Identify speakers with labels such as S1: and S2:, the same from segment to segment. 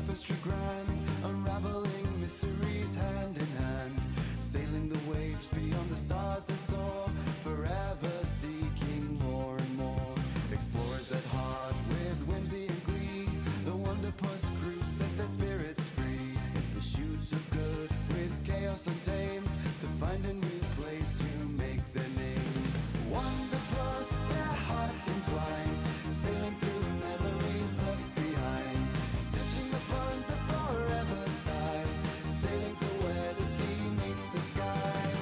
S1: tapestry grand, unraveling mysteries hand in hand, sailing the waves beyond the stars they soar, forever seeking more and more. Explorers at heart with whimsy and glee, the Wanderpus crew set their spirits free in pursuit of good with chaos untamed, to find a new place to make their names. Wanderpus, their hearts entwined, sailing through memories left behind, stitching the bonds that forever tie, sailing to where the sea meets the sky.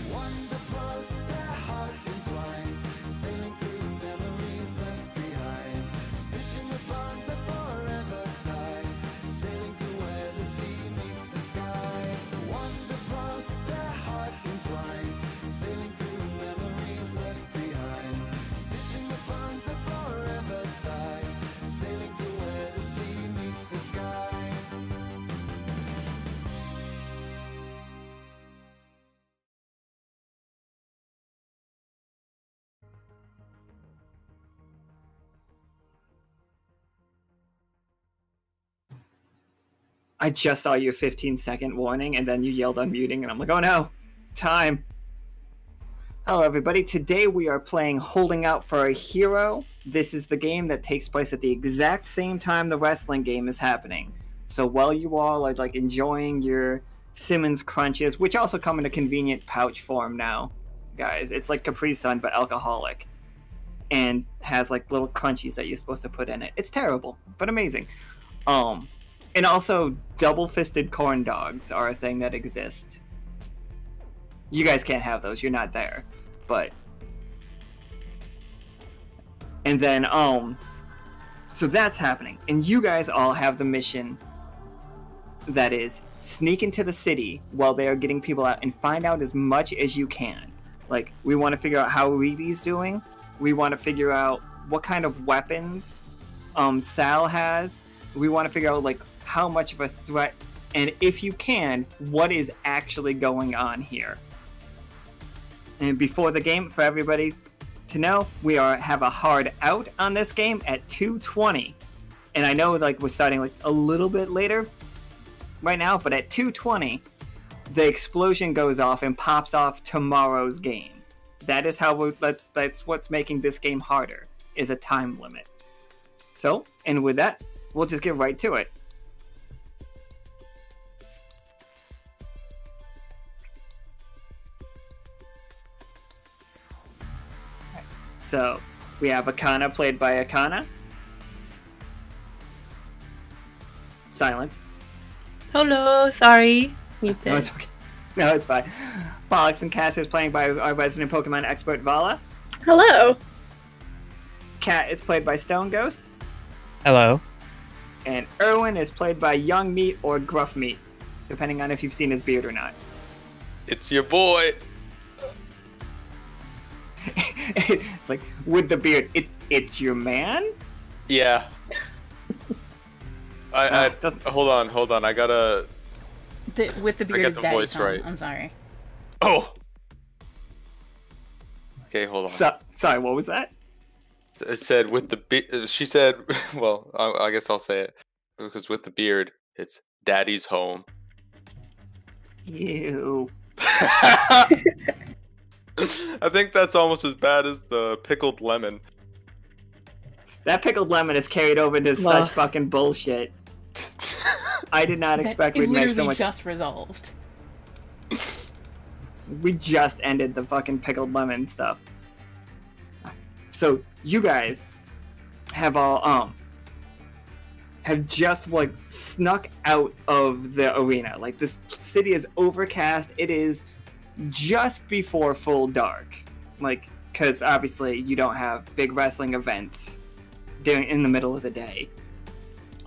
S1: Wanderpus, their hearts entwined, sailing through memories left behind, stitching the bonds that forever tie, sailing to where the sea meets the sky. Wanderpus, their hearts entwined, sailing through memories left behind, stitching the bonds that forever tie, sailing to where the sea meets the sky.
S2: I just saw your 15-second warning, and then you yelled unmuting, and I'm like, oh no, time. Hello everybody, today we are playing Holding Out for a Hero. This is the game that takes place at the exact same time the wrestling game is happening. So while you all are like enjoying your Simmons Crunches, which also come in a convenient pouch form now, guys. It's like Capri Sun, but alcoholic. And has like little crunchies that you're supposed to put in it. It's terrible, but amazing. And also, double-fisted corn dogs are a thing that exist. You guys can't have those, you're not there. But... And then, so that's happening. And you guys all have the mission that is, sneak into the city while they are getting people out and find out as much as you can. Like, we want to figure out how Reedy's doing. We want to figure out what kind of weapons Sal has. We want to figure out, like, how much of a threat, and if you can, what is actually going on here. And before the game, for everybody to know, we have a hard out on this game at 2:20. And I know like we're starting like a little bit later right now, but at 2:20, the explosion goes off and pops off tomorrow's game. That is how that's what's making this game harder, is a time limit. So, and with that, we'll just get right to it. So, we have Akhana, played by Akhana. Silence.
S3: Hello, sorry. Muted.
S2: No, it's okay. No, it's fine. Pollux and Castor is playing by our resident Pokemon expert, Valla.
S3: Hello.
S2: Cat is played by Stoneghost.
S4: Hello.
S2: And Irwin is played by Young Meat or Gruff Meat, depending on if you've seen his beard or not.
S5: It's your boy.
S2: It's like, with the beard, it's your man?
S5: Yeah. Hold on. I gotta...
S6: with the beard
S5: I got
S6: is
S5: the
S6: daddy
S5: voice
S6: Tom.
S5: right.
S6: I'm sorry.
S5: Oh! Okay, hold on.
S2: Sorry, what was that?
S5: It said with the beard... She said... Well, I guess I'll say it. Because with the beard, it's daddy's home.
S2: Ew.
S5: I think that's almost as bad as the pickled lemon.
S2: That pickled lemon is carried over to such fucking bullshit. I did not expect we'd make so much.
S6: Just resolved.
S2: We just ended the fucking pickled lemon stuff. So you guys have all have just like snuck out of the arena. Like, this city is overcast. It is just before full dark, like, because obviously you don't have big wrestling events in the middle of the day.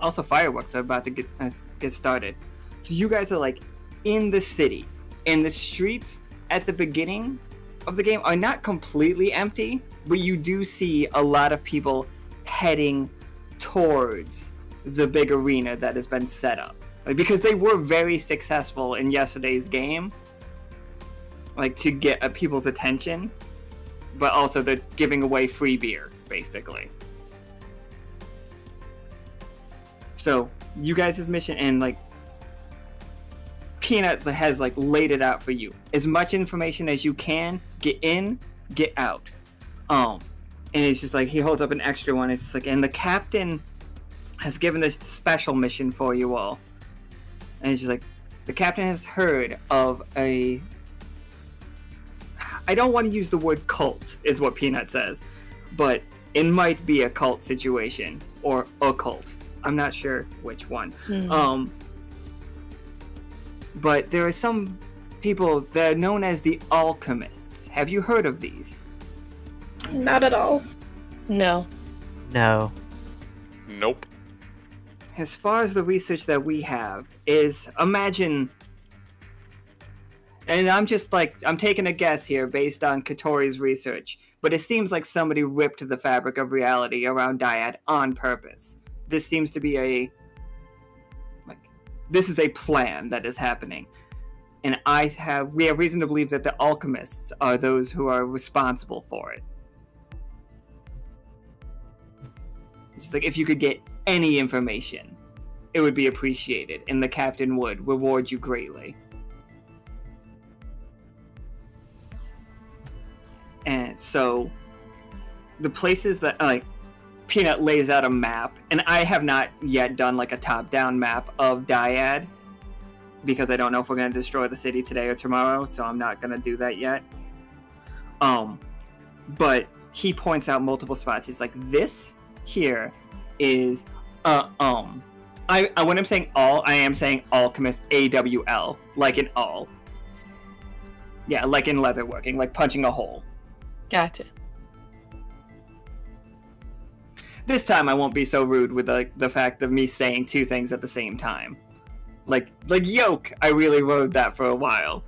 S2: Also, fireworks are about to get started. So you guys are like in the city, and the streets at the beginning of the game are not completely empty, but you do see a lot of people heading towards the big arena that has been set up. Like, because they were very successful in yesterday's game, like, to get people's attention, but also they're giving away free beer, basically. So, you guys' mission, and, like, Peanuts has, like, laid it out for you. As much information as you can, get in, get out. And it's just like, he holds up an extra one, it's just like, and the captain has given this special mission for you all. And it's just like, the captain has heard of a... I don't want to use the word cult, is what Peanut says. But it might be a cult situation. Or a cult. I'm not sure which one. But there are some people that are known as the alchemists. Have you heard of these?
S3: Not at all.
S6: No.
S4: No.
S5: Nope.
S2: As far as the research that we have is, imagine, and I'm just like, I'm taking a guess here based on Katori's research, but it seems like somebody ripped the fabric of reality around Dyad on purpose. This seems to be this is a plan that is happening. And we have reason to believe that the alchemists are those who are responsible for it. It's just like, if you could get any information, it would be appreciated, and the captain would reward you greatly. And so, the places that, like, Peanut lays out a map, and I have not yet done, like, a top-down map of Dyad, because I don't know if we're going to destroy the city today or tomorrow, so I'm not going to do that yet. But he points out multiple spots. He's like, this here is when I'm saying all, I am saying alchemist, AWL, like in all. Yeah, like in leatherworking, like punching a hole.
S6: Gotcha.
S2: This time I won't be so rude with the fact of me saying two things at the same time. Like yoke, I really wrote that for a while.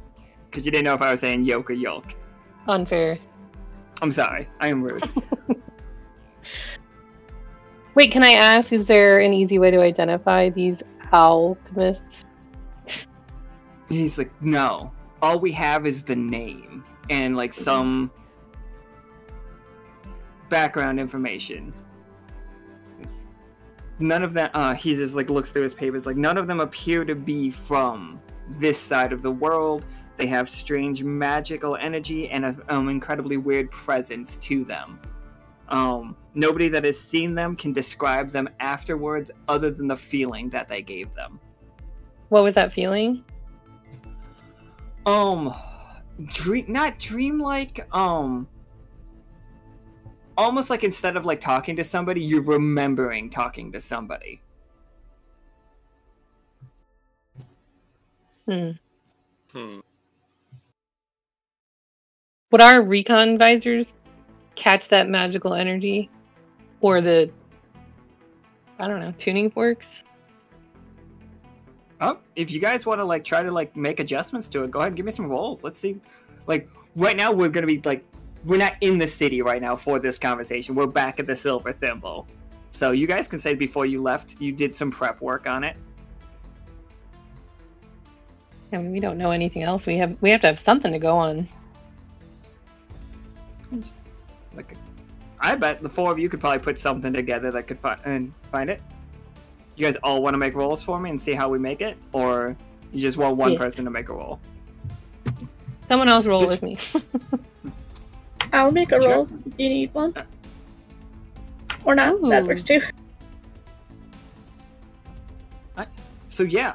S2: Because you didn't know if I was saying yoke or yolk.
S6: Unfair.
S2: I'm sorry, I am rude.
S3: Wait, can I ask, is there an easy way to identify these alchemists?
S2: He's like, no. All we have is the name. And, like, some background information. None of that, he just, like, looks through his papers. Like, none of them appear to be from this side of the world. They have strange magical energy and an incredibly weird presence to them. Nobody that has seen them can describe them afterwards other than the feeling that they gave them.
S3: What was that feeling?
S2: Not dreamlike, almost like instead of like talking to somebody, you're remembering talking to somebody.
S3: Would our recon visors catch that magical energy? Or the, I don't know, tuning forks?
S2: Oh, if you guys want to like try to like make adjustments to it, go ahead and give me some rolls. Let's see. Like right now we're gonna be like, we're not in the city right now for this conversation. We're back at the Silver Thimble. So you guys can say before you left, you did some prep work on it.
S3: I mean, we don't know anything else. We have to have something to go on.
S2: Like, I bet the four of you could probably put something together that could find it. You guys all want to make rolls for me and see how we make it, or you just want one person to make a roll?
S3: Someone else roll with me.
S7: I'll make a roll. Do you need one? Or not?
S3: Ooh.
S7: That works too.
S2: So yeah,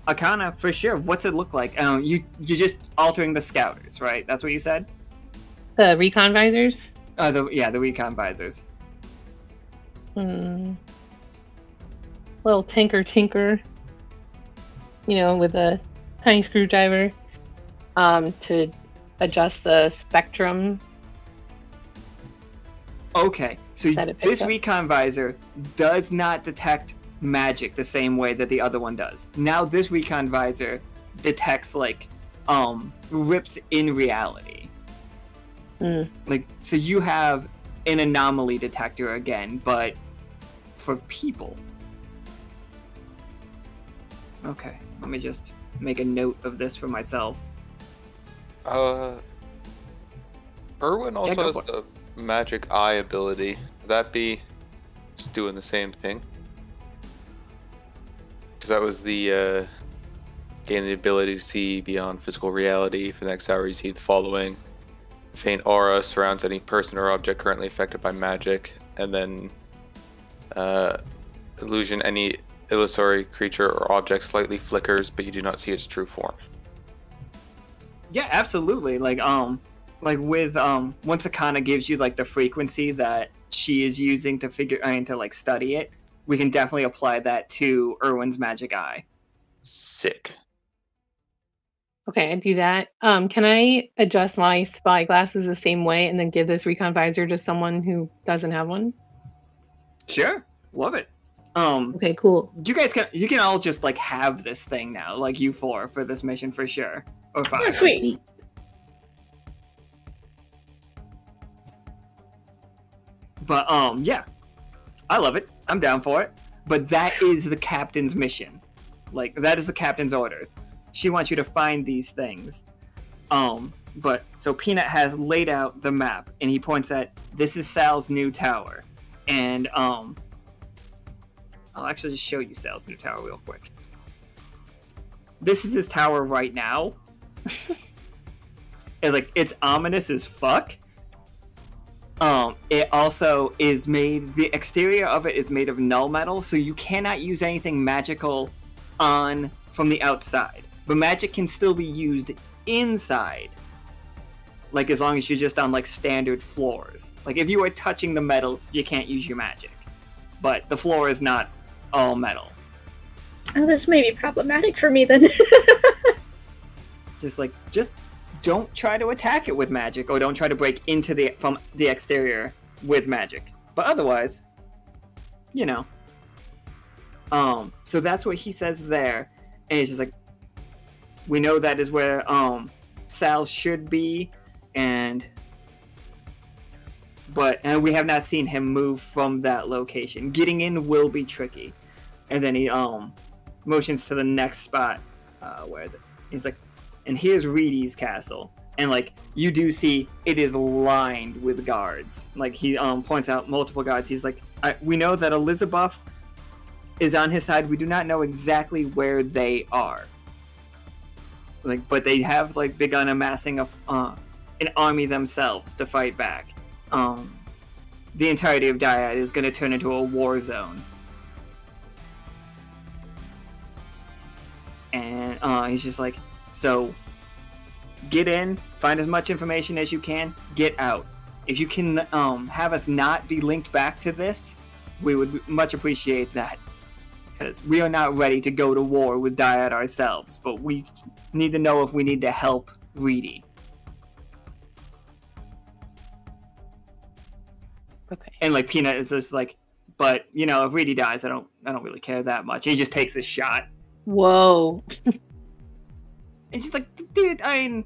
S2: Akhana for sure. What's it look like? You're just altering the scouters, right? That's what you said.
S3: The recon visors?
S2: The recon visors.
S3: Little tinker, you know, with a tiny screwdriver, to adjust the spectrum.
S2: Okay, so this recon visor does not detect magic the same way that the other one does. Now this recon visor detects like rips in reality.
S3: Mm.
S2: Like, so you have an anomaly detector again, but for people. Okay, let me just make a note of this for myself.
S5: Irwin also
S2: go
S5: has
S2: for it.
S5: the magic eye ability. Would that be just doing the same thing? Because that was the gain the ability to see beyond physical reality. For the next hour, you see the following: faint aura surrounds any person or object currently affected by magic, and then illusion: any illusory creature or object slightly flickers, but you do not see its true form.
S2: Yeah, absolutely. Like with once Akhana gives you like the frequency that she is using to to like study it, we can definitely apply that to Irwin's magic eye.
S5: Sick.
S3: Okay, I do that. Can I adjust my spy glasses the same way and then give this recon visor to someone who doesn't have one?
S2: Sure, love it.
S3: Okay, cool.
S2: You can all just like have this thing now, like you four for this mission for sure, or five.
S7: Oh, sweet.
S2: But yeah, I love it. I'm down for it. But that is the captain's mission. Like, that is the captain's orders. She wants you to find these things. But so Peanut has laid out the map, and he points at, this is Sal's new tower, and I'll actually just show you Sal's new tower real quick. This is his tower right now. And like, it's ominous as fuck. It also is made, the exterior of it is made of null metal, so you cannot use anything magical from the outside. But magic can still be used inside. Like, as long as you're just on, like, standard floors. Like, if you are touching the metal, you can't use your magic. But the floor is not all metal.
S7: Oh, this may be problematic for me then.
S2: Just don't try to attack it with magic, or don't try to break into from the exterior with magic. But otherwise, you know. So that's what he says there. And it's just like, we know that is where Sal should be, and we have not seen him move from that location. Getting in will be tricky. And then he motions to the next spot. Where is it? He's like, and here's Reedy's castle. And like, you do see it is lined with guards. Like, he points out multiple guards. He's like, we know that Elizabeth is on his side. We do not know exactly where they are. Like, but they have like begun amassing an army themselves to fight back. The entirety of Dyad is going to turn into a war zone. And he's just like, so get in, find as much information as you can, get out. If you can have us not be linked back to this, we would much appreciate that. Because we are not ready to go to war with Dyad ourselves, but we need to know if we need to help Reedy.
S3: Okay.
S2: And like, Peanut is just like, but you know, if Reedy dies, I don't really care that much. He just takes a shot.
S3: Whoa.
S2: It's just like, dude, I mean,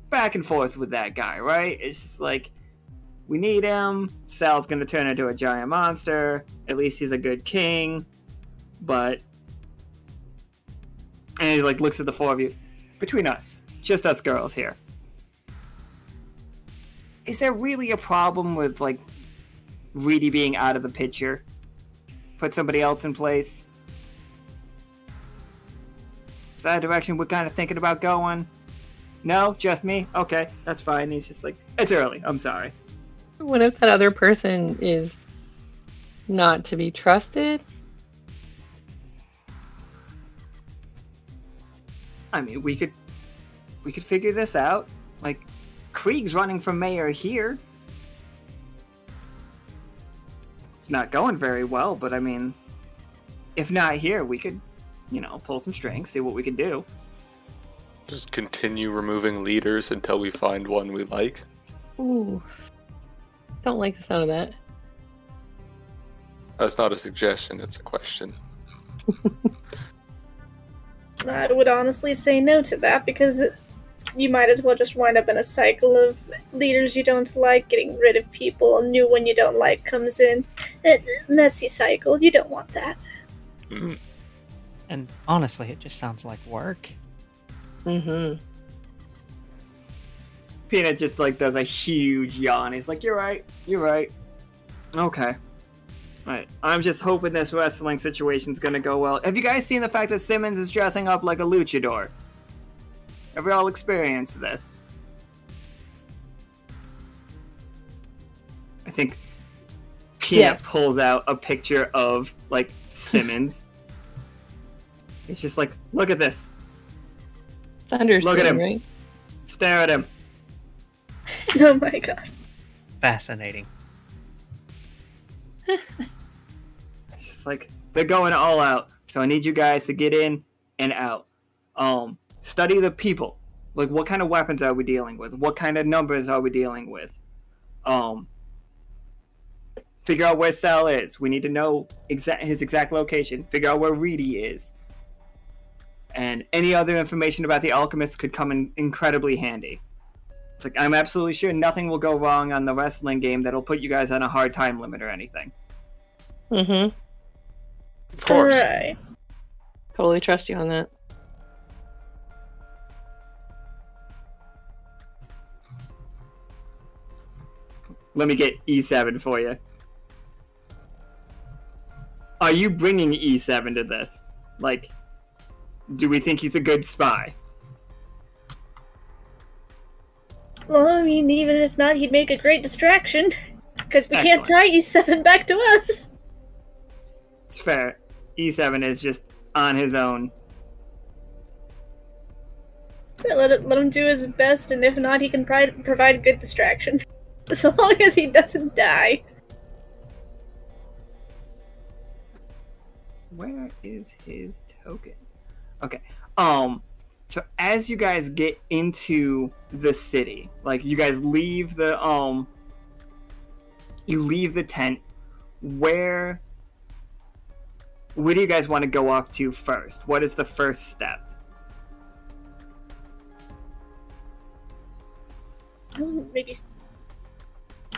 S2: back and forth with that guy, right? It's just like, we need him. Sal's gonna turn into a giant monster. At least he's a good king. But, and he like looks at the four of you. Between us, just us girls here. Is there really a problem with like Reedy being out of the picture? Put somebody else in place? Is that a direction we're kind of thinking about going? No? Just me? Okay, that's fine. He's just like, it's early. I'm sorry.
S3: What if that other person is not to be trusted?
S2: I mean, we could figure this out. Like, Krieg's running for mayor here. It's not going very well, but I mean, if not here, we could, you know, pull some strings, see what we can do.
S5: Just continue removing leaders until we find one we like.
S3: Ooh. Don't like the sound of that.
S5: That's not a suggestion, it's a question.
S7: I would honestly say no to that, because you might as well just wind up in a cycle of leaders you don't like, getting rid of people, a new one you don't like comes in. A messy cycle, you don't want that.
S4: And honestly, it just sounds like work.
S3: Mm-hmm.
S2: Peanut just like does a huge yawn. He's like, "You're right. You're right. Okay. Alright. I'm just hoping this wrestling situation's gonna go well. Have you guys seen the fact that Simmons is dressing up like a luchador? Have we all experienced this? I think Peanut pulls out a picture of like Simmons. He's just like, look at this.
S3: Look
S2: at him.
S3: Right?
S2: Stare at him.
S7: Oh my god.
S4: Fascinating.
S2: It's just like they're going all out. So I need you guys to get in and out. Study the people. Like, what kind of weapons are we dealing with? What kind of numbers are we dealing with? Figure out where Sal is. We need to know his exact location. Figure out where Reedy is. And any other information about the alchemist could come in incredibly handy. It's like, I'm absolutely sure nothing will go wrong on the wrestling game that'll put you guys on a hard time limit or anything.
S3: Mm-hmm.
S5: Of course.
S7: Alright.
S3: Totally trust you on that.
S2: Let me get E7 for you. Are you bringing E7 to this? Like, do we think he's a good spy?
S7: Well, I mean, even if not, he'd make a great distraction. Because we can't
S2: Excellent.
S7: tie E7 back to us.
S2: It's fair. E7 is just on his own.
S7: So let him do his best, and if not, he can provide a good distraction. So long as he doesn't die.
S2: Where is his token? Okay. So as you guys get into the city, like you guys leave the you leave the tent. Where do you guys want to go off to first? What is the first step?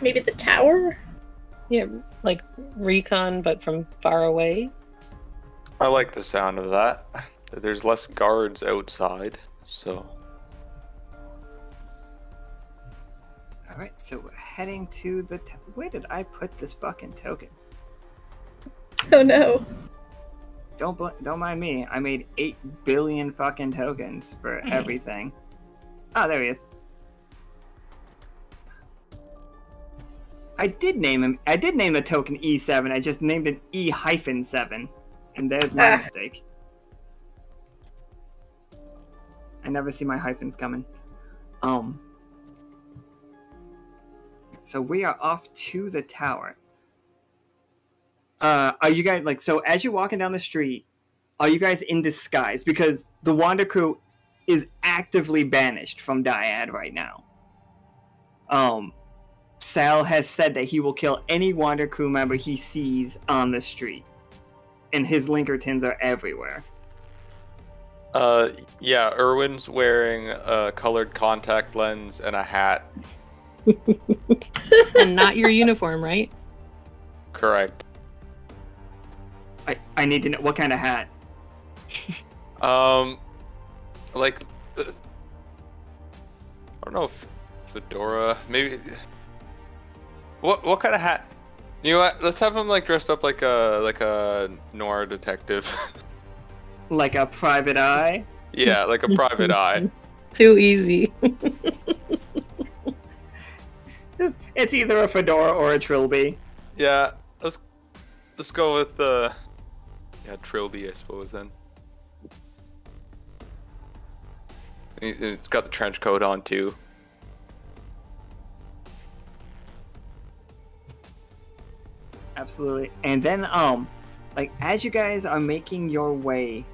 S7: Maybe the tower?
S3: Yeah, like recon, but from far away.
S5: I like the sound of that. There's less guards outside, so...
S2: Alright, so we're heading to the... Where did I put this fucking token?
S7: Oh no.
S2: Don't mind me. I made 8 billion fucking tokens for everything. Oh, there he is. I did name the token E7. I just named it E-7. And there's my mistake. I never see my hyphens coming. So we are off to the tower. Are you guys, like, so as you're walking down the street, are you guys in disguise? Because the Wander crew is actively banished from Dyad right now. Sal has said that he will kill any Wander crew member he sees on the street. And his Linkertons are everywhere.
S5: Yeah, Irwin's wearing a colored contact lens and a hat.
S3: And not your uniform, right?
S5: Correct.
S2: I need to know what kind of hat.
S5: Like, I don't know if fedora, maybe. What kind of hat? You know what? Let's have him like dressed up like a noir detective.
S2: Like a private eye?
S5: Yeah, like a private eye.
S3: Too easy.
S2: It's either a fedora or a trilby.
S5: Yeah, let's go with trilby, I suppose then. It's got the trench coat on too.
S2: Absolutely. And then, like, as you guys are making your way...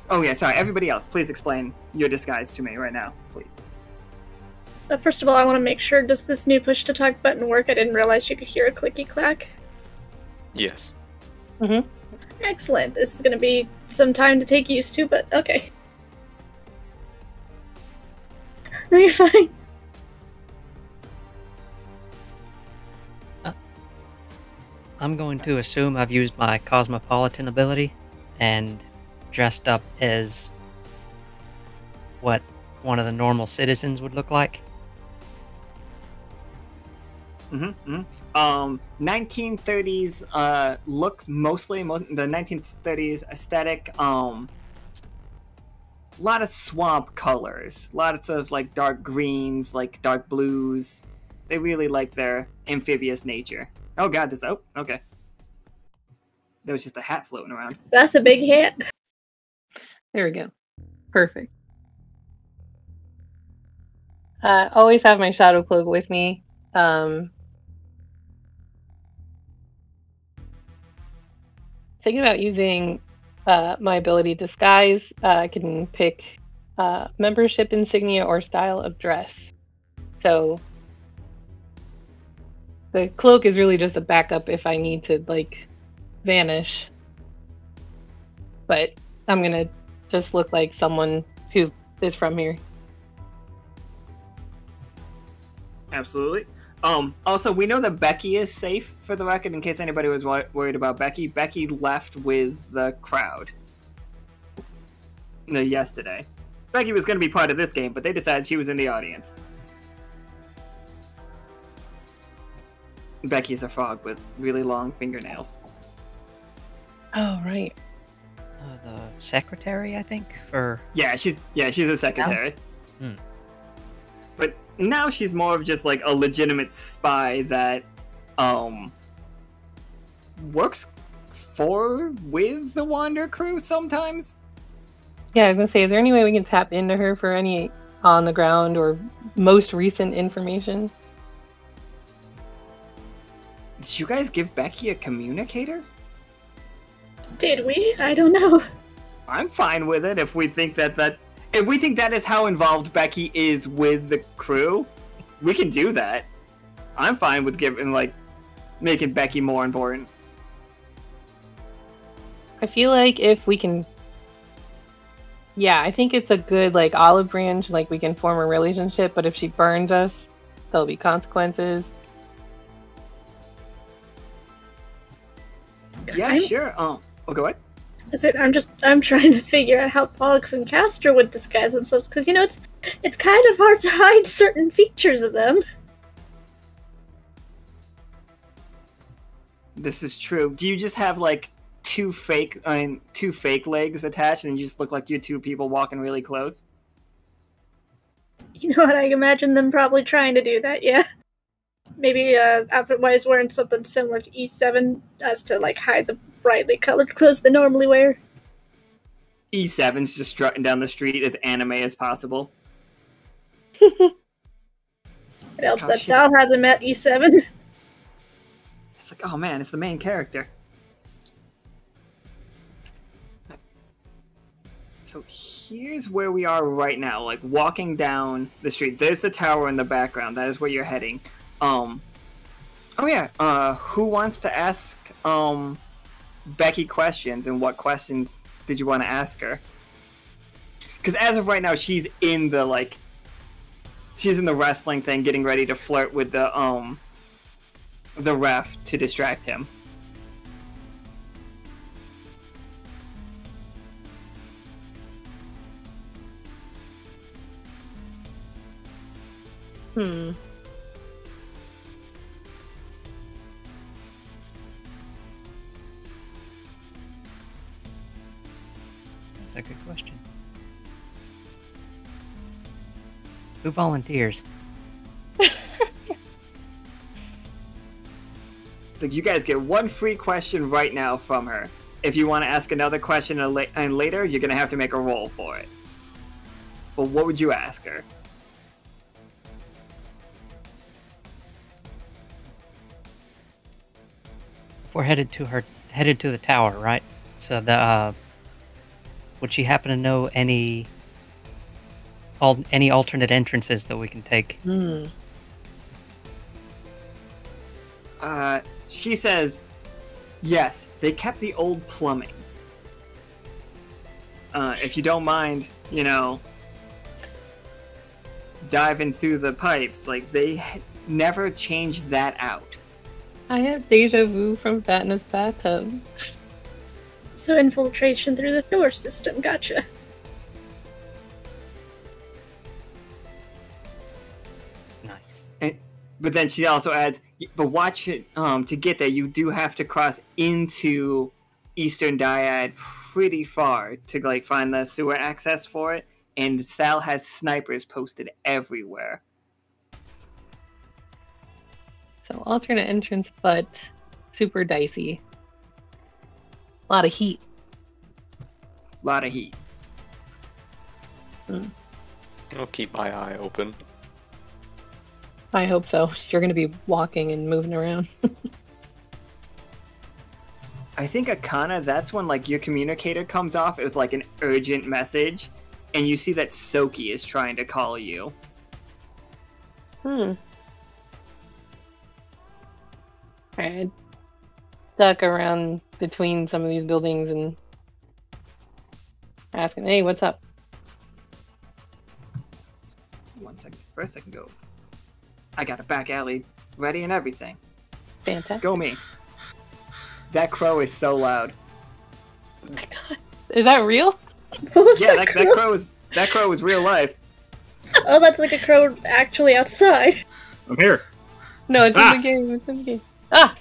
S2: Oh, yeah, sorry. Everybody else, please explain your disguise to me right now, please.
S7: First of all, I want to make sure, does this new push-to-talk button work? I didn't realize you could hear a clicky-clack.
S5: Yes.
S3: Mm-hmm.
S7: Excellent. This is going to be some time to take used to, but okay. No, you're fine.
S4: I'm going to assume I've used my cosmopolitan ability and dressed up as what one of the normal citizens would look like.
S2: 1930s look mostly the 1930s aesthetic. A lot of swamp colors, lots of like dark greens, like dark blues. They really like their amphibious nature. Oh god, this okay. There was just a hat floating around.
S7: That's a big hat.
S3: There we go. Perfect. Always have my shadow cloak with me. Thinking about using my ability disguise. I can pick membership insignia or style of dress. So the cloak is really just a backup if I need to like vanish. But I'm gonna just look like someone who is from here.
S2: Absolutely. Also, we know that Becky is safe, for the record, in case anybody was worried about Becky. Becky left with the crowd yesterday. Becky was going to be part of this game, but they decided she was in the audience. Becky's a frog with really long fingernails.
S3: Oh, right.
S4: The secretary, I think, for...
S2: Yeah, she's a secretary.
S4: Yeah. Hmm.
S2: But now she's more of just like a legitimate spy that works with the Wander crew sometimes.
S3: Yeah, I was gonna say, is there any way we can tap into her for any on the ground or most recent information?
S2: Did you guys give Becky a communicator?
S7: Did we? I don't know.
S2: I'm fine with it if we think that is how involved Becky is with the crew. We can do that. I'm fine with making Becky more important.
S3: I feel like if we can... Yeah, I think it's a good, like, olive branch, like, we can form a relationship, but if she burns us, there'll be consequences.
S2: Yeah, sure. Oh, go ahead.
S7: I'm trying to figure out how Pollux and Castor would disguise themselves, because, it's kind of hard to hide certain features of them.
S2: This is true. Do you just have, like, two fake legs attached, and you just look like you're two people walking really close?
S7: You know what? I imagine them probably trying to do that, yeah. Maybe outfit-wise wearing something similar to E7 as to, like, hide the brightly colored clothes they normally wear.
S2: E7's just strutting down the street as anime as possible.
S7: It helps that Sal hasn't met E7.
S2: It's like, oh man, it's the main character. So here's where we are right now, like walking down the street. There's the tower in the background. That is where you're heading. Oh yeah, who wants to ask Becky questions, and what questions did you want to ask her? Because as of right now, she's in the wrestling thing, getting ready to flirt with the ref to distract him.
S4: That's a good question. Who volunteers?
S2: So you guys get one free question right now from her. If you want to ask another question and later, you're going to have to make a roll for it. But what would you ask her?
S4: If we're headed to the tower, right? So would she happen to know any alternate entrances that we can take?
S2: She says, yes, they kept the old plumbing. If you don't mind, diving through the pipes. Like, they never changed that out.
S3: I have deja vu from Fatness Bathtub.
S7: So infiltration through the sewer system, gotcha.
S4: Nice.
S2: But then she also adds, but watch it, to get there, you do have to cross into Eastern Dyad pretty far to, like, find the sewer access for it, and Sal has snipers posted everywhere.
S3: So alternate entrance, but super dicey. A lot of heat.
S2: Lot of heat.
S5: I'll keep my eye open.
S3: I hope so. You're going to be walking and moving around.
S2: I think Akhana, that's when, like, your communicator comes off with, like, an urgent message, and you see that Soki is trying to call you.
S3: Alright. Duck around between some of these buildings and asking, hey, what's up?
S2: 1 second. First I can go. I got a back alley ready and everything.
S3: Fantastic.
S2: Go me. That crow is so loud.
S3: Oh my god. Is that real?
S7: What was
S2: Yeah,
S7: that
S2: that crow is real life.
S7: Oh, that's like a crow actually outside.
S8: I'm here.
S3: No, it's in the game. It's in the game. Ah!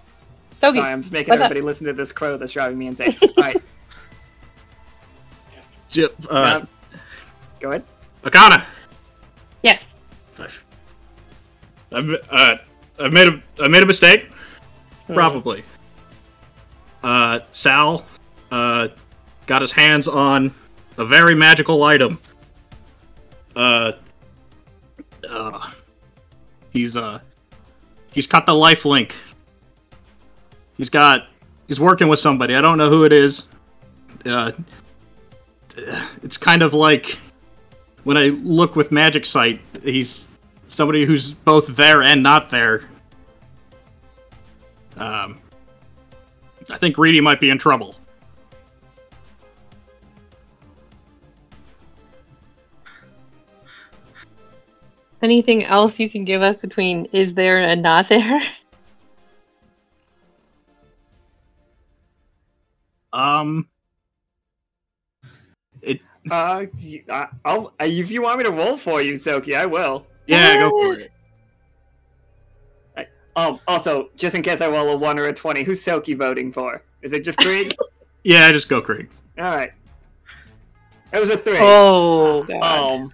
S3: Togi.
S2: Sorry, I'm just making
S3: What's
S2: everybody listen to this crow that's driving me insane. Alright, go ahead.
S8: Akhana.
S3: Yes.
S8: I've made a mistake. Probably. Sal got his hands on a very magical item. He's cut the life link. He's working with somebody. I don't know who it is. It's kind of like when I look with Magic Sight, he's somebody who's both there and not there. I think Reedy might be in trouble.
S3: Anything else you can give us between is there and not there?
S2: If you want me to roll for you, Soki, I will.
S8: Yeah, go for it.
S2: Also, just in case I roll a 1 or a 20, who's Soki voting for? Is it just Krieg?
S8: Yeah, just go Krieg.
S2: Alright. It was a 3.
S3: Oh, God.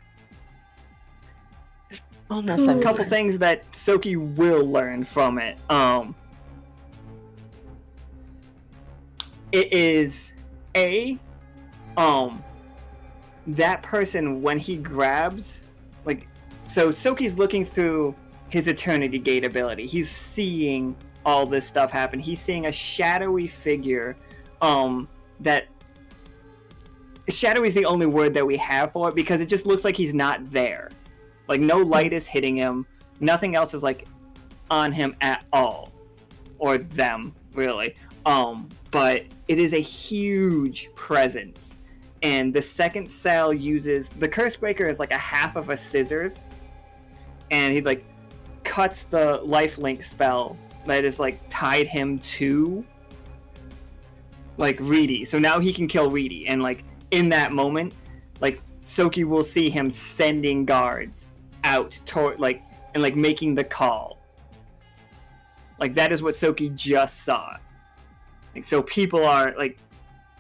S3: Almost
S2: A couple things that Soki will learn from it. It is that person, when he grabs, like, so Soki's looking through his Eternity Gate ability. He's seeing all this stuff happen. He's seeing a shadowy figure, that shadowy is the only word that we have for it, because it just looks like he's not there. Like, no light is hitting him. Nothing else is, like, on him at all. Or them, really. But it is a huge presence. And the second Sal uses... The Cursebreaker is, like, a half of a scissors. And he, like, cuts the lifelink spell that is, like, tied him to, like, Reedy. So now he can kill Reedy. And, like, in that moment, like, Soki will see him sending guards out toward, like, and, like, making the call. Like, that is what Soki just saw. Like, so people are, like,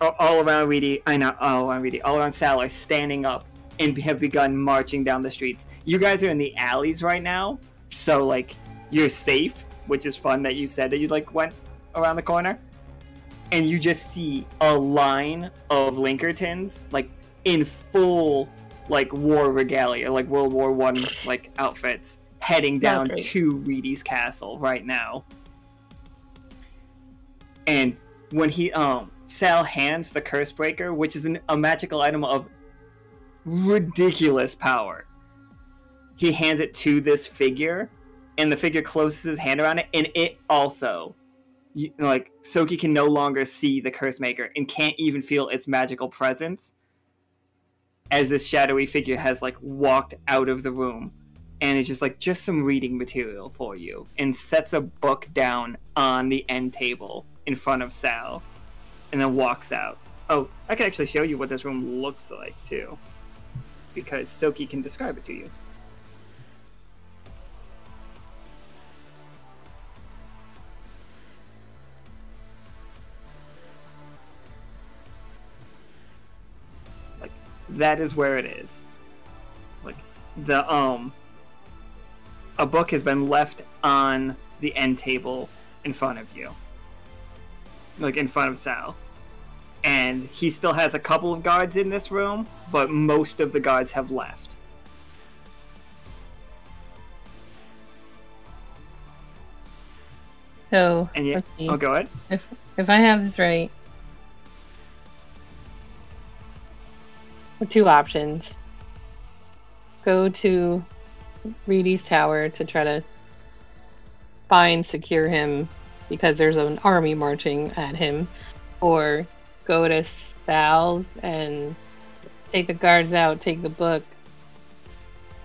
S2: all around Reedy, all around Sal are standing up and have begun marching down the streets. You guys are in the alleys right now, so, like, you're safe, which is fun that you said that you, like, went around the corner. And you just see a line of Linkertons, like, in full, like, war regalia, like World War I, like, outfits, heading down to Reedy's castle right now. And when he, Sal hands the Cursebreaker, which is a magical item of ridiculous power, he hands it to this figure, and the figure closes his hand around it, and it also, like, Soki can no longer see the Cursemaker and can't even feel its magical presence, as this shadowy figure has, like, walked out of the room and it's just some reading material for you, and sets a book down on the end table in front of Sal, and then walks out. Oh, I can actually show you what this room looks like too, because Soki can describe it to you. Like, that is where it is. Like, a book has been left on the end table in front of you. Like, in front of Sal. And he still has a couple of guards in this room, but most of the guards have left.
S3: So,
S2: And
S3: let's see.
S2: oh, go ahead.
S3: If I have this right, two options. Go to Reedy's tower to try to secure him because there's an army marching at him, or go to Sal's and take the guards out, take the book,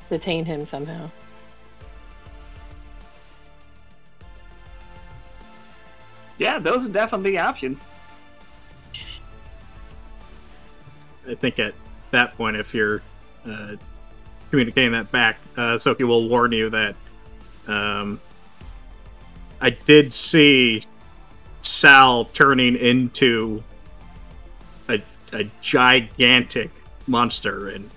S3: detain him somehow.
S2: Yeah, those are definitely options.
S8: I think at that point, if you're communicating that back, Soki will warn you that I did see Sal turning into a gigantic monster and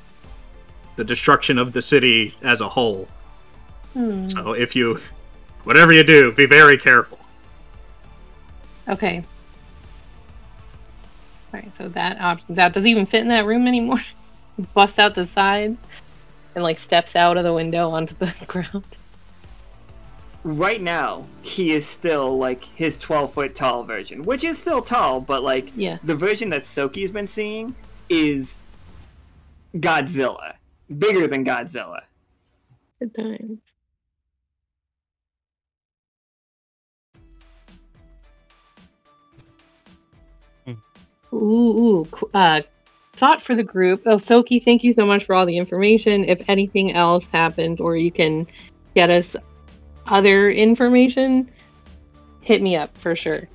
S8: the destruction of the city as a whole. So whatever you do, be very careful.
S3: Okay. Alright, so that option's out. Does he even fit in that room anymore? Busts out the side and steps out of the window onto the ground.
S2: Right now, he is still his 12-foot tall version, which is still tall, but
S3: yeah.
S2: The version that Soki's been seeing is Godzilla. Bigger than Godzilla.
S3: Good times. Thought for the group. Oh, Soki, thank you so much for all the information. If anything else happens, or you can get us other information, hit me up for sure.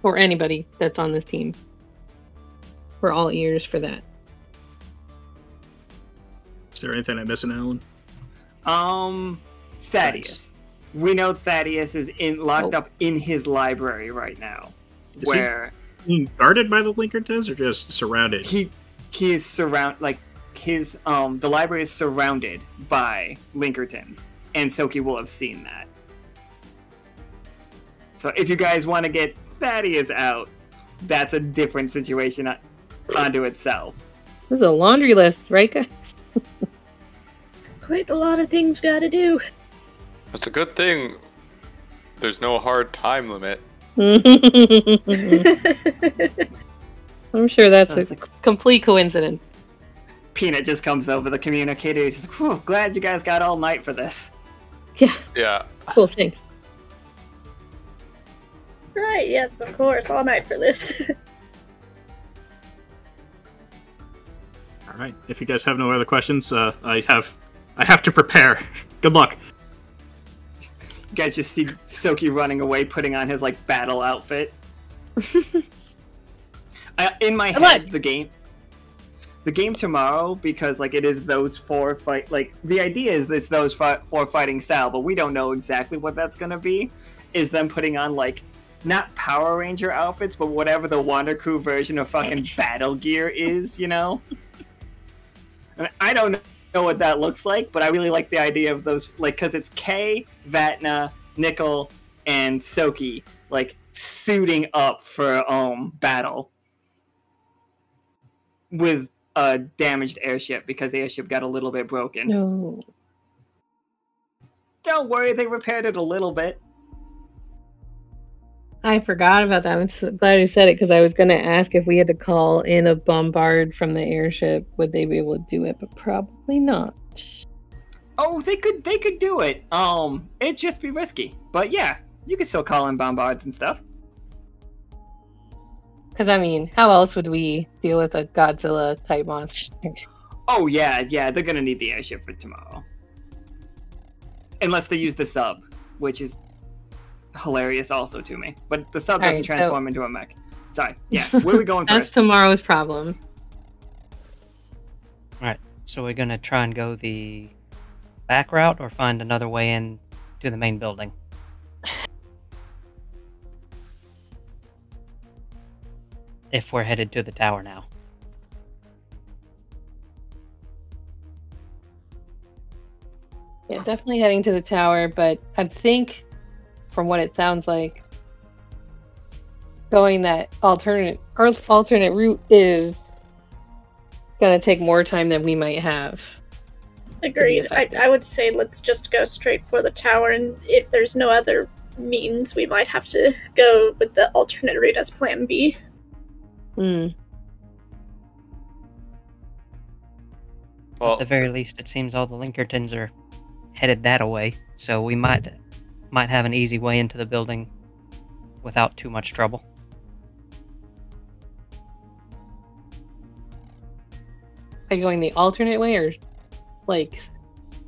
S3: Or anybody that's on this team. We're all ears for that.
S8: Is there anything I'm missing, Alan?
S2: Thaddeus. We know Thaddeus is locked up in his library right now.
S8: Is he being guarded by the Linkertons or just surrounded?
S2: He is surrounded. The library is surrounded by Linkertons, and Soki will have seen that. So if you guys want to get Thaddeus out, that's a different situation onto itself.
S3: This is a laundry list, right, guys?
S7: Quite a lot of things gotta do.
S5: That's a good thing. There's no hard time limit.
S3: I'm sure that's a complete coincidence.
S2: Peanut just comes over the communicator. He's like, "Whew, glad you guys got all night for this."
S3: Yeah.
S5: Yeah.
S3: Cool, thanks.
S7: Right, yes, of course. All night for this.
S8: Alright, if you guys have no other questions, I have to prepare. Good luck.
S2: You guys just see Soki running away, putting on his battle outfit. In my head, the game tomorrow, because it is those four fight. The idea is it's those four fighting Sal, but we don't know exactly what that's gonna be. Is them putting on not Power Ranger outfits, but whatever the Wander Crew version of fucking battle gear is, you know. And I don't know what that looks like, but I really like the idea of those, because it's Kay, Vatna, Nickel, and Soki, suiting up for battle with a damaged airship because the airship got a little bit broken.
S3: No.
S2: Don't worry, they repaired it a little bit.
S3: I forgot about that. I'm so glad you said it, because I was going to ask if we had to call in a bombard from the airship, would they be able to do it, but probably not.
S2: Oh, they could do it. It'd just be risky. But yeah, you could still call in bombards and stuff.
S3: Because, how else would we deal with a Godzilla-type monster?
S2: Oh yeah, they're gonna need the airship for tomorrow. Unless they use the sub, which is hilarious also to me. But the sub doesn't transform into a mech. Sorry. Yeah, where are we going
S3: That's
S2: first?
S3: tomorrow's problem.
S4: Alright, so we're gonna try and go the back route or find another way in to the main building? If we're headed to the tower now.
S3: Yeah, definitely heading to the tower, but I think, from what it sounds like, going that alternate route is gonna take more time than we might have.
S7: Agreed. I would say let's just go straight for the tower, and if there's no other means, we might have to go with the alternate route as plan B.
S3: Hmm.
S5: Well,
S4: At the very least, it seems all the Linkertons are headed that away, so we might have an easy way into the building without too much trouble.
S3: Are you going the alternate way, or like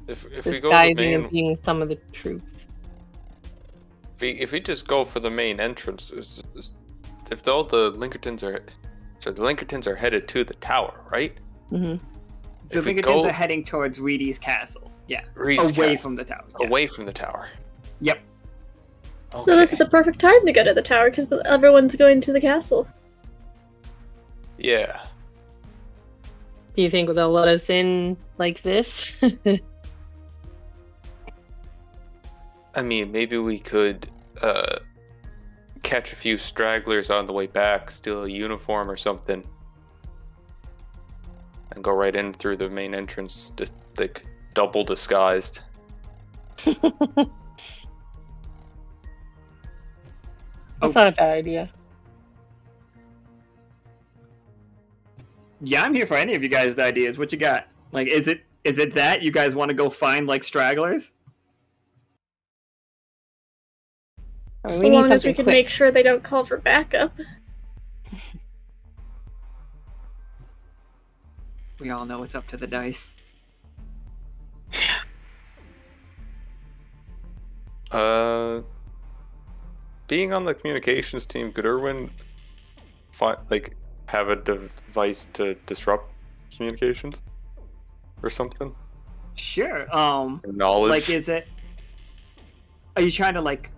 S5: if we go to the
S3: disguising
S5: main,
S3: and being some of the troops?
S5: if we just go for the main entrance, if all the Linkertons are headed to the tower, right?
S3: Mm-hmm.
S2: The
S5: If we
S2: Linkertons
S5: go-
S2: are heading towards Reedy's castle. Yeah.
S5: Reed's
S2: Away
S5: castle.
S2: from the tower. Yeah.
S5: Away from the tower.
S2: Yep.
S7: So this is the perfect time to go to the tower, because everyone's going to the castle.
S5: Yeah.
S3: Do you think they'll let us in like this?
S5: I mean, maybe we could catch a few stragglers on the way back, steal a uniform or something, and go right in through the main entrance, just like double disguised.
S3: That's not a bad idea.
S2: Yeah, I'm here for any of you guys' ideas. What you got? Like, is it that you guys want to go find like stragglers?
S3: I mean,
S7: So
S3: we need
S7: long as we
S3: something
S7: can
S3: quick.
S7: make sure they don't call for backup.
S2: We all know it's up to the dice.
S5: Being on the communications team, could Irwin have a device to disrupt communications or something?
S2: Sure.
S5: Knowledge.
S2: Like, are you trying to like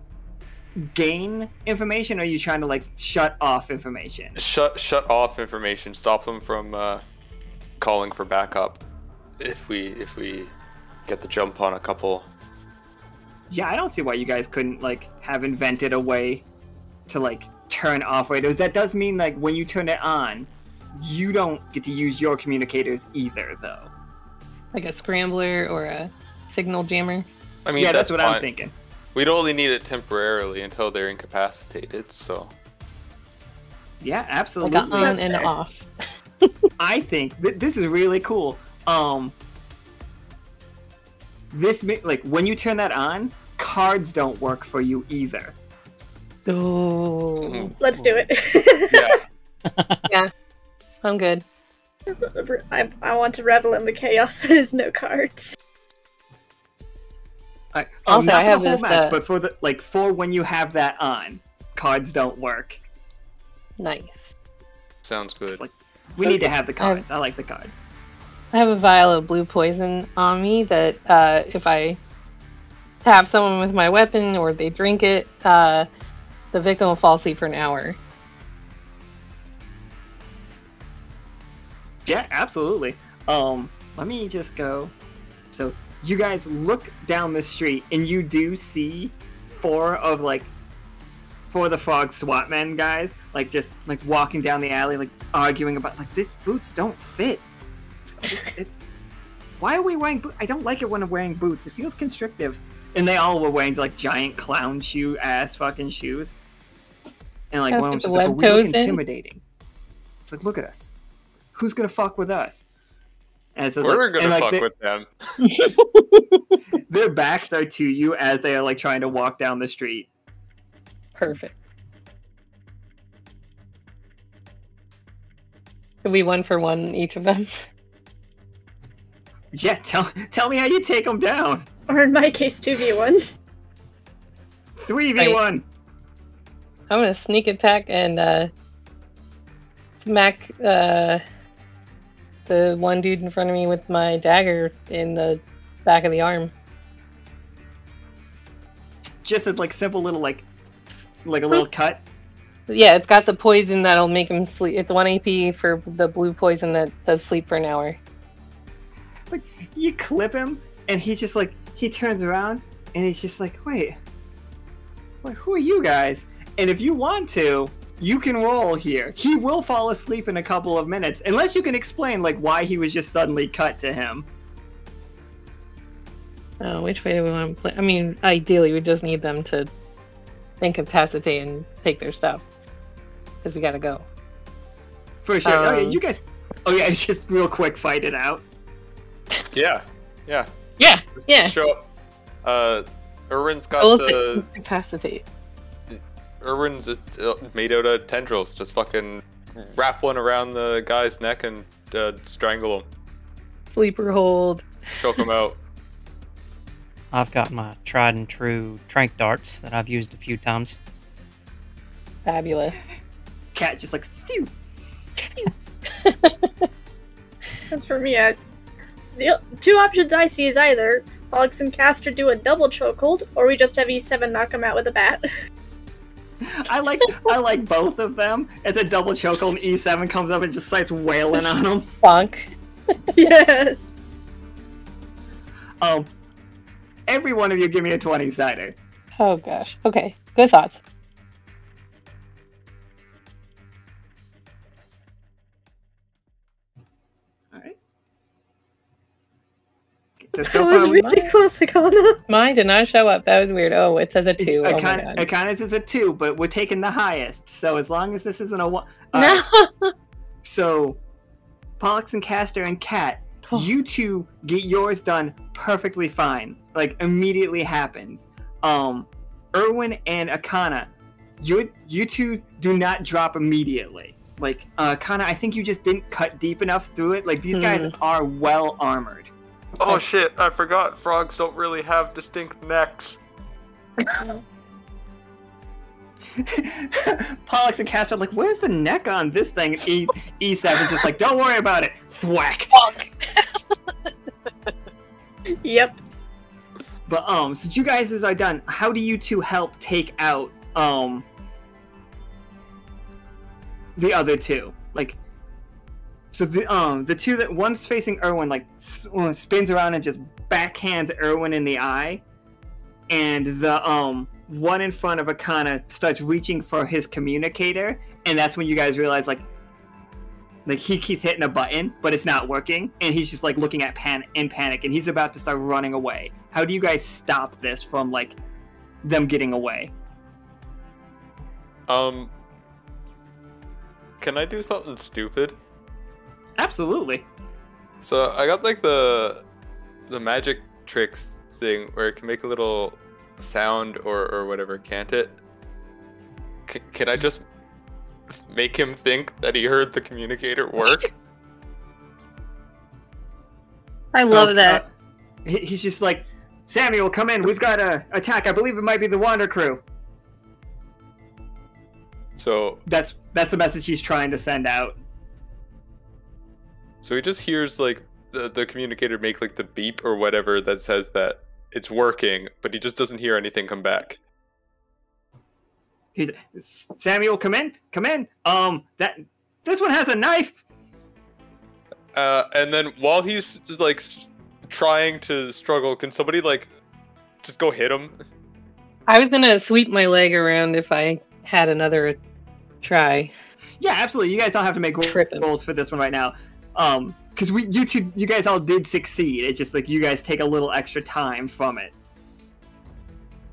S2: gain information, or are you trying to like shut off information?
S5: Shut off information. Stop them from calling for backup. If we get the jump on a couple.
S2: Yeah, I don't see why you guys couldn't like have invented a way to like turn off radios. That does mean like when you turn it on, you don't get to use your communicators either, though.
S3: Like a scrambler or a signal jammer.
S5: I mean,
S2: Yeah, that's what
S5: fine.
S2: I'm thinking.
S5: We'd only need it temporarily until they're incapacitated. So
S2: Yeah,
S3: Like
S2: absolutely.
S3: a on
S7: That's
S3: and
S7: fair.
S3: off.
S2: I think this is really cool. Like when you turn that on, cards don't work for you either.
S3: Oh,
S7: Let's do it.
S5: yeah,
S3: I'm good.
S7: I want to revel in the chaos that is no cards.
S3: Also,
S2: Not
S3: I
S2: for
S3: have
S2: the whole
S3: this,
S2: match, but for when you have that on, cards don't work.
S3: Nice.
S5: sounds good.
S2: It's like we need to have the cards. I like the cards.
S3: I have a vial of blue poison on me that if I tap someone with my weapon or they drink it, the victim will fall asleep for an hour.
S2: Yeah, absolutely. Let me just go. So you guys look down the street and you do see four of the frog SWAT men guys, like just like walking down the alley, like arguing about like these boots don't fit. Why are we wearing boots? I don't like it when I'm wearing boots. It feels constrictive. And they all were wearing like giant clown shoe ass fucking shoes. And like
S3: Gotta
S2: one
S3: fit
S2: was
S3: the
S2: just like,
S3: web
S2: we look
S3: toes in.
S2: intimidating. It's like, look at us. Who's gonna fuck with us? And so it's
S5: We're
S2: like,
S5: gonna
S2: and, like,
S5: fuck with them.
S2: their backs are to you as they are like trying to walk down the street.
S3: Perfect. Could we 1-for-1 each of them?
S2: Yeah, tell me how you take them down.
S7: Or in my case, 2v1.
S2: 3v1.
S3: I'm gonna sneak attack and smack the one dude in front of me with my dagger in the back of the arm.
S2: Just a simple little like a little cut.
S3: Yeah, it's got the poison that'll make him sleep. It's 1 AP for the blue poison that does sleep for an hour.
S2: Like, you clip him, and he's just like, he turns around, and he's just like, wait, who are you guys? And if you want to, you can roll here. He will fall asleep in a couple of minutes, unless you can explain, like, why he was just suddenly cut to him.
S3: Oh, which way do we want to play? I mean, ideally, we just need them to incapacitate and take their stuff. Because we gotta go.
S2: For sure. Oh, yeah, you guys... Oh, yeah, just real quick fight it out.
S5: Yeah.
S3: Yeah,
S5: Just
S3: yeah.
S5: show up. Irwin's got the...
S3: Incapacitate.
S5: Irwin's made out of tendrils. Just fucking wrap one around the guy's neck and strangle him.
S3: Sleeper hold.
S5: Choke him out.
S4: I've got my tried and true trank darts that I've used a few times.
S3: Fabulous.
S2: Cat just like, phew.
S7: As for me, the two options I see is either Pollux and Castor do a double chokehold, or we just have E7 knock him out with a bat.
S2: I like both of them. It's a double chokehold, and E7 comes up and just starts wailing on him.
S3: Bonk.
S7: Yes.
S2: Every one of you give me a 20-sider.
S3: Oh gosh. Okay. Good thoughts.
S2: Alright.
S7: That was really close, Akhana.
S3: Mine did not show up. That was weird. Oh, it says a 2. Oh my god.
S2: Akhana's is a 2, but we're taking the highest. So as long as this isn't a 1...
S3: No!
S2: So, Pollux and Castor and Cat, you two get yours done perfectly fine. Like, immediately happens. Irwin and Akhana, you two do not drop immediately. Like, Akhana, I think you just didn't cut deep enough through it. Like, these guys are well armored.
S5: Oh shit, I forgot frogs don't really have distinct necks.
S2: Pollux and Castor are like, where's the neck on this thing? E7's just like, don't worry about it. Thwack.
S7: Yep.
S2: But so you guys are done. How do you two help take out the other two? Like, so the two that one's facing Irwin like spins around and just backhands Irwin in the eye, and the one in front of Akhana starts reaching for his communicator, and that's when you guys realize like he keeps hitting a button, but it's not working, and he's just like looking at panic, and he's about to start running away. How do you guys stop this from like them getting away?
S5: Can I do something stupid?
S2: Absolutely.
S5: So I got like the magic tricks thing where it can make a little sound or whatever, can't it? Can I just make him think that he heard the communicator work?
S3: I love that.
S2: He's just like, Samuel, come in. We've got a attack. I believe it might be the Wander crew.
S5: So
S2: that's the message he's trying to send out.
S5: So he just hears like the communicator make like the beep or whatever that says that it's working, but he just doesn't hear anything come back.
S2: Samuel, come in. This one has a knife.
S5: And then while he's just like trying to struggle, can somebody like just go hit him?
S3: I was gonna sweep my leg around if I had another try.
S2: Yeah, absolutely. You guys don't have to make rolls for this one right now. Because you guys all did succeed. It's just like you guys take a little extra time from it.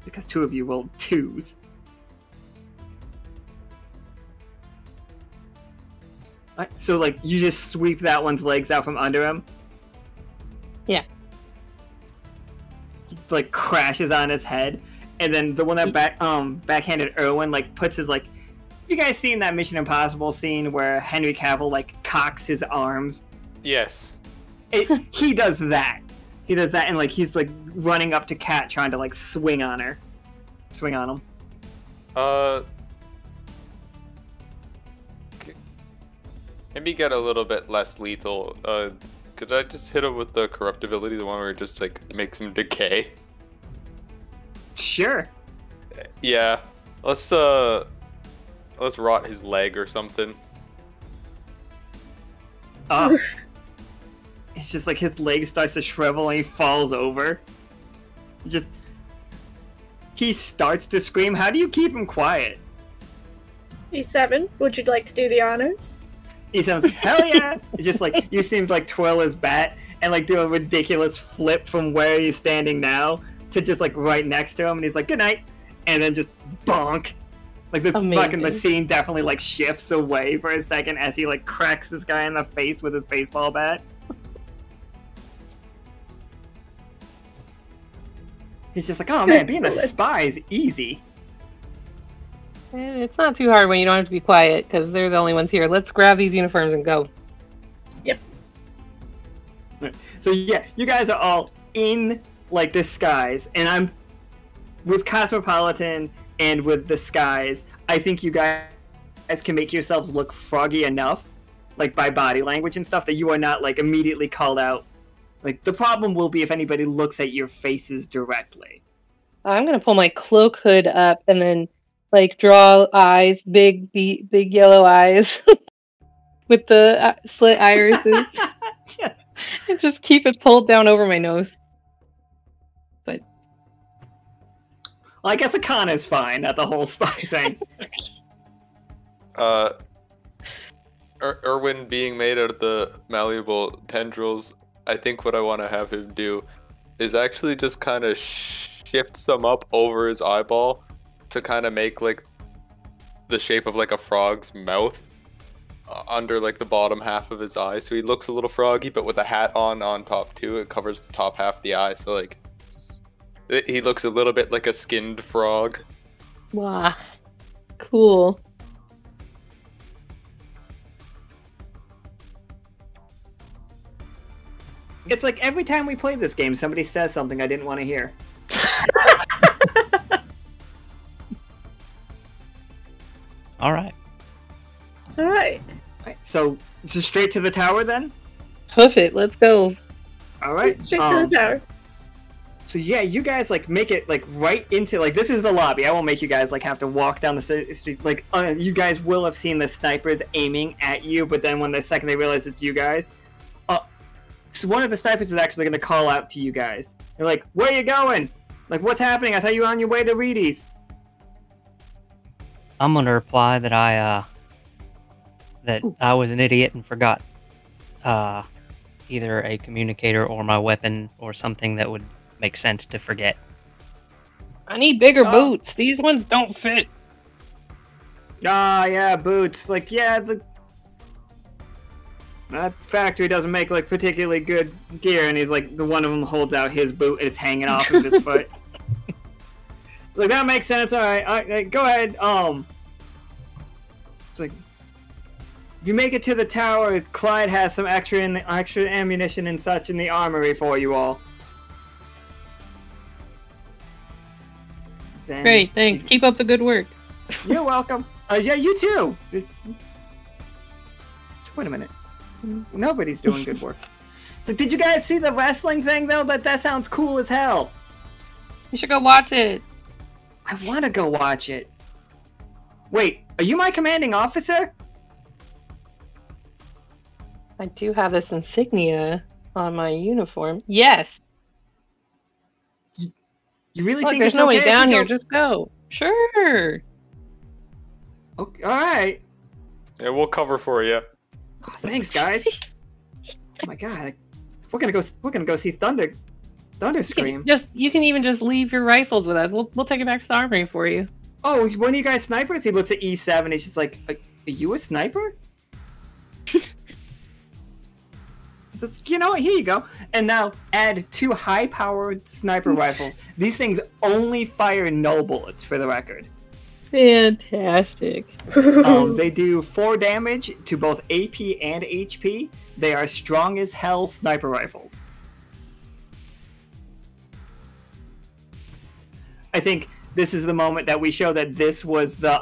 S2: Because two of you rolled 2s. So like you just sweep that one's legs out from under him?
S3: Yeah.
S2: He like crashes on his head. And then the one that backhanded Irwin like puts his like, you guys seen that Mission Impossible scene where Henry Cavill like cocks his arms?
S5: Yes.
S2: He does that. He does that, and like he's like running up to Kat, trying to like swing on him.
S5: Maybe get a little bit less lethal. Could I just hit him with the corruptibility, the one where it just like makes him decay?
S2: Sure.
S5: Yeah. Let's rot his leg or something.
S2: It's just like his leg starts to shrivel and he falls over. He starts to scream. How do you keep him quiet?
S7: E7, would you like to do the honors?
S2: He sounds, hell yeah! It's just like, you seem to like twirl his bat and like do a ridiculous flip from where he's standing now to just like right next to him, and he's like, good night! And then just bonk. Like the scene definitely like shifts away for a second as he like cracks this guy in the face with his baseball bat. He's just like, oh man, being a spy is easy.
S3: It's not too hard when you don't have to be quiet, because they're the only ones here. Let's grab these uniforms and go.
S7: Yep.
S2: So yeah, you guys are all in like disguise, and I'm with Cosmopolitan and with disguise. I think you guys can make yourselves look froggy enough, like by body language and stuff, that you are not like immediately called out. Like the problem will be if anybody looks at your faces directly.
S3: I'm gonna pull my cloak hood up and then like draw eyes, big yellow eyes with the slit irises, and just keep it pulled down over my nose. But
S2: well, I guess Akhana is fine at the whole spy thing.
S5: Irwin being made out of the malleable tendrils, I think what I want to have him do is actually just kind of shift some up over his eyeball to kind of make like the shape of like a frog's mouth under like the bottom half of his eye, so he looks a little froggy, but with a hat on top too. It covers the top half of the eye, so like he looks a little bit like a skinned frog.
S3: Wow, cool.
S2: It's like every time we play this game, somebody says something I didn't want to hear.
S4: All right.
S7: All right.
S2: So, just straight to the tower then?
S3: Hoof it, let's go.
S2: All right.
S7: Straight to the tower.
S2: So yeah, you guys like make it like right into like this is the lobby. I won't make you guys like have to walk down the street. Like you guys will have seen the snipers aiming at you, but then when the second they realize it's you guys, so one of the snipers is actually going to call out to you guys. They're like, "Where you going? Like, what's happening? I thought you were on your way to Reedy's."
S4: I'm gonna reply that I was an idiot and forgot either a communicator or my weapon or something that would make sense to forget.
S3: I need bigger boots. These ones don't fit.
S2: Yeah, boots. Like, yeah, that factory doesn't make like particularly good gear, and he's like, the one of them holds out his boot and it's hanging off of his foot. Like, that makes sense. All right, go ahead. It's like, if you make it to the tower, Clyde has some extra ammunition and such in the armory for you all. Then,
S3: Great, thanks. Keep up the good work.
S2: You're welcome. Yeah, you too. So wait a minute. Nobody's doing good work. So did you guys see the wrestling thing though? That sounds cool as hell.
S3: You should go watch it.
S2: I want to go watch it. Wait, are you my commanding officer?
S3: I do have this insignia on my uniform. Yes.
S2: You really
S3: Look,
S2: think
S3: there's
S2: it's
S3: no
S2: okay
S3: way down
S2: if
S3: here.
S2: you go...
S3: Just go. Sure.
S2: Okay, all right.
S5: Yeah, we'll cover for you.
S2: Oh, thanks, guys. Oh my god, we're gonna go see Thunder Scream.
S3: You can even just leave your rifles with us. We'll take it back to the armory for you.
S2: Oh, one of you guys snipers? He looks at E7. He's just like, are you a sniper? You know what? Here you go. And now add 2 high-powered sniper rifles. These things only fire no bullets, for the record.
S3: Fantastic.
S2: They do 4 damage to both AP and HP. They are strong as hell sniper rifles. I think this is the moment that we show that this was the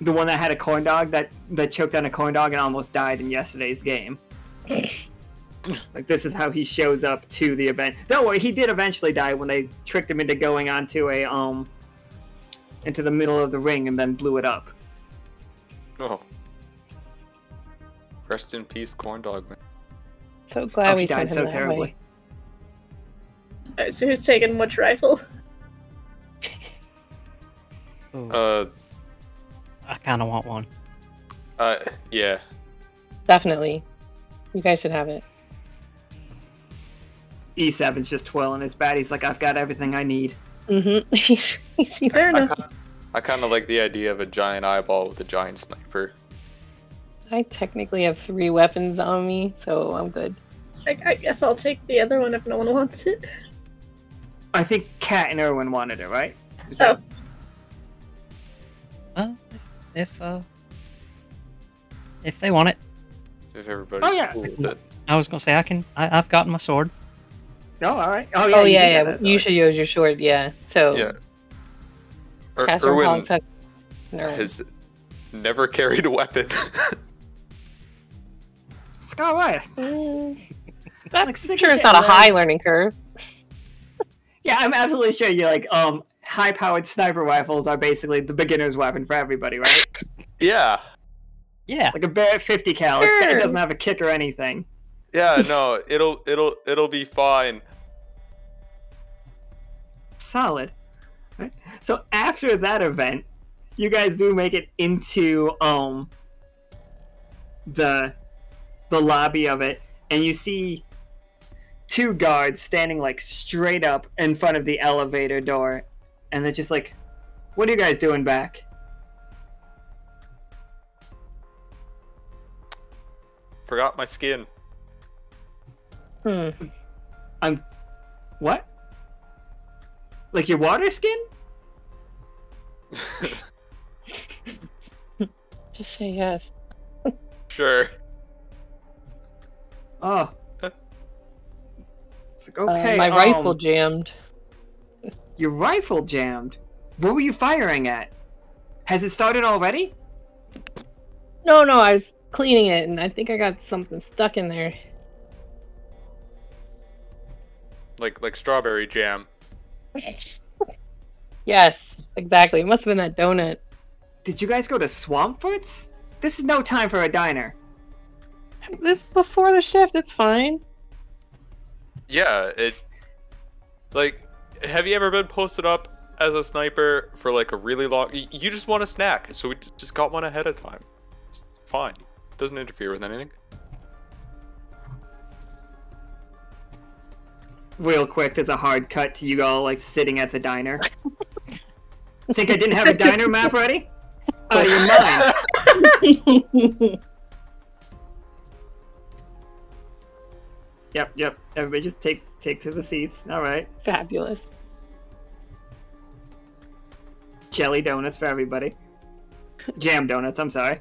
S2: one that had a corn dog that choked on a corn dog and almost died in yesterday's game. Like, this is how he shows up to the event. Don't worry, he did eventually die when they tricked him into going onto a into the middle of the ring and then blew it up.
S5: Oh. Rest in peace, corn dog man.
S3: So glad we
S2: he died
S3: sent him
S2: so
S3: that
S2: terribly.
S3: way.
S7: Alright, so who's taking which rifle?
S4: Ooh, I kind of want one.
S5: Yeah.
S3: Definitely. You guys should have it.
S2: E7's just twirling his bat. He's like, I've got everything I need.
S3: Mm-hmm.
S7: Fair enough.
S5: I kind of like the idea of a giant eyeball with a giant sniper.
S3: I technically have 3 weapons on me, so I'm good.
S7: I guess I'll take the other one if no one wants it.
S2: I think Kat and Irwin wanted it, right?
S7: Oh.
S4: Well, if they want it,
S5: If everybody's cool with it.
S4: I was gonna say I've gotten my sword.
S2: Oh, all right.
S3: Oh
S2: you can
S3: yeah,
S2: get
S3: yeah.
S2: that,
S3: You
S2: sorry.
S3: should use your sword, yeah. So
S5: Yeah.
S3: Castor
S5: Irwin
S3: Pollux has an Irwin.
S5: has never carried a weapon.
S2: It's all right.
S3: I'm
S2: Like,
S3: sure
S2: sick as
S3: it's not a
S2: shit,
S3: high learning curve.
S2: Yeah, I'm absolutely sure you like high-powered sniper rifles are basically the beginner's weapon for everybody, right?
S5: Yeah.
S4: Yeah.
S2: Like a Barrett 50 cal. It
S3: Sure.
S2: doesn't have a kick or anything.
S5: Yeah, no, it'll be fine.
S2: Solid. Right. So after that event, you guys do make it into the lobby of it, and you see 2 guards standing like straight up in front of the elevator door, and they're just like, "What are you guys doing back?"
S5: Forgot my skin.
S2: What? Like your water skin?
S3: Just say yes.
S5: Sure.
S2: Oh. It's like, okay.
S3: My rifle jammed.
S2: Your rifle jammed? What were you firing at? Has it started already?
S3: No, I was cleaning it, and I think I got something stuck in there.
S5: Like strawberry jam.
S3: Yes, exactly. It must have been that donut.
S2: Did you guys go to Swampfoots? This is no time for a diner.
S3: This before the shift. It's fine.
S5: Yeah, like, have you ever been posted up as a sniper for like a really long? You just want a snack, so we just got one ahead of time. It's fine. Doesn't interfere with anything.
S2: Real quick, there's a hard cut to you all like sitting at the diner. Think I didn't have a diner map ready? You're mine. Yep. Everybody just take to the seats. All right.
S3: Fabulous.
S2: Jelly donuts for everybody. Jam donuts, I'm sorry.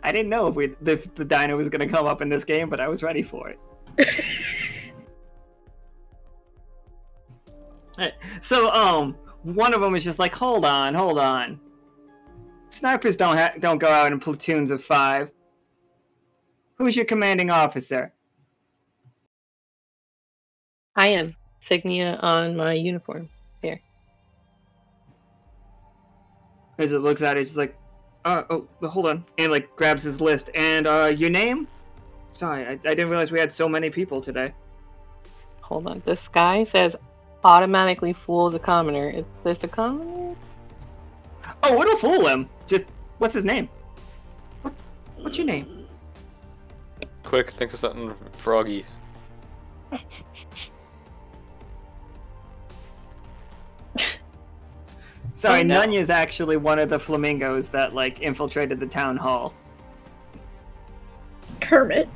S2: I didn't know if the diner was going to come up in this game, but I was ready for it. Alright, so, one of them is just like, hold on. Snipers don't go out in platoons of 5. Who's your commanding officer?
S3: I am. Insignia on my uniform. Here.
S2: As it looks at it, it's like, hold on. And, like, grabs his list. And, your name? Sorry, I didn't realize we had so many people today.
S3: Hold on. This guy says automatically fools a commoner. Is this a commoner?
S2: Oh, it'll fool him. Just, what's his name? What's your name?
S5: Quick, think of something froggy.
S2: Sorry,
S3: Oh, no.
S2: Nunya's actually one of the flamingos that, like, infiltrated the town hall.
S7: Kermit.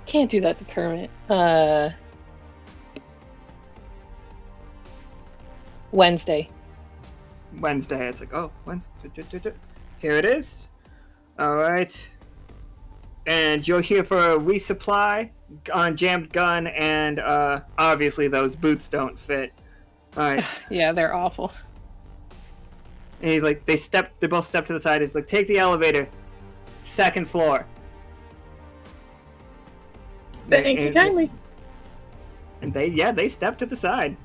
S3: Can't do that to Kermit. Wednesday.
S2: Wednesday. It's like, oh, Wednesday. Here it is. All right. And you're here for a resupply on jammed gun, and obviously those boots don't fit. All right.
S3: Yeah, they're awful.
S2: And he's like, they both step to the side. He's like, take the elevator, 2nd floor.
S7: Thank you kindly.
S2: And they step to the side.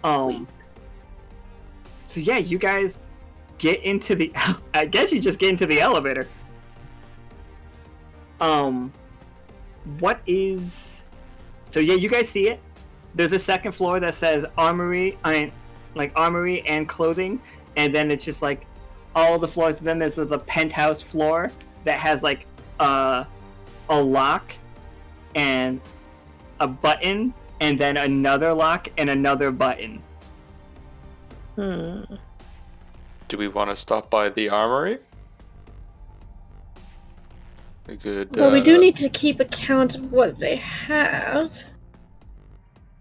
S2: So yeah, you guys get into the. I guess you just get into the elevator. What is? So yeah, you guys see it. There's a 2nd floor that says armory, armory and clothing, and then it's just like all the floors. Then there's the penthouse floor that has like a lock and a button, and then another lock and another button.
S5: Do we want to stop by the armory? We could.
S7: Well, we do need to keep account of what they have.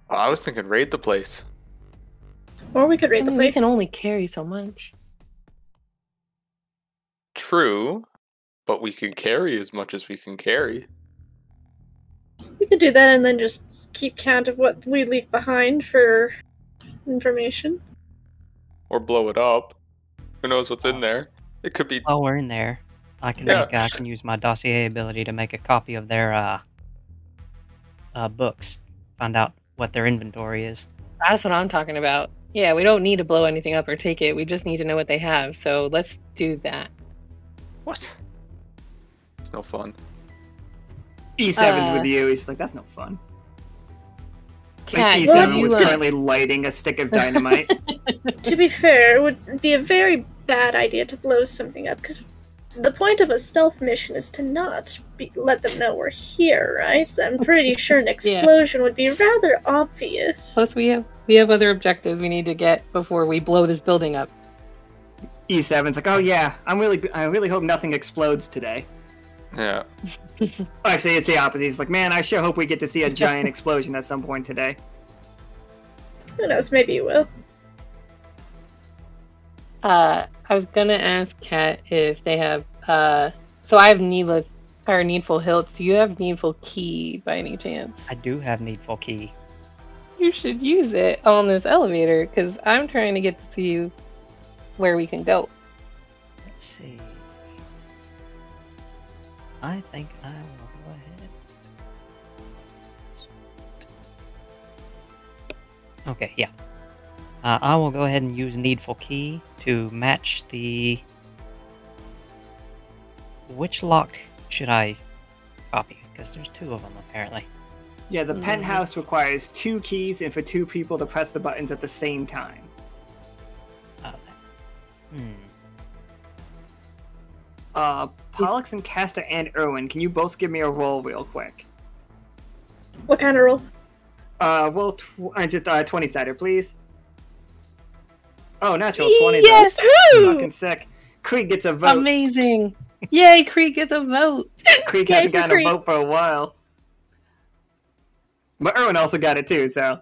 S5: I was thinking raid the place.
S7: Or we could raid the place.
S3: We can only carry so much.
S5: True, but we can carry as much as we can carry.
S7: We could do that and then just keep count of what we leave behind for information.
S5: Or blow it up. Who knows what's in there? It could be.
S4: While we're in there, I can I can use my dossier ability to make a copy of their books. Find out what their inventory is.
S3: That's what I'm talking about. Yeah, we don't need to blow anything up or take it. We just need to know what they have. So let's do that.
S5: What? It's no fun.
S2: E7's with you. He's like, that's no fun.
S3: Cat,
S2: like E7 was currently lighting a stick of dynamite.
S7: To be fair, it would be a very bad idea to blow something up, because the point of a stealth mission is to not let them know we're here, right? I'm pretty sure an explosion would be rather obvious.
S3: Plus, we have other objectives we need to get before we blow this building up.
S2: E7's like, oh yeah, I really hope nothing explodes today.
S5: Yeah.
S2: Actually, it's the opposite. He's like, man, I sure hope we get to see a giant explosion at some point today.
S7: Who knows? Maybe you will.
S3: I was gonna ask Kat if they have. So I have needful hilts. Do you have needful key by any chance?
S4: I do have needful key.
S3: You should use it on this elevator, because I'm trying to get to see where we can go.
S4: Let's see. I think I will go ahead. Okay, yeah. I will go ahead and use needful key to match the... Which lock should I copy? Because there's 2 of them, apparently.
S2: Yeah, the penthouse requires 2 keys and for 2 people to press the buttons at the same time.
S4: Oh,
S2: Pollux and Castor and Irwin, can you both give me a roll real quick?
S7: What kind of roll?
S2: Roll just 20-sided, please. Oh, natural 20.
S3: Yes!
S2: Though. Fucking sick. Creek gets a vote.
S3: Amazing! Yay, Creek gets a vote!
S2: Creek hasn't gotten a vote for a while. But Irwin also got it too, so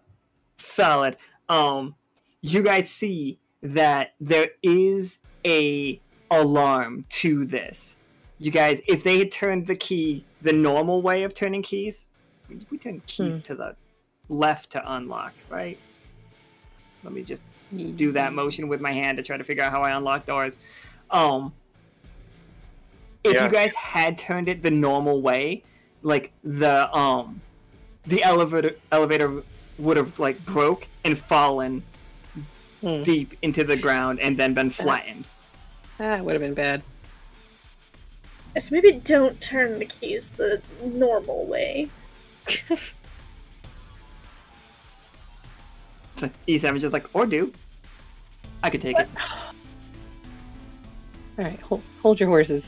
S2: solid. You guys see that there is a alarm to this. You guys, if they had turned the key the normal way of turning keys, we turn keys to the left to unlock, right? Let me just do that motion with my hand to try to figure out how I unlock doors. If you guys had turned it the normal way, like the elevator would have like broke and fallen deep into the ground and then been flattened.
S3: That would have been bad.
S7: So maybe don't turn the keys the normal way.
S2: So E7 is just like, or do. I could take it.
S3: Alright, hold your horses.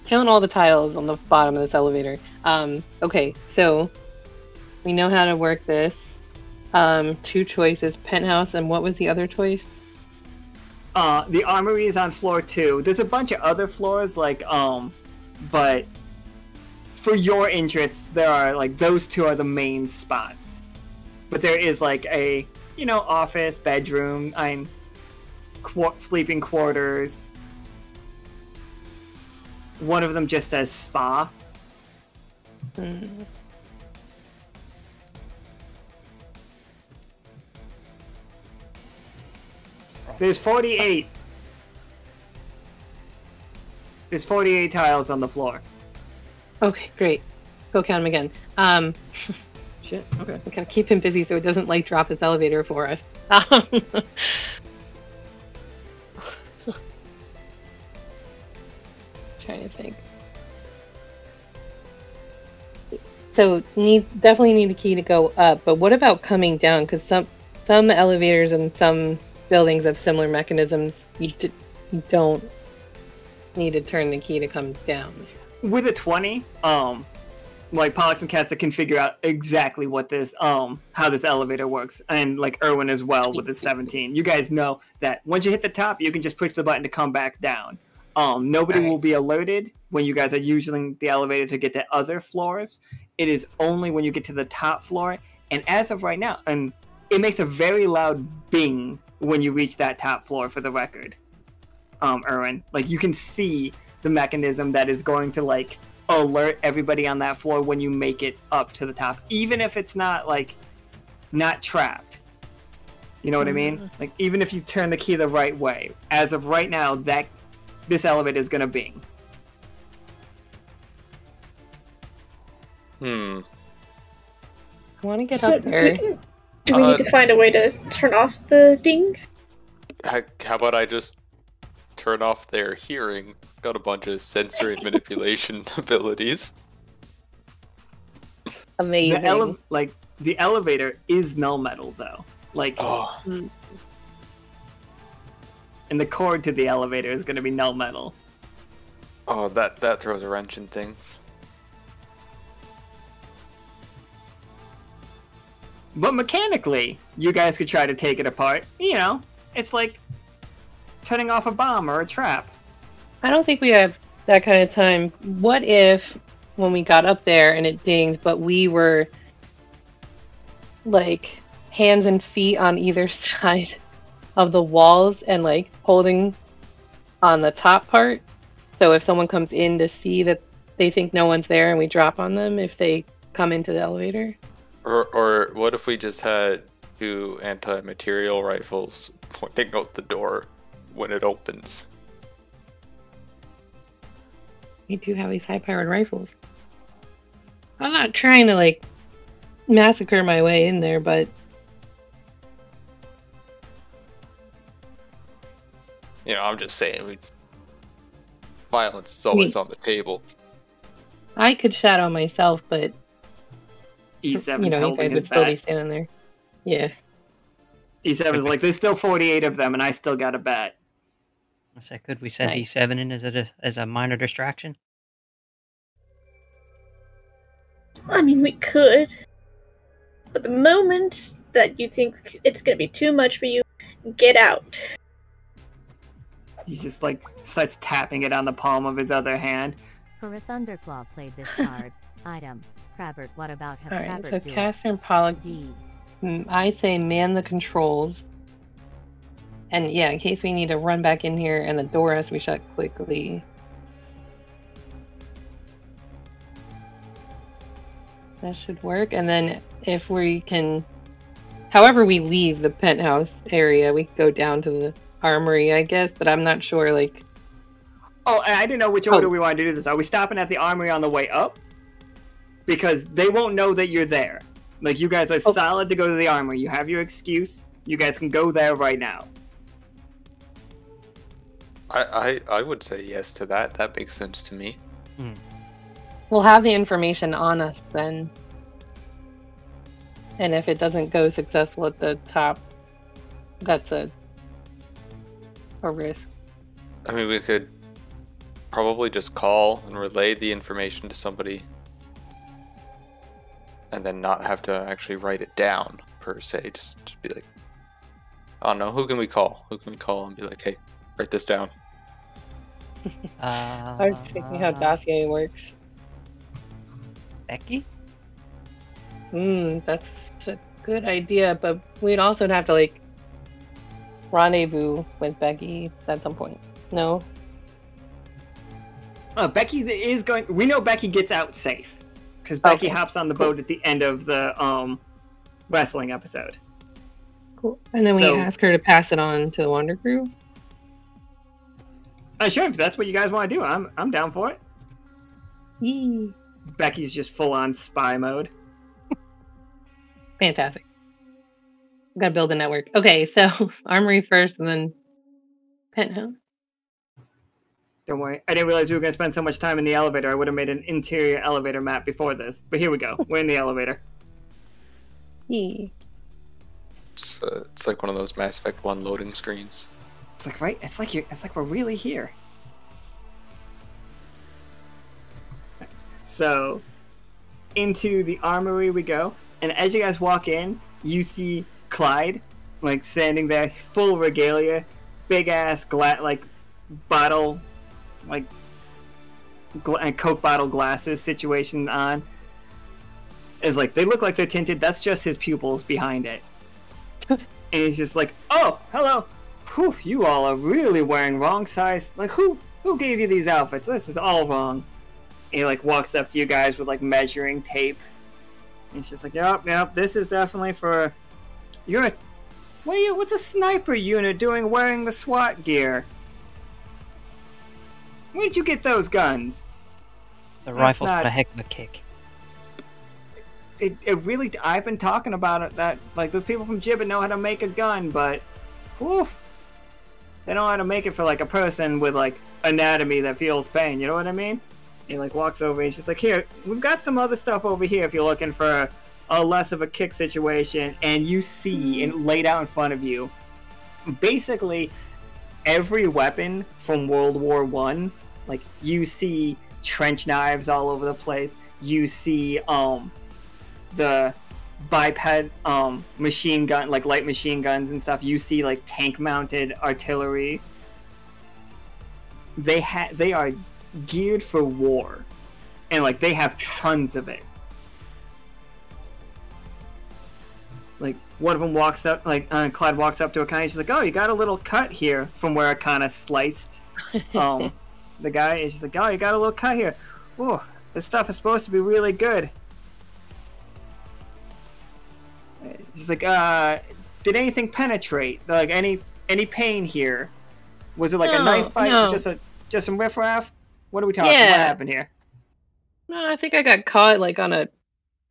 S3: Count all the tiles on the bottom of this elevator. Okay, so we know how to work this. 2 choices, penthouse, and what was the other choice?
S2: The armory is on floor 2. There's a bunch of other floors, like, but for your interests, there are like those two are the main spots, but there is like a office, bedroom, sleeping quarters. One of them just says spa. There's 48. There's 48 tiles on the floor.
S3: Okay, great. Go count them again.
S2: Shit. Okay.
S3: We gotta keep him busy so it doesn't like drop this elevator for us. Trying to think. So definitely need a key to go up, but what about coming down? Because some elevators and some buildings have similar mechanisms. You don't need to turn the key to come down.
S2: With a 20, like Pollux and Castor can figure out exactly what this how this elevator works, and like Irwin as well with the 17. You guys know that once you hit the top, you can just push the button to come back down. Nobody will be alerted when you guys are using the elevator to get to other floors. It is only when you get to the top floor, and as of right now, and it makes a very loud bing when you reach that top floor, for the record. Irwin, like you can see the mechanism that is going to like alert everybody on that floor when you make it up to the top, even if it's not trapped. You know what I mean? Like even if you turn the key the right way, as of right now, this elevator is gonna bing.
S3: I want to get up there.
S7: Do we need to find a way to turn off the ding?
S5: How about I just turn off their hearing? Got a bunch of sensory manipulation abilities.
S3: Amazing.
S2: The elevator is null metal though. And the cord to the elevator is going to be null metal.
S5: Oh, that throws a wrench in things.
S2: But mechanically, you guys could try to take it apart. It's like turning off a bomb or a trap.
S3: I don't think we have that kind of time. What if, when we got up there and it dinged, but we were like hands and feet on either side of the walls and like holding on the top part? So if someone comes in to see that they think no one's there and we drop on them if they come into the elevator?
S5: Or what if we just had two anti-material rifles pointing out the door when it opens?
S3: We do have these high-powered rifles. I'm not trying to like massacre my way in there, but
S5: I'm just saying, violence is always on the table.
S3: I could shadow myself, but
S2: E7's
S3: you
S2: holding
S3: guys
S2: his
S3: would still
S2: bat.
S3: be standing there. Yeah.
S2: E7's like, there's still 48 of them, and I still got a bat.
S4: I said, could we send
S3: Nice.
S4: E7 in as a minor distraction?
S7: I mean, we could. But the moment that you think it's going to be too much for you, get out.
S2: He just like starts tapping it on the palm of his other hand.
S9: For a Thunderclaw played this card. Item. Crabbert, what about have
S3: Alright,
S9: Crabbert
S3: so
S9: do it?
S3: Castor and Pollux,
S9: D.
S3: I say man the controls. And yeah, in case we need to run back in here and the door has to be shut quickly. That should work. And then if we can, however we leave the penthouse area, we go down to the armory, I guess, but I'm not sure, like...
S2: Oh, and I didn't know which order we wanted to do this. Are we stopping at the armory on the way up? Because they won't know that you're there. Like, you guys are solid to go to the armory. You have your excuse. You guys can go there right now.
S5: I would say yes to that. That makes sense to me.
S3: We'll have the information on us then. And if it doesn't go successful at the top, that's a risk.
S5: I mean, we could probably just call and relay the information to somebody and then not have to actually write it down, per se. Just be like, I don't know, who can we call? Who can we call and be like, hey, write this down?
S3: I was thinking how dossier works.
S4: Becky?
S3: That's a good idea, but we'd also have to like rendezvous with Becky at some point. No?
S2: Becky is going. We know Becky gets out safe because Becky
S3: Okay.
S2: hops on the boat at the end of the wrestling episode.
S3: Cool. And then
S2: So-
S3: we ask her to pass it on to the Wander crew.
S2: Sure, if that's what you guys want to do, I'm down for it.
S3: Yee.
S2: Becky's just full on spy mode.
S3: Fantastic. Gotta build a network. Okay, so Armory first and then Penthouse.
S2: Don't worry. I didn't realize we were going to spend so much time in the elevator. I would have made an interior elevator map before this. But here we go. We're in the elevator.
S3: Yee.
S5: It's like one of those Mass Effect 1 loading screens.
S2: It's like, right? It's like we're really here. So, into the armory we go. And as you guys walk in, you see Clyde, like, standing there, full regalia, big-ass, bottle, like, Coke bottle glasses situation on. Is like, they look like they're tinted. That's just his pupils behind it. And he's just like, oh, hello. Whew, you all are really wearing wrong size. Like, who gave you these outfits? This is all wrong. And he, like, walks up to you guys with, like, measuring tape. And he's just like, yep, this is definitely for... What's a sniper unit doing wearing the SWAT gear? Where did you get those guns?
S4: The
S2: That's
S4: rifle's
S2: not-
S4: got a heck of a kick.
S2: It really... I've been talking about it, that, like, those people from Gibbet know how to make a gun, but... Whew, they know how to make it for, like, a person with, like, anatomy that feels pain, you know what I mean? He, like, walks over, he's just like, here, we've got some other stuff over here if you're looking for a less of a kick situation, and you see, and laid out in front of you, basically every weapon from World War I. Like, you see trench knives all over the place, you see, the biped machine gun, like light machine guns and stuff. You see like tank mounted artillery. They are geared for war, and like they have tons of it. Like one of them walks up, like Clyde walks up to Akhana. She's like, "Oh, you got a little cut here from where Akhana sliced." The guy is just like, "Oh, you got a little cut here. Oh, this stuff is supposed to be really good." She's like, did anything penetrate? Like any pain here? Was it like a knife fight?
S3: No.
S2: Just some riffraff? What are we talking?
S3: Yeah.
S2: What happened here?
S3: No, I think I got caught like on a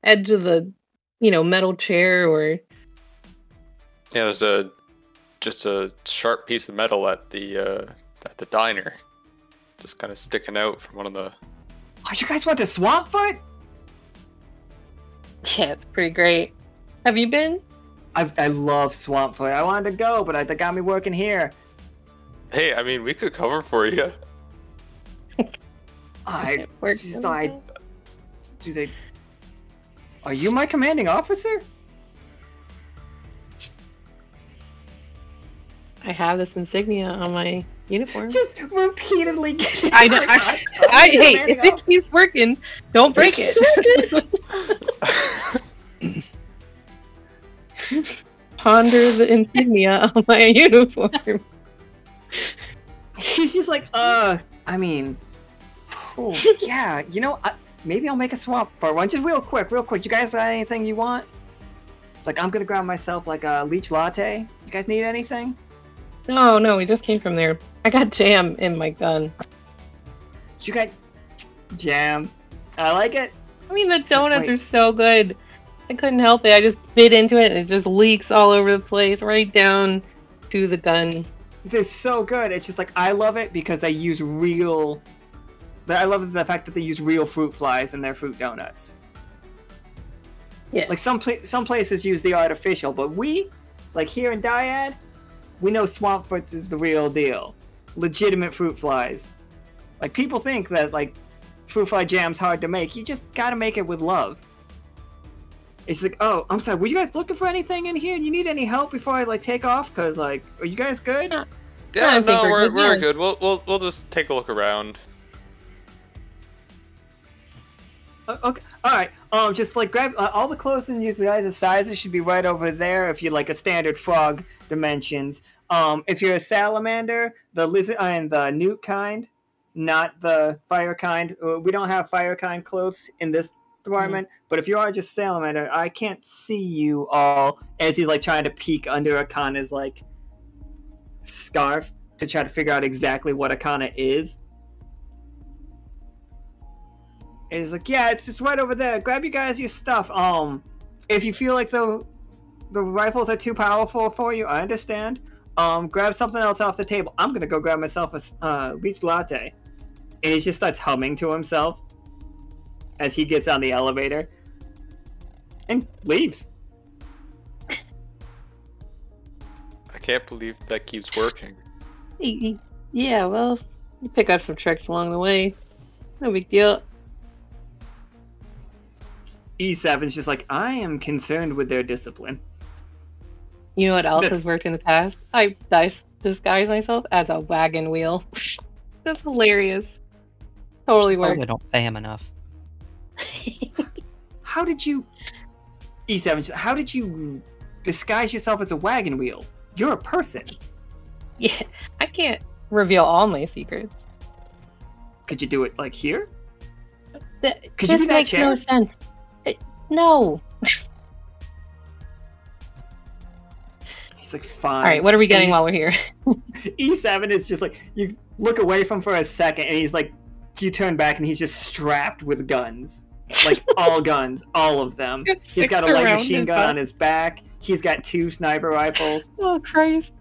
S3: edge of the, metal chair or.
S5: Yeah, there's just a sharp piece of metal at the diner, just kind of sticking out from one of the.
S2: Oh, you guys went to Swampfoot?
S3: Yeah, it's pretty great. Have you been?
S2: I love Swampfoot. I wanted to go, but they got me working here.
S5: Hey, I mean, we could cover for you.
S2: I
S3: Work
S2: just
S3: for
S2: I
S3: me.
S2: do they. Are you my commanding officer?
S3: I have this insignia on my uniform.
S2: Just repeatedly getting.
S3: I know. Hey, if it keeps working, don't break it. Ponder the insignia on my uniform.
S2: He's just like, I mean, oh, yeah, maybe I'll make a swap for one. Just real quick. You guys got anything you want? Like, I'm gonna grab myself like a leech latte. You guys need anything?
S3: No, we just came from there. I got jam in my gun.
S2: You got jam. I like it.
S3: I mean, the donuts
S2: Wait.
S3: are so good. I couldn't help it. I just bit into it and it just leaks all over the place, right down to the gun.
S2: They're so good. It's just like, I love it because they use real. I love the fact that they use real fruit flies in their fruit donuts.
S3: Yeah.
S2: Like some places use the artificial, but we, like here in Dyad, we know Swampfoots is the real deal. Legitimate fruit flies. Like people think that like fruit fly jam's hard to make. You just gotta make it with love. It's like, oh, I'm sorry. Were you guys looking for anything in here? You need any help before I like take off? Cause like, are you guys good?
S3: I
S5: Yeah,
S3: think
S5: no,
S3: we're
S5: we're
S3: good.
S5: good. We'll just take a look around.
S2: Okay. All right. Just like grab all the clothes in you guys' sizes should be right over there. If you're like a standard frog dimensions. If you're a salamander, the lizard and the newt kind, not the fire kind. We don't have fire kind clothes in this department. But if you are just salamander, I can't see you all as he's like trying to peek under Akhana's like scarf to try to figure out exactly what Akhana is. And he's like, yeah, it's just right over there. Grab you guys your stuff. If you feel like the rifles are too powerful for you, I understand. Grab something else off the table. I'm gonna go grab myself a beach latte. And he just starts humming to himself as he gets on the elevator and leaves.
S5: I can't believe that keeps working.
S3: Yeah, well, you pick up some tricks along the way. No big deal.
S2: E7's just like, I am concerned with their discipline.
S3: You know what else has worked in the past? I disguise myself as a wagon wheel. That's hilarious. Totally worked.
S4: Probably don't pay him enough.
S2: How did you... E7, how did you disguise yourself as a wagon wheel? You're a person.
S3: Yeah, I can't reveal all my secrets.
S2: Could you do it, like, here?
S3: Could you do that makes chair? No sense. No.
S2: He's like, fine.
S3: Alright, what are we getting while we're here?
S2: E7 is just like, you look away from him for a second, and he's like, you turn back, and he's just strapped with guns. Like, all guns. All of them. He's got a light machine gun on his back. He's got 2 sniper rifles.
S3: Oh, Christ.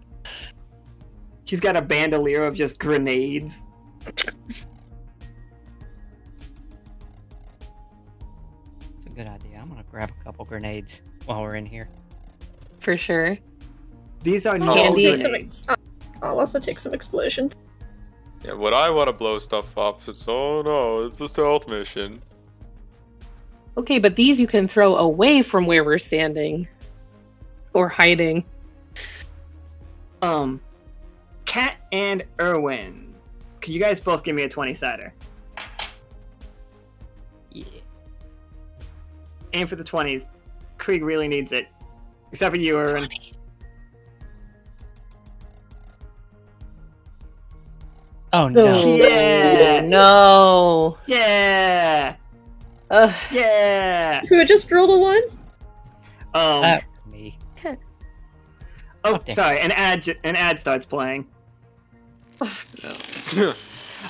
S2: He's got a bandolier of just grenades.
S4: It's a good idea. I'm gonna grab a couple grenades while we're in here.
S3: For sure.
S2: These are no grenades.
S7: I'll also take some explosions.
S5: Yeah, what I want to blow stuff up, it's, oh no, it's a stealth mission.
S3: Okay, but these you can throw away from where we're standing. Or hiding.
S2: Kat and Irwin. Can you guys both give me a 20-sider? Yeah. Aim for the 20s. Krieg really needs it. Except for you, Irwin.
S3: 20.
S4: Oh no.
S2: Yeah!
S3: No!
S2: Yeah! Yeah!
S7: Who just rolled a 1?
S4: Me.
S2: Oh,
S4: damn.
S2: sorry. An ad starts playing.
S6: No.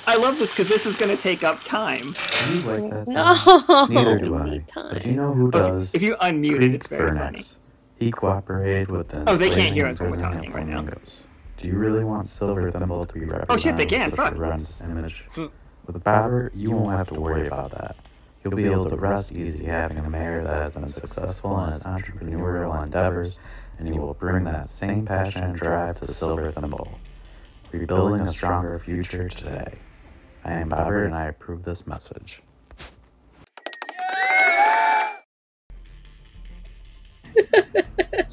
S2: I love this because this is going to take up time.
S1: You like that sound?
S3: No!
S1: Neither do I. But do you know who does?
S2: If you unmute it, it's very funny.
S1: He cooperated with the
S2: they can't hear us when we're
S1: enslaving
S2: talking
S1: of
S2: right now.
S1: flamingos. Do you really want Silver Thimble to be represented
S2: Oh shit, they can,
S1: with
S2: fuck.
S1: such a horrendous image? With Powder, you won't have to worry about that. You'll be able to rest easy having a mayor that has been successful in his entrepreneurial endeavors, and you will bring that same passion and drive to Silver Thimble. Rebuilding a stronger future today. I am Powder, and I approve this message.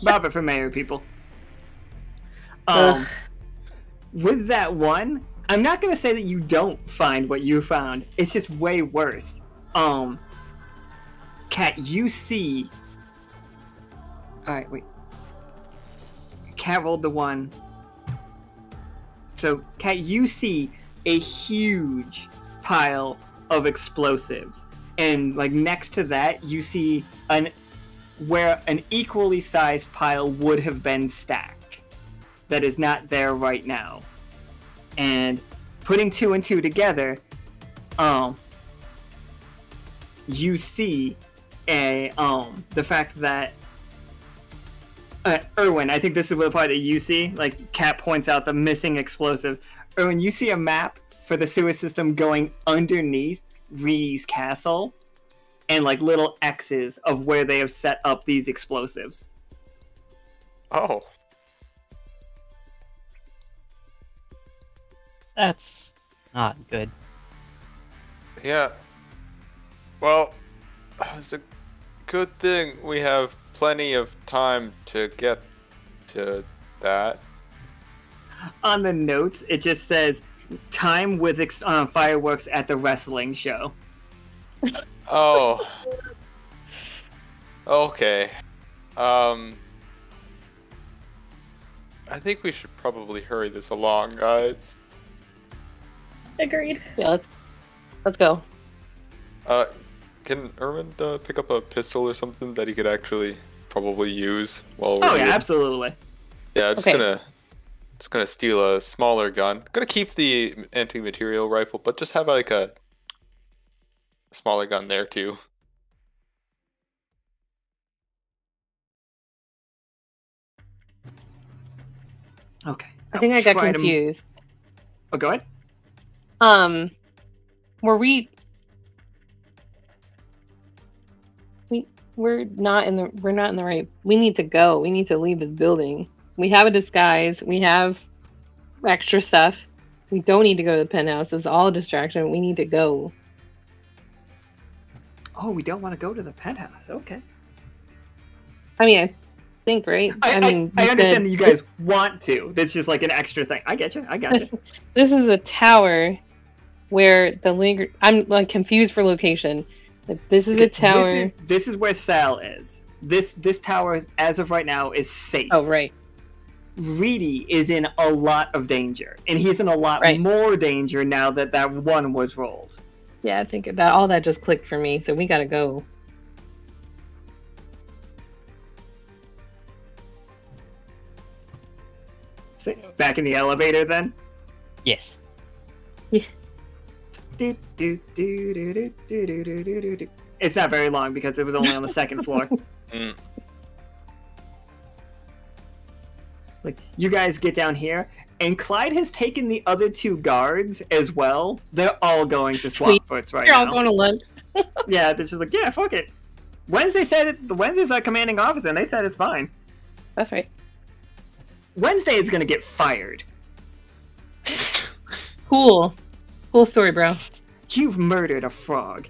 S2: Bob it for mayor, people. With that one, I'm not gonna say that you don't find what you found. It's just way worse. Kat, you see. Alright, wait. Kat rolled the 1. So, Kat, you see a huge pile of explosives. And, like, next to that, you see where an equally sized pile would have been stacked. That is not there right now. And putting 2 and 2 together, you see the fact that Irwin, I think this is the part that you see, like Kat points out the missing explosives. Irwin, you see a map for the sewer system going underneath Ree's castle and like little X's of where they have set up these explosives.
S5: Oh.
S4: That's not good.
S5: Yeah. Well, it's a good thing we have plenty of time to get to that.
S2: On the notes, it just says, time with fireworks at the wrestling show.
S5: Oh. Okay. I think we should probably hurry this along, guys.
S7: Agreed.
S6: Yeah, let's go.
S5: Can Irwin pick up a pistol or something that he could actually probably use while
S2: Oh
S5: we're
S2: yeah,
S5: here?
S2: absolutely.
S5: Yeah, I'm
S6: Okay.
S5: just gonna steal a smaller gun. Gonna keep the anti-material rifle, but just have like a smaller gun there too.
S2: Okay.
S6: I think I got
S2: Try to-
S6: confused.
S2: Oh, go ahead.
S6: Were we're not in the right. We need to go. We need to leave this building. We have a disguise. We have extra stuff. We don't need to go to the penthouse. It's all a distraction. We need to go.
S2: Oh, we don't want to go to the penthouse. Okay.
S6: I mean, I think, right?
S2: I
S6: mean,
S2: I
S6: you
S2: understand
S6: said
S2: that you guys want to. That's just like an extra thing. I get you. I got you.
S6: this is a tower where the link. I'm like confused for location. Like, this is a tower.
S2: This is where Sal is. This tower, as of right now, is safe.
S6: Oh, right.
S2: Reedy is in a lot of danger, and he's in a lot more danger now that that one was rolled.
S6: Yeah, I think that all that just clicked for me. So we gotta go.
S2: So, back in the elevator, then.
S4: Yes.
S2: It's not very long because it was only on the second floor. Like, you guys get down here, and Clyde has taken the other two guards as well. They're all going to swap foots right
S6: You're
S2: now.
S6: all going to lunch.
S2: Yeah, they're just like, yeah, fuck it. Wednesday said it. Wednesday's our commanding officer, and they said it's fine.
S6: That's right.
S2: Wednesday is gonna get fired.
S6: Cool. Cool story, bro.
S2: You've murdered a frog.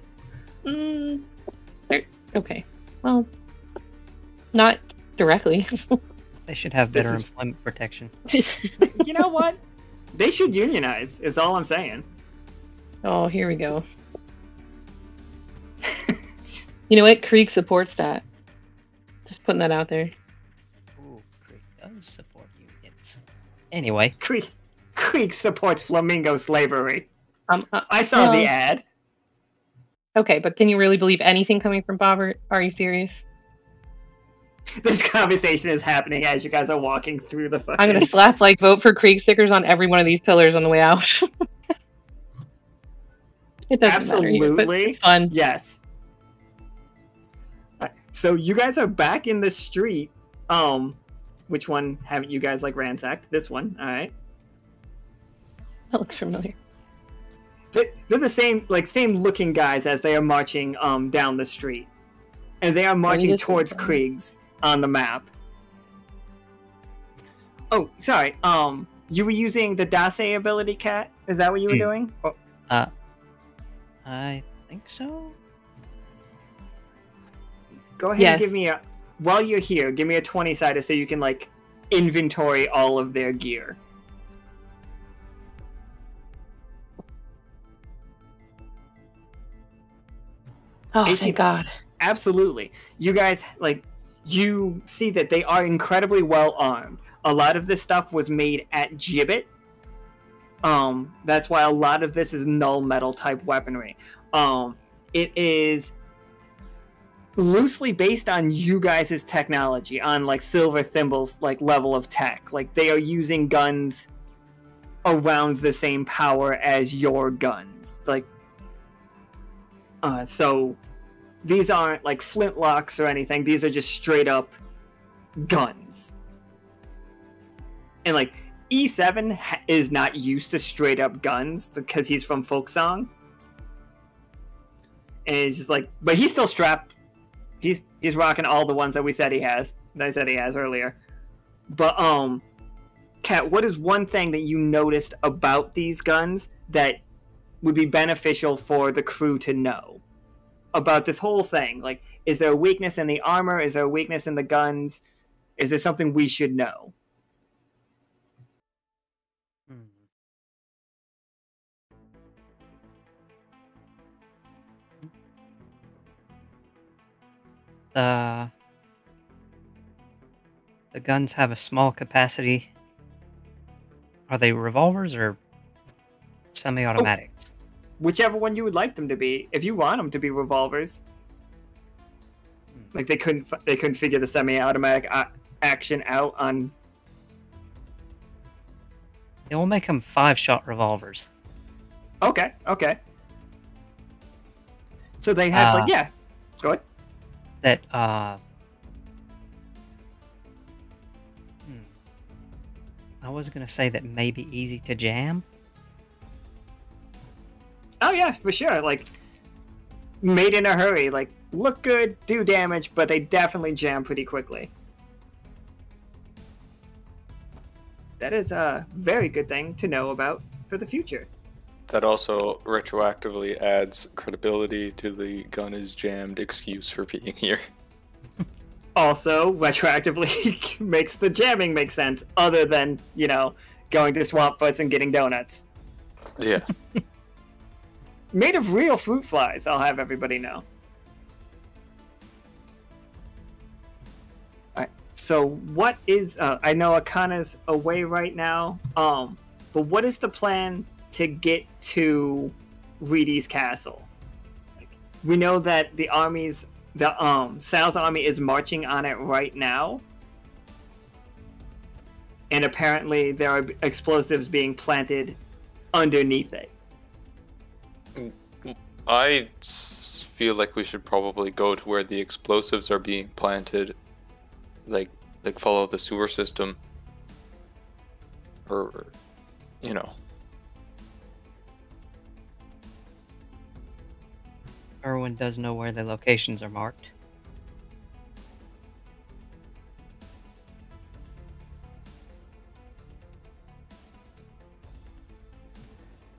S6: Okay. Well, not directly.
S4: They should have better
S2: This is-
S4: employment protection.
S2: You know what? They should unionize, is all I'm saying.
S6: Oh, here we go. You know what? Creek supports that. Just putting that out there.
S4: Ooh, Creek does support unions. Anyway,
S2: Creek supports flamingo slavery.
S6: I
S2: I saw the ad.
S6: Okay, but can you really believe anything coming from Bobbert? Are you serious?
S2: This conversation is happening as you guys are walking through the fucking...
S6: I'm gonna slap like vote for Creek stickers on every one of these pillars on the way out. It doesn't matter here, but
S2: Absolutely.
S6: it's fun.
S2: Yes. Alright, so you guys are back in the street. Which one haven't you guys like ransacked? This one, alright.
S6: That looks familiar.
S2: They're the same looking guys as they are marching down the street. And they are marching
S6: this
S2: towards
S6: one?
S2: Krieg's on the map. Oh, sorry. You were using the Dase ability, Cat? Is that what you were doing? Oh,
S4: I think so.
S2: go ahead
S6: Yes.
S2: and give me a... While you're here, give me a 20-sider so you can, like, inventory all of their gear.
S6: Oh,
S2: 18.
S6: thank God.
S2: Absolutely. You guys, like, you see that they are incredibly well armed. A lot of this stuff was made at Gibbet. That's why a lot of this is null metal type weaponry. It is loosely based on you guys' technology, on like Silver Thimble's like level of tech. Like, they are using guns around the same power as your guns. Like, so these aren't like flintlocks or anything. These are just straight up guns. And like E7 is not used to straight up guns because he's from Folksong. And it's just like, but he's still strapped. He's rocking all the ones that we said he has. That I said he has earlier. But Kat, what is one thing that you noticed about these guns that would be beneficial for the crew to know about this whole thing? Like, is there a weakness in the armor? Is there a weakness in the guns? Is there something we should know?
S4: The guns have a small capacity. Are they revolvers or semi-automatics?
S2: Whichever one you would like them to be. If you want them to be revolvers, like they couldn't figure the semi-automatic action out on.
S4: Yeah, we'll make them 5-shot revolvers.
S2: Okay. So they have like yeah. Go ahead.
S4: That I was gonna say that may be easy to jam.
S2: Oh yeah, for sure. Like made in a hurry. Like look good, do damage, but they definitely jam pretty quickly. That is a very good thing to know about for the future.
S5: That also retroactively adds credibility to the gun is jammed excuse for being here.
S2: Also, retroactively makes the jamming make sense, other than, you know, going to Swamp Foots and getting donuts.
S5: Yeah.
S2: Made of real fruit flies, I'll have everybody know. Alright, so what is... I know Akhana's away right now, but what is the plan to get to Reedy's castle? Like, we know that the armies... Sal's army is marching on it right now. And apparently there are explosives being planted underneath it.
S5: I feel like we should probably go to where the explosives are being planted. Like follow the sewer system. Or, you know.
S4: Irwin does know where the locations are marked.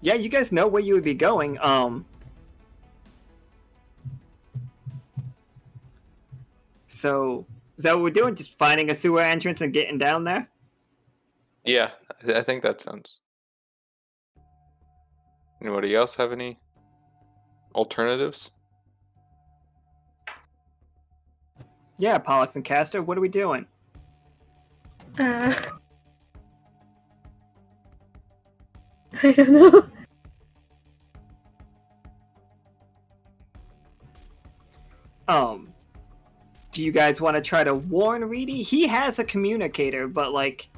S2: Yeah, you guys know where you would be going. So is that what we're doing? Just finding a sewer entrance and getting down there?
S5: Yeah, I think that sounds... Anybody else have any alternatives?
S2: Yeah, Pollux and Castor, what are we doing?
S7: I don't know.
S2: Do you guys want to try to warn Reedy? He has a communicator, but like,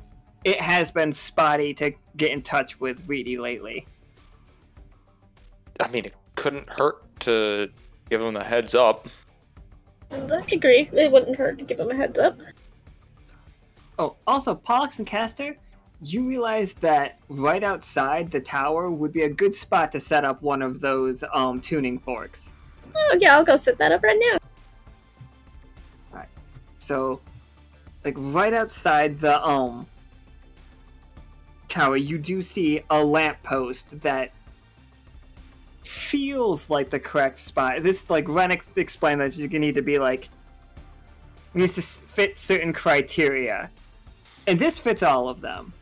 S2: it has been spotty to get in touch with Reedy lately.
S5: I mean, it couldn't hurt to give him a heads up.
S7: I agree. It wouldn't hurt to give him a heads up.
S2: Oh, also, Pollux and Castor, you realize that right outside the tower would be a good spot to set up one of those tuning forks.
S7: Oh yeah, I'll go set that up right now.
S2: Alright. So, like right outside the tower, you do see a lamppost that feels like the correct spot. This, like, Ren explained that you need to be like, needs to fit certain criteria. And this fits all of them.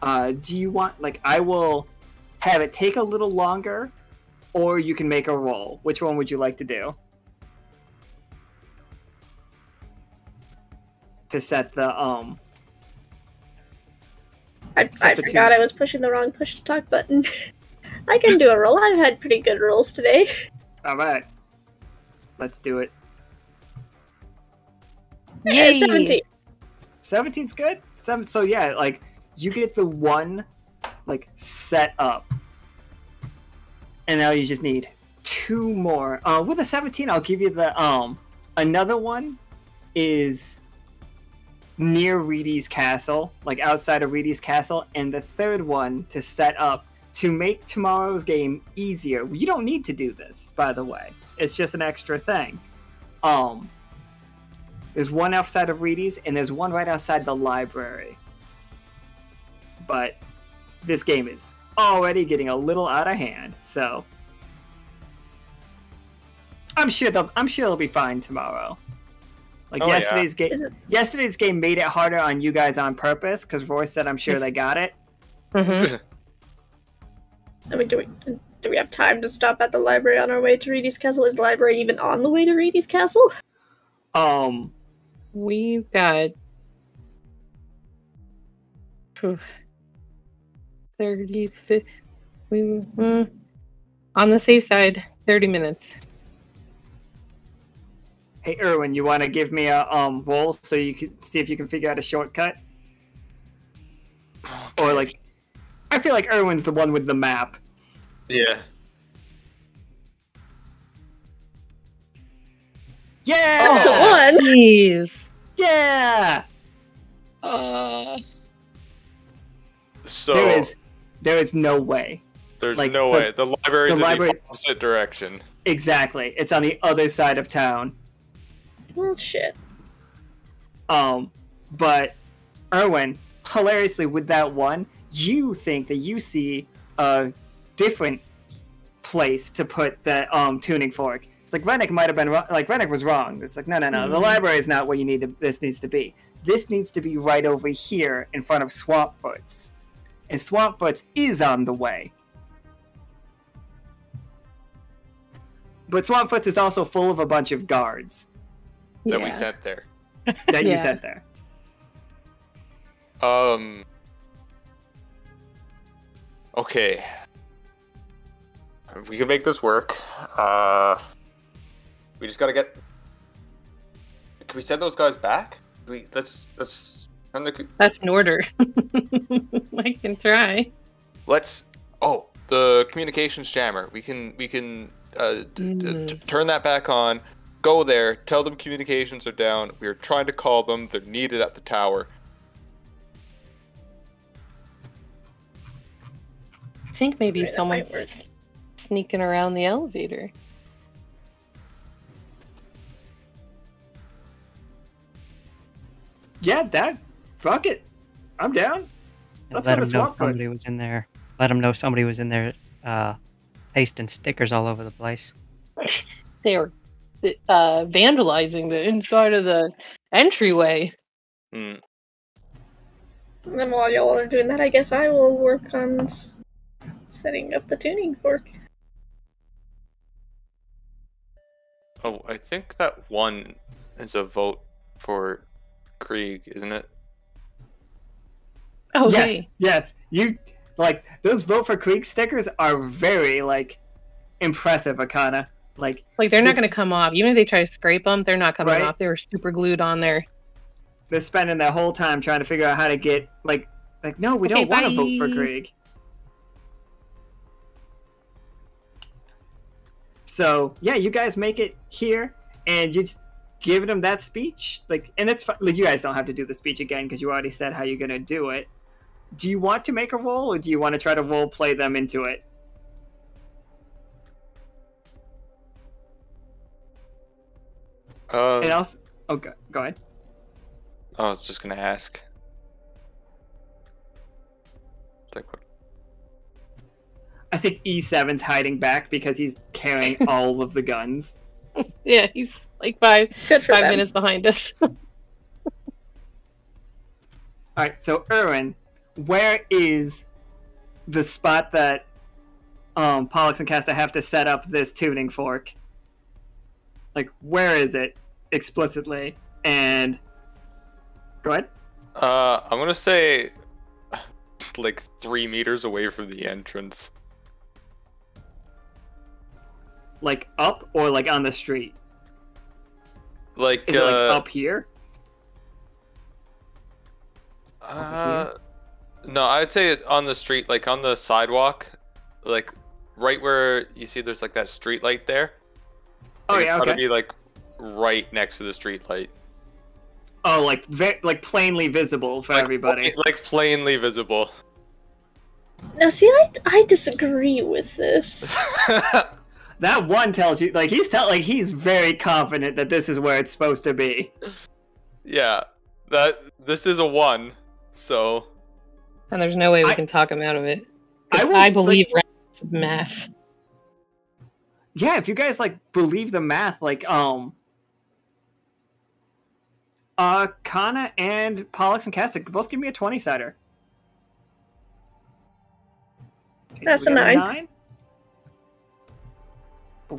S2: Do you want, like, I will have it take a little longer, or you can make a roll. Which one would you like to do? To set the,
S7: I forgot I was pushing the wrong push to talk button. I can do a roll. I've had pretty good rolls today.
S2: Alright. Let's do it.
S7: Yay! 17.
S2: 17's good? So yeah, like, you get the one, like, set up. And now you just need 2 more. With a 17, I'll give you the, another one is near Reedy's castle, like outside of Reedy's castle, and the third one to set up to make tomorrow's game easier. You don't need to do this, by the way. It's just an extra thing. There's one outside of Reedy's, and there's one right outside the library. But this game is already getting a little out of hand, so I'm sure they'll be fine tomorrow. Like yesterday's game made it harder on you guys on purpose because Roy said I'm sure they got it.
S7: I mean, do Do we have time to stop at the library on our way to Reedy's Castle? Is the library even on the way to Reedy's Castle?
S6: We've got 30, 50, on the safe side, 30 minutes.
S2: Hey, Irwin, you want to give me a roll so you can see if you can figure out a shortcut? Okay. Or like, I feel like Irwin's the one with the map.
S5: Yeah.
S2: Yeah!
S7: Oh, one!
S6: Jeez.
S2: Yeah!
S5: So
S2: there is no way.
S5: There's
S2: like,
S5: no way. The library is in the opposite direction.
S2: Exactly. It's on the other side of town.
S7: Well, shit.
S2: But Irwin, hilariously, with that one, you think that you see a different place to put that tuning fork. It's like Rennick might have been wrong. Like Rennick was wrong. It's like no. The library is not where you need to. This needs to be. This needs to be right over here in front of Swampfoot's, and Swampfoot's is on the way. But Swampfoot's is also full of a bunch of guards
S5: that we sent there.
S2: That you sent there.
S5: Okay. We can make this work. We just gotta get. Can we send those guys back? Let's send the.
S6: That's an order. I can try.
S5: Let's. Oh, the communications jammer. We can turn that back on. Go there. Tell them communications are down. We are trying to call them. They're needed at the tower.
S6: I think maybe someone's sneaking around the elevator.
S2: Yeah, fuck it. I'm down. Let's
S4: let
S2: go
S4: them
S2: to
S4: know
S2: Swampfoot's.
S4: somebody was in there. Let them know somebody was in there pasting stickers all over the place.
S6: They were vandalizing the inside of the entryway.
S5: Mm.
S7: And then while y'all are doing that, I guess I will work on setting up the tuning fork.
S5: Oh, I think that one is a vote for Krieg, isn't it?
S6: Oh,
S2: yes,
S6: hey.
S2: yes. You like those vote for Krieg stickers are very impressive, Akhana. Like
S6: they're not going to come off. Even if they try to scrape them, they're not coming
S2: Right?
S6: off. They were super glued on there.
S2: They're spending their whole time trying to figure out how to get no, we don't want to vote for
S6: bye.
S2: Krieg. So yeah, you guys make it here, and you just give them that speech. And it's you guys don't have to do the speech again because you already said how you're gonna do it. Do you want to make a roll, or do you want to try to role play them into it? And also, okay, go ahead.
S5: I was just gonna ask.
S2: I think E7's hiding back because he's carrying all of the guns.
S6: Yeah, he's like five
S7: Good for them.
S6: minutes behind us.
S2: Alright, so Irwin, where is the spot that Pollux and Castor have to set up this tuning fork? Where is it explicitly? And go ahead.
S5: I'm gonna say 3 meters away from the entrance.
S2: Up or on the street? Is it up here?
S5: No, I'd say it's on the street, on the sidewalk, right where you see there's that street light there.
S2: Oh yeah, okay.
S5: It's gotta be right next to the street light.
S2: Oh, plainly visible for everybody.
S5: Plainly visible.
S7: Now, see, I disagree with this.
S2: That one tells you, he's very confident that this is where it's supposed to be.
S5: Yeah, this is a 1, so.
S6: And there's no way we can talk him out of it. I believe math.
S2: Yeah, if you guys believe the math, Akhana and Pollux and Castor both give me a 20-sider.
S7: That's a 9.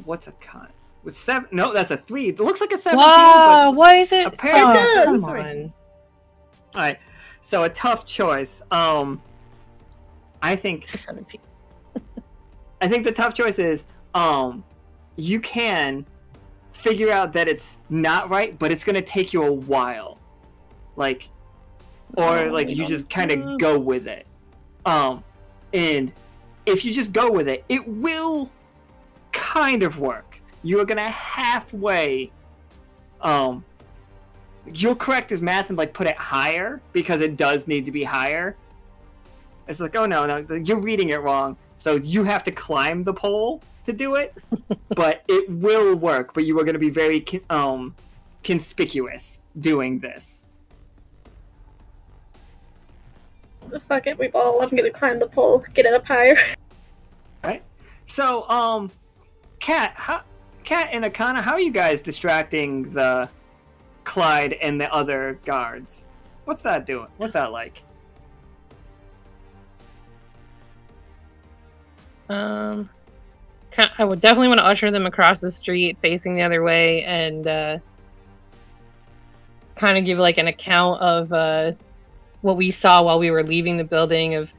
S2: What's Akhana? With 7? No, that's a 3. It looks like a 17.
S3: Wow,
S2: but
S3: why is it?
S2: apparently
S7: It does.
S2: it's a
S3: Come
S2: 3.
S3: on.
S2: All right, so a tough choice. I think the tough choice is you can figure out that it's not right, but it's gonna take you a while, like, or like you just kind of go with it. And if you just go with it, it will kind of work. You are gonna halfway. You'll correct his math and like put it higher because it does need to be higher. It's like, oh no, you're reading it wrong. So you have to climb the pole to do it, but it will work. But you are going to be very conspicuous doing this.
S7: Fuck it, I'm gonna climb the pole, get it up higher.
S2: Right. So, Kat and Akhana, how are you guys distracting the Clyde and the other guards? What's that doing? What's that like?
S3: I would definitely want to usher them across the street, facing the other way, and kind of give like an account of what we saw while we were leaving the building, of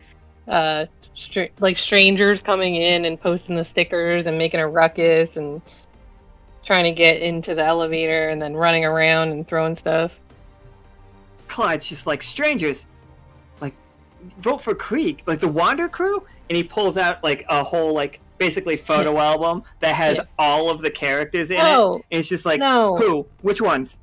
S3: like strangers coming in and posting the stickers and making a ruckus and trying to get into the elevator and then running around and throwing stuff.
S2: Clyde's just like, strangers, like, vote for Krieg, like the Wander crew, and he pulls out like a whole like basically photo album that has all of the characters in it. And it's just like, who? Which ones?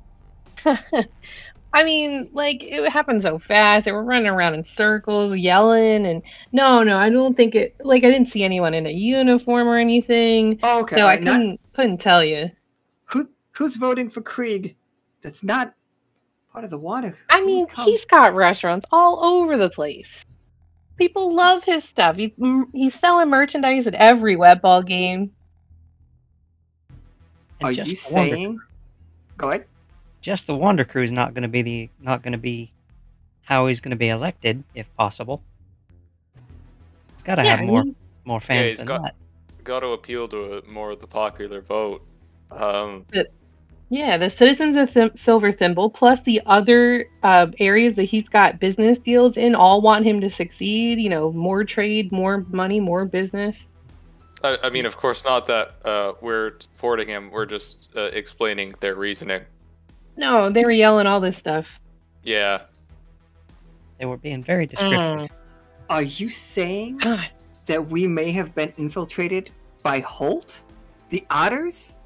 S3: I mean, like, it happened so fast. They were running around in circles, yelling, and no, I don't think it. Like, I didn't see anyone in a uniform or anything.
S2: Oh, okay.
S3: So I couldn't tell you.
S2: Who's voting for Krieg? That's not part of the Water.
S3: I mean, he's got restaurants all over the place. People love his stuff. He's selling merchandise at every web ball game.
S2: Are you saying? Go ahead.
S4: Just the Wander Crew is not going to be how he's going to be elected, if possible. He's got to have more fans than that.
S5: Got to appeal to more of the popular vote.
S3: The Citizens of Silver Thimble, plus the other areas that he's got business deals in, all want him to succeed. You know, more trade, more money, more business.
S5: I mean, of course, not that we're supporting him. We're just explaining their reasoning.
S3: No, they were yelling all this stuff.
S5: Yeah.
S4: They were being very descriptive.
S2: Are you saying that we may have been infiltrated by Holt? The Otters?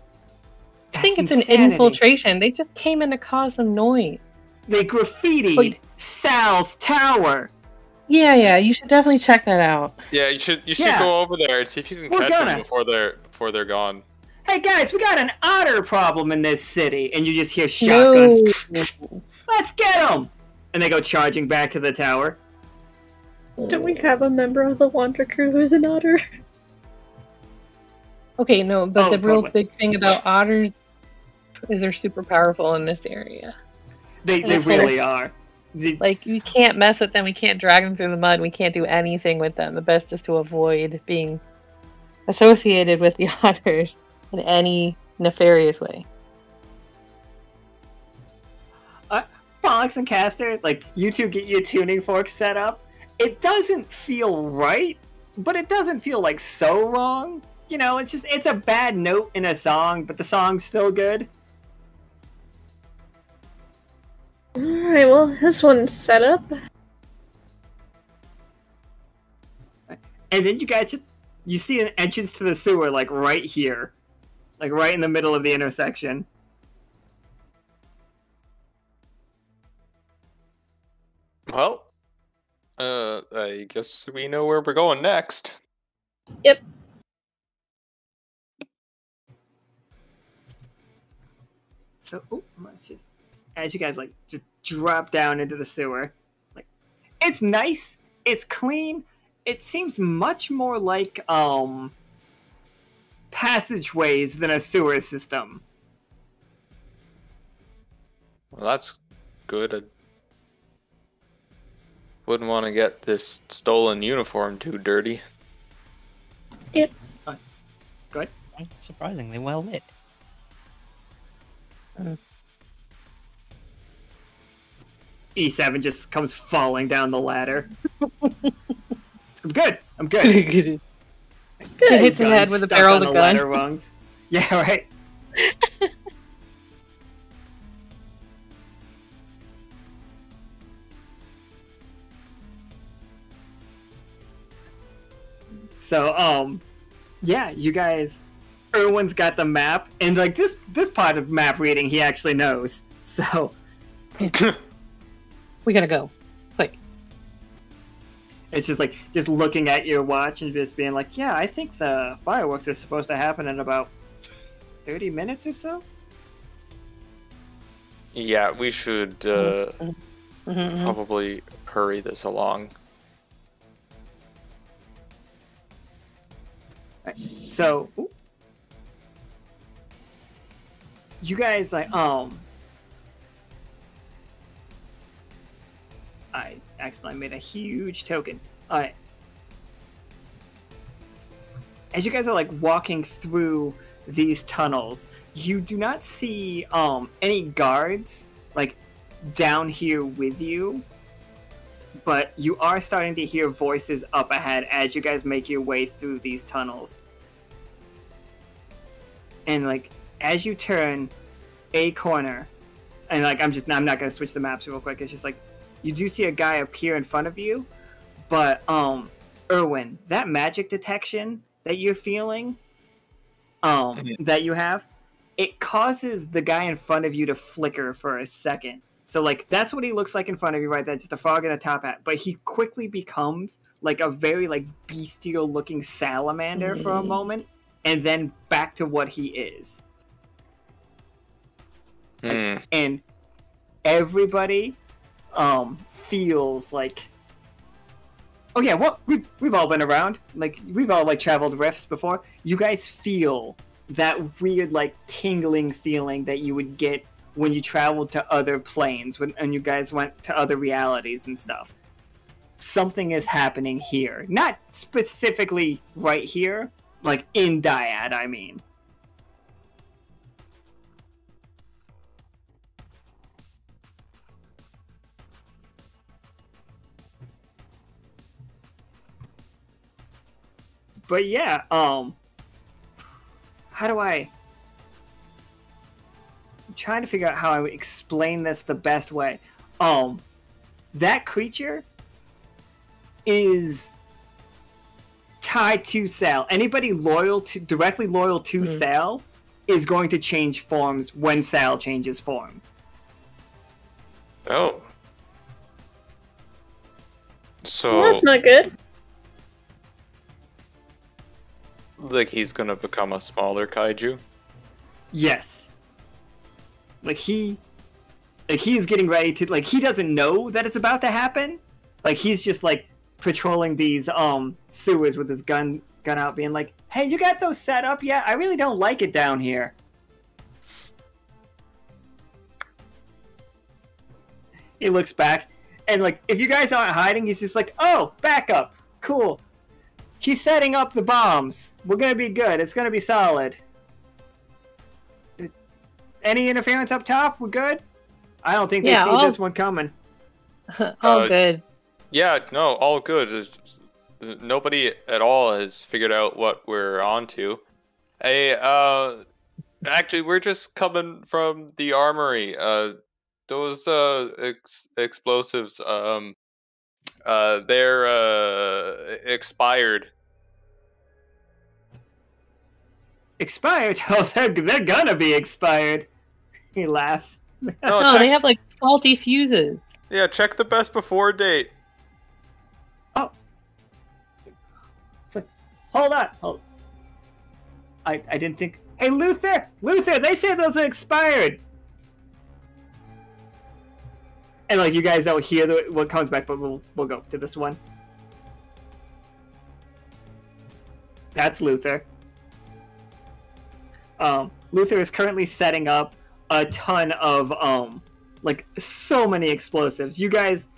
S3: I think it's insanity. An infiltration. They just came in to cause some noise.
S2: They graffitied Sal's tower.
S3: Yeah, you should definitely check that out.
S5: Yeah, you should go over there and see if you can catch them before they're gone.
S2: Hey guys, we got an otter problem in this city, and you just hear shotguns. No. Let's get them! And they go charging back to the tower.
S7: Don't we have a member of the Wander crew who's an otter?
S3: Okay, no, but the real big thing about otters is they're super powerful in this area.
S2: They really are.
S3: Like, we can't mess with them, we can't drag them through the mud, we can't do anything with them. The best is to avoid being associated with the otters in any nefarious way.
S2: Pollux and Castor, like, you two get your tuning fork set up. It doesn't feel right, but it doesn't feel, like, so wrong. You know, it's a bad note in a song, but the song's still good.
S7: Alright, well, this one's set up.
S2: And then you guys you see an entrance to the sewer, like, right here. Like, right in the middle of the intersection.
S5: Well, I guess we know where we're going next.
S7: Yep.
S2: So, let's just, as you guys, like, just drop down into the sewer. Like, it's nice, it's clean, it seems much more like, passageways than a sewer system.
S5: Well, that's good. I wouldn't want to get this stolen uniform too dirty.
S7: Yep.
S2: Go ahead.
S4: Surprisingly well lit.
S2: E7 just comes falling down the ladder. I'm good. I'm good.
S6: Good. Hit the head with a barrel of the gun.
S2: Ladder rungs. Yeah, right. So, yeah, you guys, Irwin's got the map, and like this part of map reading he actually knows. So,
S6: we gotta go. Quick.
S2: It's just like, just looking at your watch and just being like, yeah, I think the fireworks are supposed to happen in about 30 minutes or so.
S5: Yeah, we should probably hurry this along.
S2: So, you guys, like, I accidentally made a huge token. Alright. As you guys are, like, walking through these tunnels, you do not see, any guards, like, down here with you. But you are starting to hear voices up ahead as you guys make your way through these tunnels. And like, as you turn a corner, and like, I'm not gonna switch the maps real quick. It's just like, you do see a guy appear in front of you, but Irwin, that magic detection that you're feeling, that you have, it causes the guy in front of you to flicker for a second. So, like, that's what he looks like in front of you right there, just a frog in a top hat. But he quickly becomes, like, a very, like, bestial-looking salamander for a moment, and then back to what he is. Like, and everybody feels like... Oh, yeah, well, we've all been around. Like, we've all, like, traveled rifts before. You guys feel that weird, like, tingling feeling that you would get when you traveled to other planes, and you guys went to other realities and stuff. Something is happening here. Not specifically right here, like in Dyad, I mean. But yeah, how do I... trying to figure out how I would explain this the best way. That creature is tied to Sal. Anybody directly loyal to Sal is going to change forms when Sal changes form.
S5: Oh. So
S7: Well, that's not good.
S5: like he's gonna become a smaller kaiju?
S2: Yes. Like he's getting ready to, like, he doesn't know that it's about to happen. Like, he's just, like, patrolling these, sewers with his gun out, being like, hey, you got those set up yet? I really don't like it down here. He looks back, and, like, if you guys aren't hiding, he's just like, oh, backup. Cool. He's setting up the bombs. We're gonna be good. It's gonna be solid. Any interference up top? We're good? I don't think they see this one coming.
S6: All good.
S5: Yeah, no, all good. Nobody at all has figured out what we're onto. Hey, actually, we're just coming from the armory. Those explosives, they're expired.
S2: Expired? Oh, they're gonna be expired. He laughs.
S6: No, they have like faulty fuses.
S5: Yeah, check the best before date.
S2: Oh. It's like, hold on. I didn't think. Hey, Luther, they say those are expired. And like, you guys don't hear what comes back, but we'll go to this one. That's Luther. Luther is currently setting up a ton of, like, so many explosives. You guys,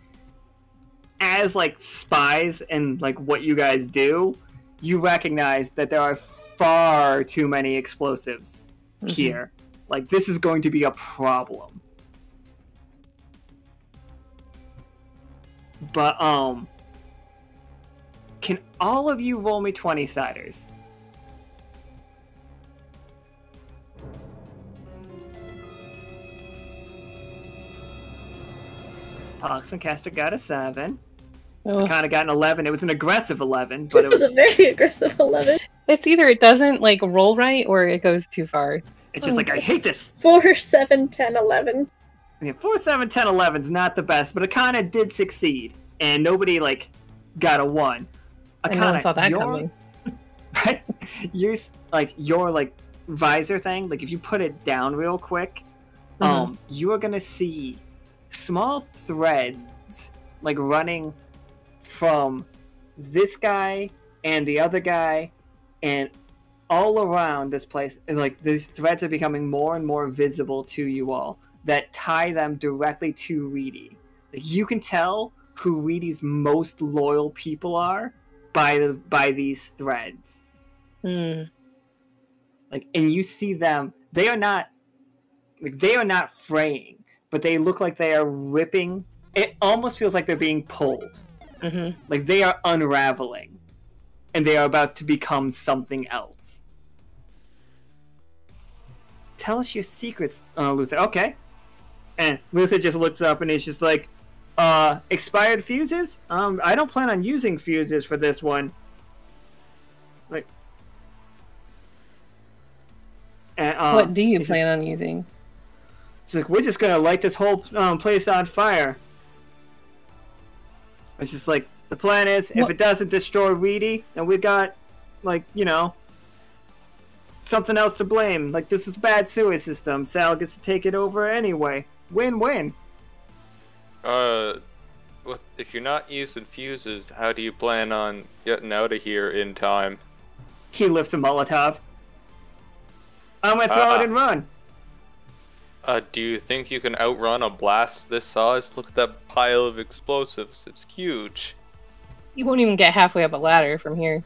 S2: as, like, spies and, like, what you guys do, you recognize that there are far too many explosives here. Like, this is going to be a problem. But, can all of you roll me 20-siders? Pollux and Castor got a 7. Akhana got an 11. It was an aggressive 11, but
S7: It was a very aggressive 11.
S6: It's either it doesn't like roll right or it goes too far.
S2: It's just like, I hate this.
S7: 4, 7, 10, 11.
S2: Yeah, 4, 7, 10, 11 is not the best, but Akhana did succeed, and nobody like got a 1.
S6: I no one saw that coming.
S2: Right? Your like visor thing, like if you put it down real quick, you are gonna see small threads like running from this guy and the other guy and all around this place. And like these threads are becoming more and more visible to you all that tie them directly to Reedy. Like you can tell who Reedy's most loyal people are by these threads. Like, and you see them, they are not fraying, but they look like they are ripping. It almost feels like they're being pulled. Like they are unraveling, and they are about to become something else. Tell us your secrets, Luther. Okay. And Luther just looks up and he's just like, expired fuses? I don't plan on using fuses for this one. Like, and,
S6: what do you plan on using?
S2: It's like, we're just gonna light this whole place on fire. It's just like, the plan is, if it doesn't destroy Reedy, then we've got, like, you know, something else to blame. Like, this is a bad sewer system. Sal gets to take it over anyway. Win-win.
S5: If you're not using fuses, how do you plan on getting out of here in time?
S2: He lifts a Molotov. I'm gonna throw it and run.
S5: Do you think you can outrun a blast this size? Look at that pile of explosives. It's huge.
S6: You won't even get halfway up a ladder from here.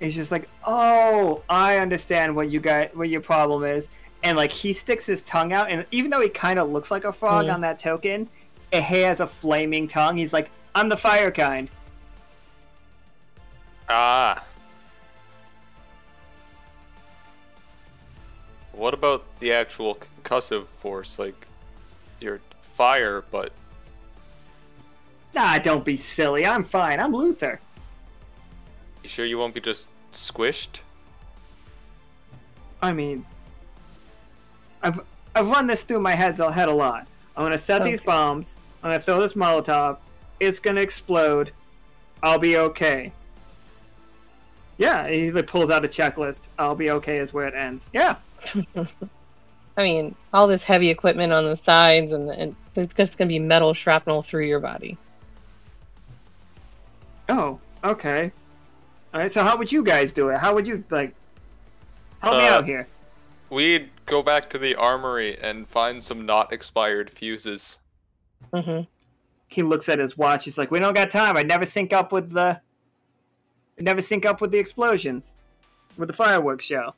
S2: He's just like, oh, I understand what your problem is. And like he sticks his tongue out, and even though he kind of looks like a frog on that token, it has a flaming tongue. He's like, I'm the fire kind.
S5: Ah. What about the actual concussive force? Like, you're fire, but...
S2: Ah, don't be silly. I'm fine. I'm Luther.
S5: You sure you won't be just squished?
S2: I mean... I've run this through my head a lot. I'm gonna set these bombs. I'm gonna throw this Molotov. It's gonna explode. I'll be okay. Yeah, he like pulls out a checklist. I'll be okay is where it ends. Yeah.
S6: I mean, all this heavy equipment on the sides, and it's just gonna be metal shrapnel through your body.
S2: Oh, okay. All right. So how would you guys do it? How would you like help me out here?
S5: We'd go back to the armory and find some not expired fuses.
S2: He looks at his watch. He's like, "We don't got time. I'd never sync up with the explosions, with the fireworks show."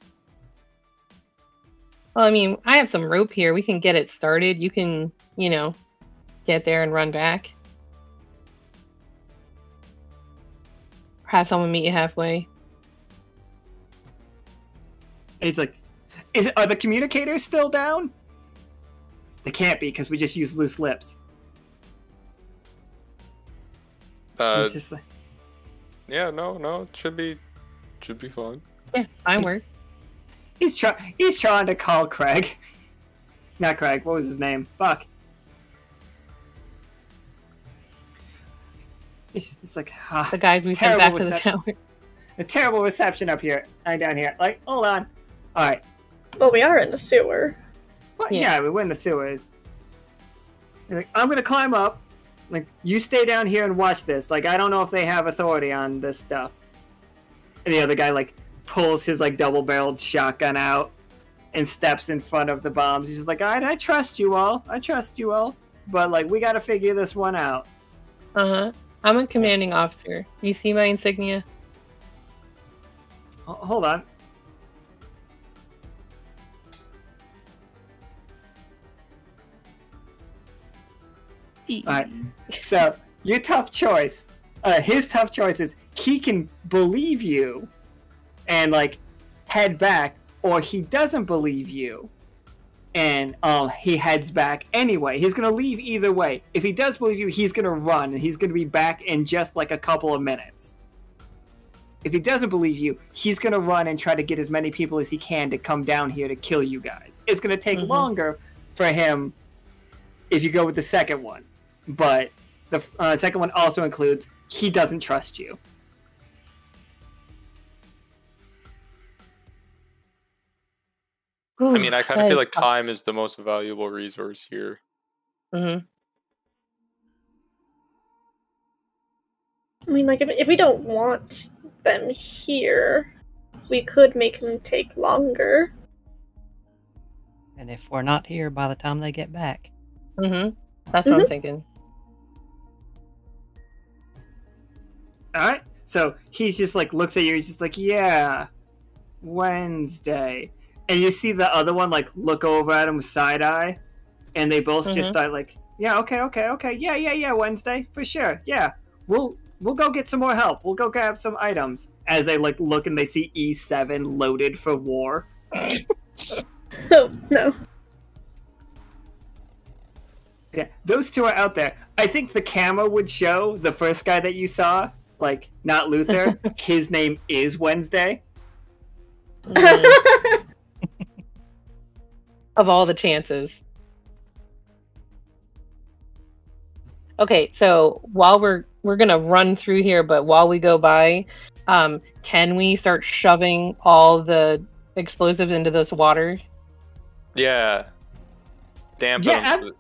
S6: Well, I mean, I have some rope here. We can get it started. You can, you know, get there and run back. Have someone meet you halfway.
S2: And he's like, are the communicators still down? They can't be, because we just used loose lips. It's just like...
S5: Yeah, no, it should be fine.
S6: Yeah, fine work.
S2: He's trying to call Craig. Not Craig, what was his name? Fuck. It's like,
S6: the guys we sent back to the tower.
S2: A terrible reception up here, down here. Like, hold on. Alright.
S7: Well, we are in the sewer.
S2: Well, yeah, we're in the sewers. Like, I'm gonna climb up. Like, you stay down here and watch this. Like, I don't know if they have authority on this stuff. And the other guy, like, pulls his, like, double-barreled shotgun out and steps in front of the bombs. He's just like, I trust you all. I trust you all. But, like, we gotta figure this one out.
S6: I'm a commanding officer. You see my insignia?
S2: Hold on. Alright, so your tough choice, his tough choice is he can believe you and, like, head back, or he doesn't believe you and he heads back anyway. He's gonna leave either way. If he does believe you, he's gonna run, and he's gonna be back in just, like, a couple of minutes. If he doesn't believe you, he's gonna run and try to get as many people as he can to come down here to kill you guys. It's gonna take longer for him if you go with the second one. But the second one also includes he doesn't trust you.
S5: I mean, I kind of feel like time is the most valuable resource here.
S7: I mean, like, if we don't want them here, we could make them take longer.
S4: And if we're not here by the time they get back.
S6: That's what I'm thinking.
S2: Alright, so he's just like, looks at you, he's just like, yeah, Wednesday. And you see the other one, like, look over at him with side-eye, and they both just start like, yeah, okay, yeah, Wednesday, for sure, yeah, we'll go get some more help, we'll go grab some items. As they, like, look and they see E7 loaded for war.
S7: Oh, no.
S2: Yeah, those two are out there. I think the camera would show the first guy that you saw, like, not Luther, his name is Wednesday.
S6: Of all the chances. Okay, so while we're gonna run through here, but while we go by, can we start shoving all the explosives into this water?
S5: Yeah. Dampen them.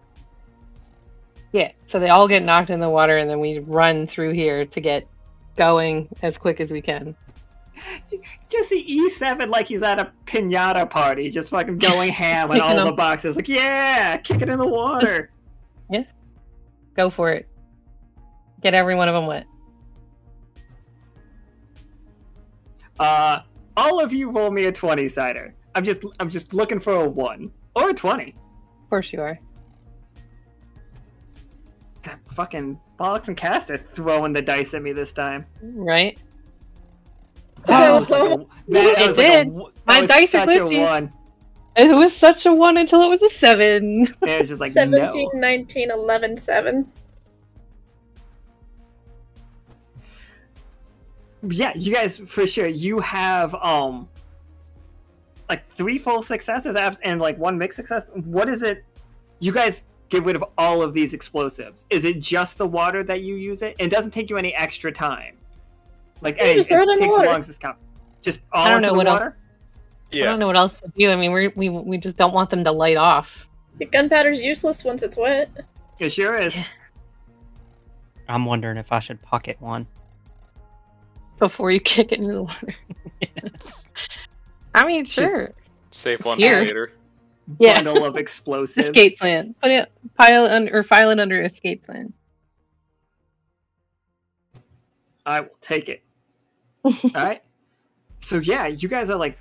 S6: Yeah, so they all get knocked in the water, and then we run through here to get going as quick as we can.
S2: Just see E7 like he's at a piñata party, just fucking going ham on all the boxes. Like, yeah, kick it in the water.
S6: Yeah, go for it. Get every one of them wet.
S2: All of you roll me a 20-sider. I'm just looking for a 1 or a 20.
S6: Of course you are.
S2: That fucking Pollux and Castor throwing the dice at me this time.
S6: Right?
S7: Oh,
S6: it did. My dice are glitchy. It was such a 1 until it was a 7.
S2: Yeah, it's just like
S7: 17,
S2: no.
S7: 19, 11, 7.
S2: Yeah, you guys, for sure, you have like 3 full successes and like 1 mixed success. What is it? You guys get rid of all of these explosives. Is it just the water that you use it? It doesn't take you any extra time. Like, hey,
S7: just throw it in the
S2: takes
S7: water.
S2: as long as it's count. Just all into the water?
S6: I don't know what else to do. I mean, we just don't want them to light off.
S7: The gunpowder's useless once it's wet.
S2: It sure is.
S4: I'm wondering if I should pocket one.
S6: Before you kick it into the water. I mean, sure.
S5: Just save one
S6: Here.
S5: for later.
S2: Bundle of explosives.
S6: Escape plan. Put it, file it under escape plan.
S2: I will take it. Alright. So yeah, you guys are like,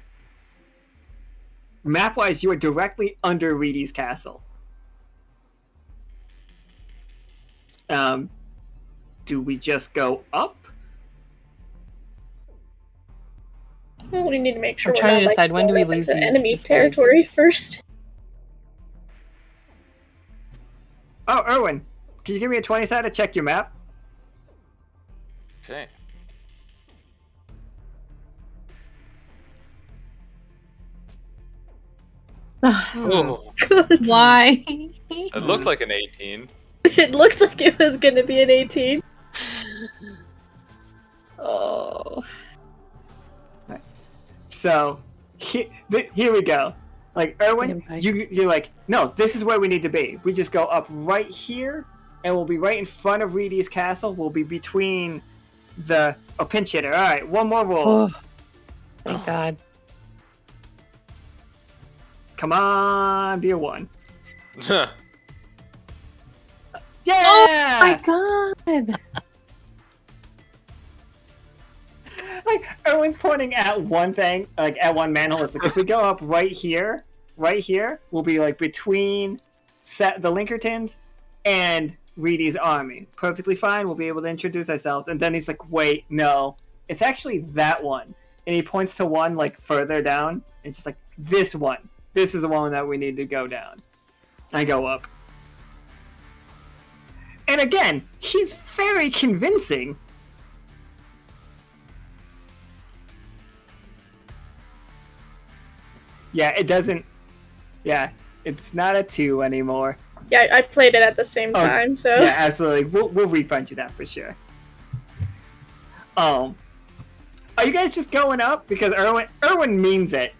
S2: map-wise, you are directly under Reedy's castle. Do we just go up?
S7: Well, we need to make sure
S6: I'm
S7: we're
S6: trying
S7: not,
S6: to
S7: like,
S6: decide when do we
S7: going
S6: leave
S7: into
S6: these
S7: enemy
S6: before-
S7: territory first.
S2: Oh, Irwin, can you give me a 20-side to check your map?
S5: Okay. Oh,
S6: Why?
S5: it looked like an 18.
S7: It looked like it was going to be an 18.
S6: Oh.
S2: So, here we go. Like, Irwin, you're like, no, this is where we need to be. We just go up right here, and we'll be right in front of Reedy's castle. We'll be between the... Oh, pinch hitter. All right, one more roll.
S6: Oh. Thank God.
S2: Come on, be a 1.
S5: Huh.
S2: Yeah!
S6: Oh my God!
S2: Like, Irwin's pointing at one thing, like at one manhole. It's like, if we go up right here, we'll be like between the Linkertons and Reedy's army. Perfectly fine. We'll be able to introduce ourselves. And then he's like, wait, no, it's actually that one. And he points to one like further down. And just like, this one. This is the one that we need to go down. I go up. And again, he's very convincing. Yeah, it doesn't... Yeah, it's not a 2 anymore.
S7: Yeah, I played it at the same time, so...
S2: Yeah, absolutely. We'll refund you that for sure. Are you guys just going up? Because Irwin means it.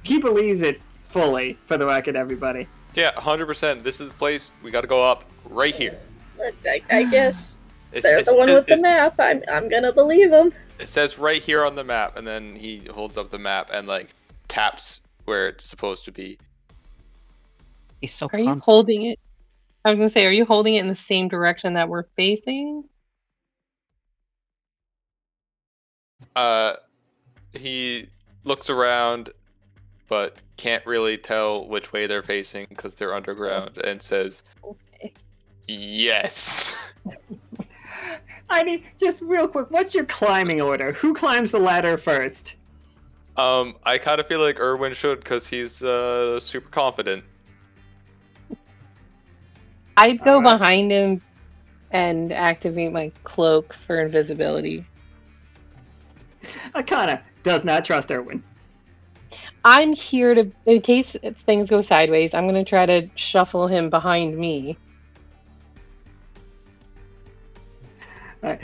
S2: He believes it fully, for the record, everybody.
S5: Yeah, 100%. This is the place. We gotta go up right here.
S7: I guess they're the one with the map. I'm gonna believe him.
S5: It says right here on the map, and then he holds up the map and like taps where it's supposed to be.
S4: He's so.
S6: Are you holding it? I was gonna say, are you holding it in the same direction that we're facing?
S5: He looks around, but can't really tell which way they're facing because they're underground, and says,
S6: Okay.
S5: "Yes."
S2: I need, just real quick, what's your climbing order? Who climbs the ladder first?
S5: I kind of feel like Irwin should because he's super confident.
S6: I'd go behind him and activate my cloak for invisibility.
S2: Akhana does not trust Irwin.
S6: I'm here to, in case things go sideways, I'm going to try to shuffle him behind me.
S2: Alright,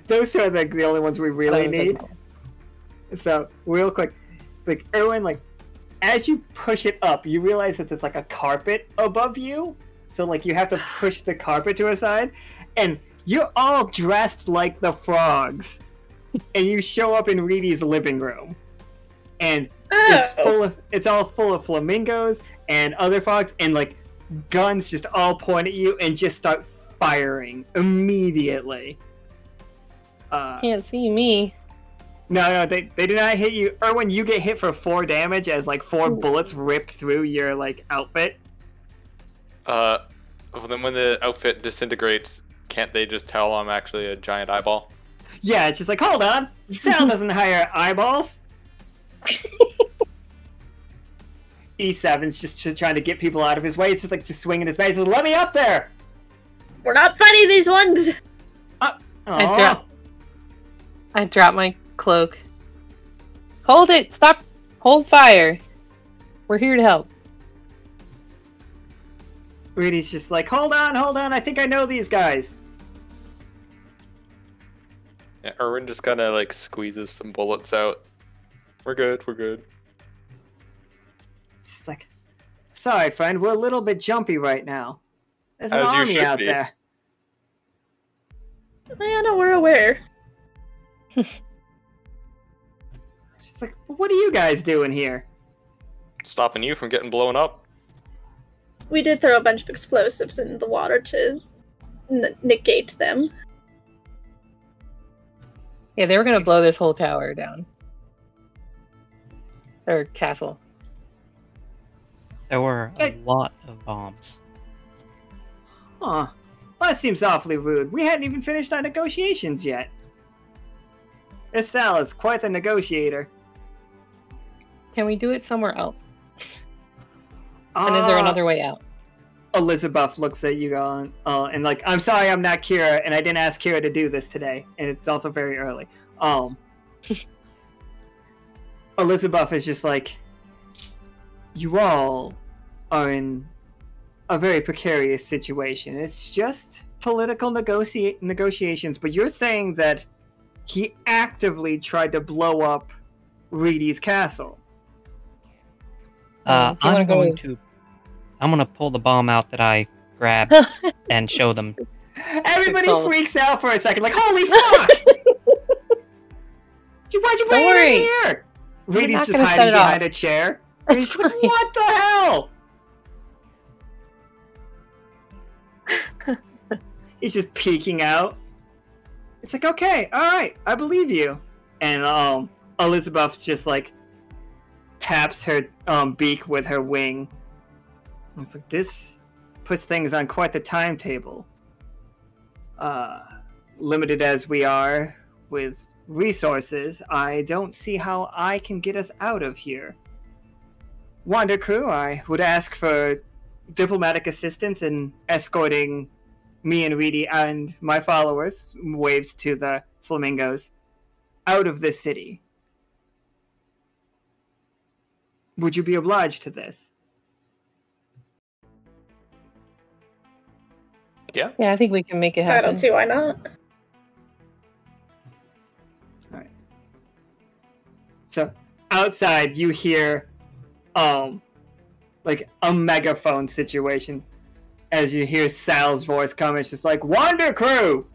S2: those two are like the only ones we really need. So, real quick, like Irwin, like as you push it up, you realize that there's like a carpet above you. So like you have to push the carpet to a side, and you're all dressed like the frogs, and you show up in Reedy's living room, and it's all full of flamingos and other frogs, and like guns just all point at you and just start firing immediately.
S6: Can't see me.
S2: No, they do not hit you. Irwin, you get hit for 4 damage as like 4 bullets rip through your like outfit.
S5: Well, then when the outfit disintegrates, can't they just tell I'm actually a giant eyeball?
S2: Yeah, it's just like, hold on, Sal doesn't hire eyeballs. E7's just trying to get people out of his way. He's just like just swinging his bat. He says, "Let me up there."
S7: We're not fighting these ones.
S6: I drop my cloak. Hold it! Stop! Hold fire! We're here to help.
S2: Reedy's just like, hold on, I think I know these guys.
S5: Yeah, Irwin just kind of like squeezes some bullets out. We're good.
S2: Just like, sorry, friend, we're a little bit jumpy right now. There's an army out there.
S7: Yeah, no, we're aware.
S2: She's like, what are you guys doing here?
S5: Stopping you from getting blown up.
S7: We did throw a bunch of explosives in the water to negate them.
S6: Yeah, they were gonna blow this whole tower down. Or castle.
S4: There were a lot of bombs.
S2: Huh. Well, that seems awfully rude. We hadn't even finished our negotiations yet. This Sal is quite the negotiator.
S6: Can we do it somewhere else? And is there another way out?
S2: Elizabeth looks at you going, and like, I'm sorry I'm not Kira, and I didn't ask Kira to do this today, and it's also very early. Elizabeth is just like, you all are in a very precarious situation. It's just political negotiations, but you're saying that he actively tried to blow up Reedy's castle.
S4: I'm gonna pull the bomb out that I grabbed and show them.
S2: Everybody freaks out for a second, like, holy fuck! Why'd you bring it in here? Reedy's just hiding behind a chair. And he's just like, what the hell? He's just peeking out. It's like, okay, alright, I believe you. And Elizabeth just like taps her beak with her wing. And it's like, this puts things on quite the timetable. Limited as we are with resources, I don't see how I can get us out of here. Wander crew, I would ask for diplomatic assistance in escorting me and Reedy and my followers, waves to the flamingos, out of this city. Would you be obliged to this?
S5: Yeah.
S6: Yeah, I think we can make it happen.
S7: I don't see why not.
S2: Alright. So, outside, you hear, like, a megaphone situation. As you hear Sal's voice come, it's just like, Wander crew!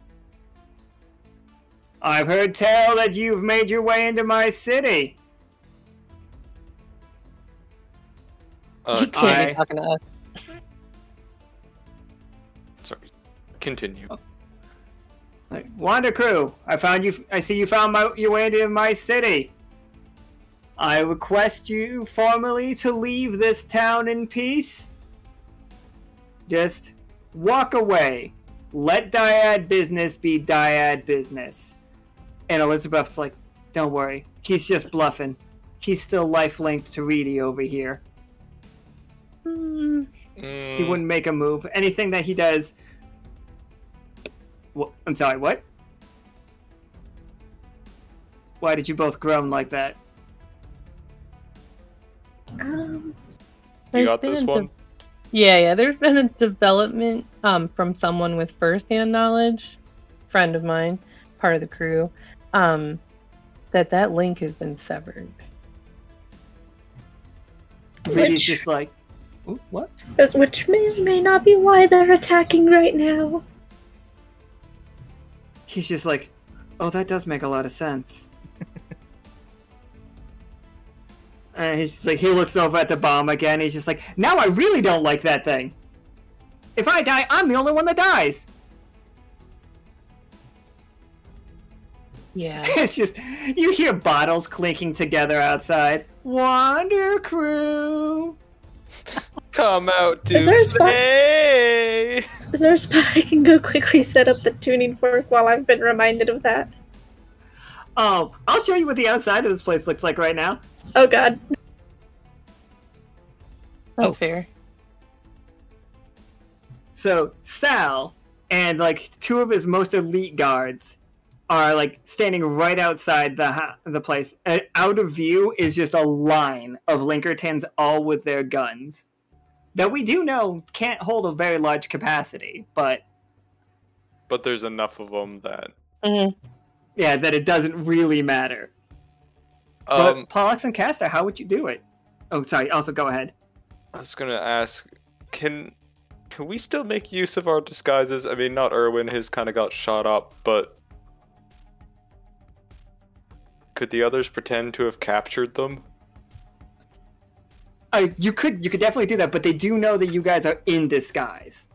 S2: I've heard tell that you've made your way into my city.
S6: You can't be talking to us.
S5: Sorry. Continue.
S2: Like, Wander crew, I see you found your way into my city. I request you formally to leave this town in peace. Just walk away. Let dyad business be dyad business. And Elizabeth's like, don't worry. He's just bluffing. He's still life-linked to Reedy over here. He wouldn't make a move. Anything that he does... I'm sorry, what? Why did you both groan like that?
S5: You got this one?
S6: Yeah, there's been a development from someone with first-hand knowledge, friend of mine, part of the crew, that link has been severed.
S2: Reedy's just like, ooh, what?
S7: Which may or may not be why they're attacking right now.
S2: He's just like, oh, that does make a lot of sense. And he's just like, he looks over at the bomb again. He's just like, now I really don't like that thing. If I die, I'm the only one that dies.
S6: Yeah.
S2: It's just, you hear bottles clinking together outside. Wander crew.
S5: Come out to
S7: Is there a spot?
S5: play!
S7: Is there a spot I can go quickly set up the tuning fork while I've been reminded of that?
S2: I'll show you what the outside of this place looks like right now.
S7: Oh god.
S6: That's fair.
S2: So, Sal and, like, two of his most elite guards are, like, standing right outside the place. Out of view is just a line of Linkertons, all with their guns. That we do know can't hold a very large capacity, but...
S5: But there's enough of them that...
S2: Yeah, that it doesn't really matter. But Pollux and Castor, how would you do it? Oh, sorry, also go ahead.
S5: I was gonna ask, can we still make use of our disguises? I mean, not Irwin, his kind of got shot up, but... Could the others pretend to have captured them?
S2: You could definitely do that, but they do know that you guys are in disguise.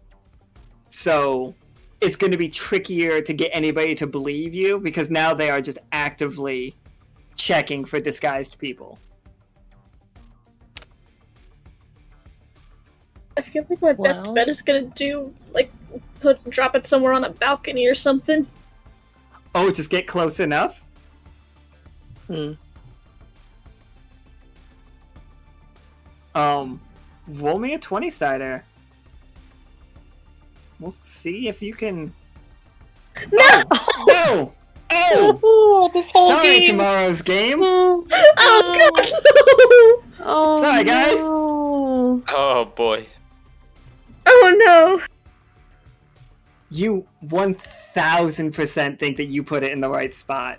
S2: So it's going to be trickier to get anybody to believe you, because now they are just actively checking for disguised people.
S7: I feel like my best bet is gonna do, like, drop it somewhere on a balcony or something.
S2: Oh, just get close enough? Roll me a 20-sider. We'll see if you can...
S7: No!
S2: No! Oh!
S6: This whole
S2: Sorry,
S6: game.
S2: tomorrow's game.
S7: Oh god, no!
S6: Oh,
S2: Sorry, guys.
S6: no.
S5: Oh boy.
S7: Oh no!
S2: You 1000% think that you put it in the right spot.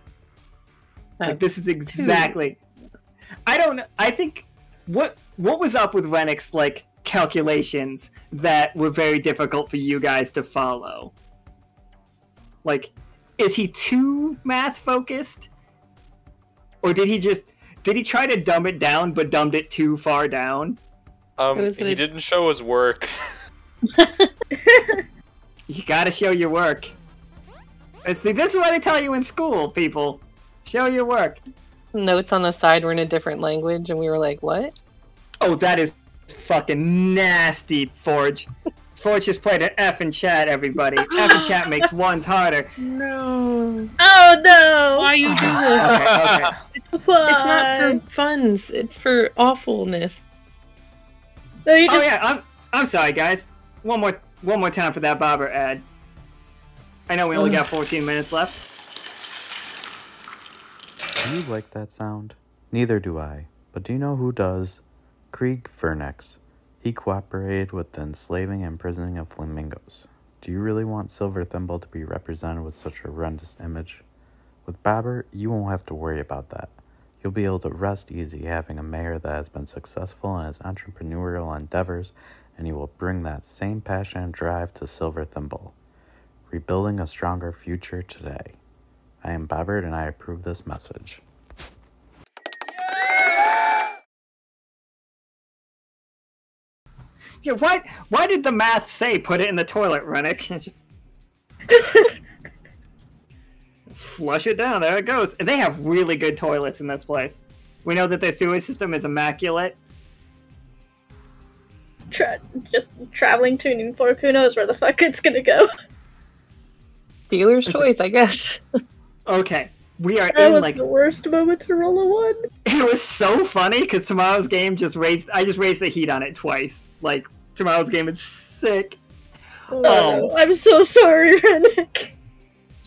S2: Like, this is exactly... I think... What was up with Rennick's, like, calculations that were very difficult for you guys to follow? Like, is he too math-focused? Or did he try to dumb it down, but dumbed it too far down?
S5: He didn't show his work.
S2: You gotta show your work. See, this is what I tell you in school, people. Show your work.
S6: Notes on the side were in a different language, and we were like, what?
S2: Oh, that is fucking nasty, Forge. Forge just played an F in chat, everybody. F in chat makes ones harder.
S6: No.
S7: Oh no!
S6: Why you do this?
S2: Okay.
S6: It's not for funs. It's for awfulness.
S7: No, you just...
S2: Oh yeah, I'm sorry, guys. One more time for that Bobber ad. I know we only got 14 minutes left.
S10: Do you like that sound? Neither do I. But do you know who does? Krieg Fernex. He cooperated with the enslaving and imprisoning of flamingos. Do you really want Silver Thimble to be represented with such a horrendous image? With Bobber, you won't have to worry about that. You'll be able to rest easy having a mayor that has been successful in his entrepreneurial endeavors, and he will bring that same passion and drive to Silver Thimble. Rebuilding a stronger future today. I am Bobbert and I approve this message.
S2: Yeah, why did the math say put it in the toilet, Rennick? Just flush it down, there it goes. And they have really good toilets in this place. We know that their sewer system is immaculate.
S7: Just traveling tuning fork, who knows where the fuck it's gonna go.
S6: Dealer's choice, I guess.
S2: Okay, we are
S7: that
S2: in
S7: was
S2: like
S7: the worst moment to roll a 1.
S2: It was so funny because tomorrow's game I just raised the heat on it twice. Like, tomorrow's game is sick.
S7: Oh, I'm so sorry, Rennick.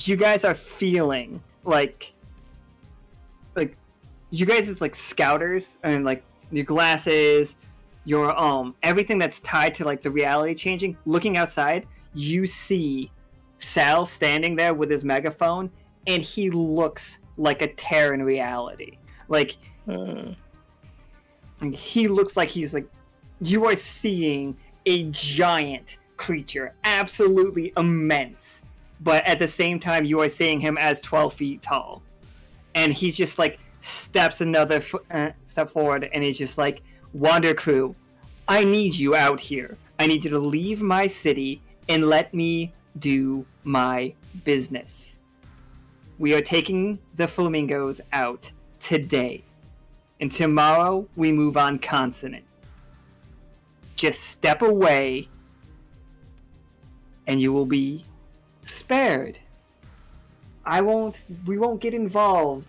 S2: You guys are feeling like you guys is like scouters and like your glasses, your everything that's tied to like the reality changing. Looking outside, you see Sal standing there with his megaphone, and he looks like a tear in reality. Like he looks like he's like, you are seeing a giant creature, absolutely immense, but at the same time you are seeing him as 12 feet tall, and he's just like steps another step forward, and he's just like, Wander Crew, I need you out here. I need you to leave my city and let me do my business. We are taking the flamingos out today, and tomorrow we move on continent. Just step away and you will be spared. We won't get involved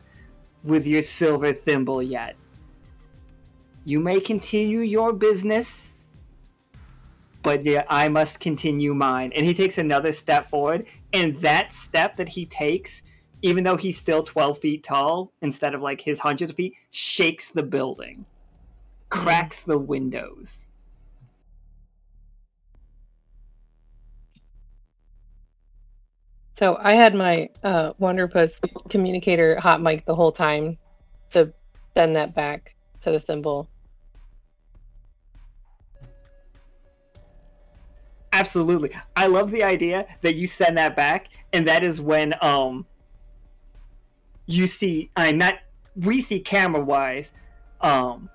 S2: with your silver thimble yet. You may continue your business, but yeah, I must continue mine. And he takes another step forward, and that step that he takes, even though he's still 12 feet tall, instead of like his hundreds of feet, shakes the building, cracks the windows.
S6: So I had my Wanderpus communicator hot mic the whole time to send that back to the symbol.
S2: Absolutely. I love the idea that you send that back, and that is when you see we see camera wise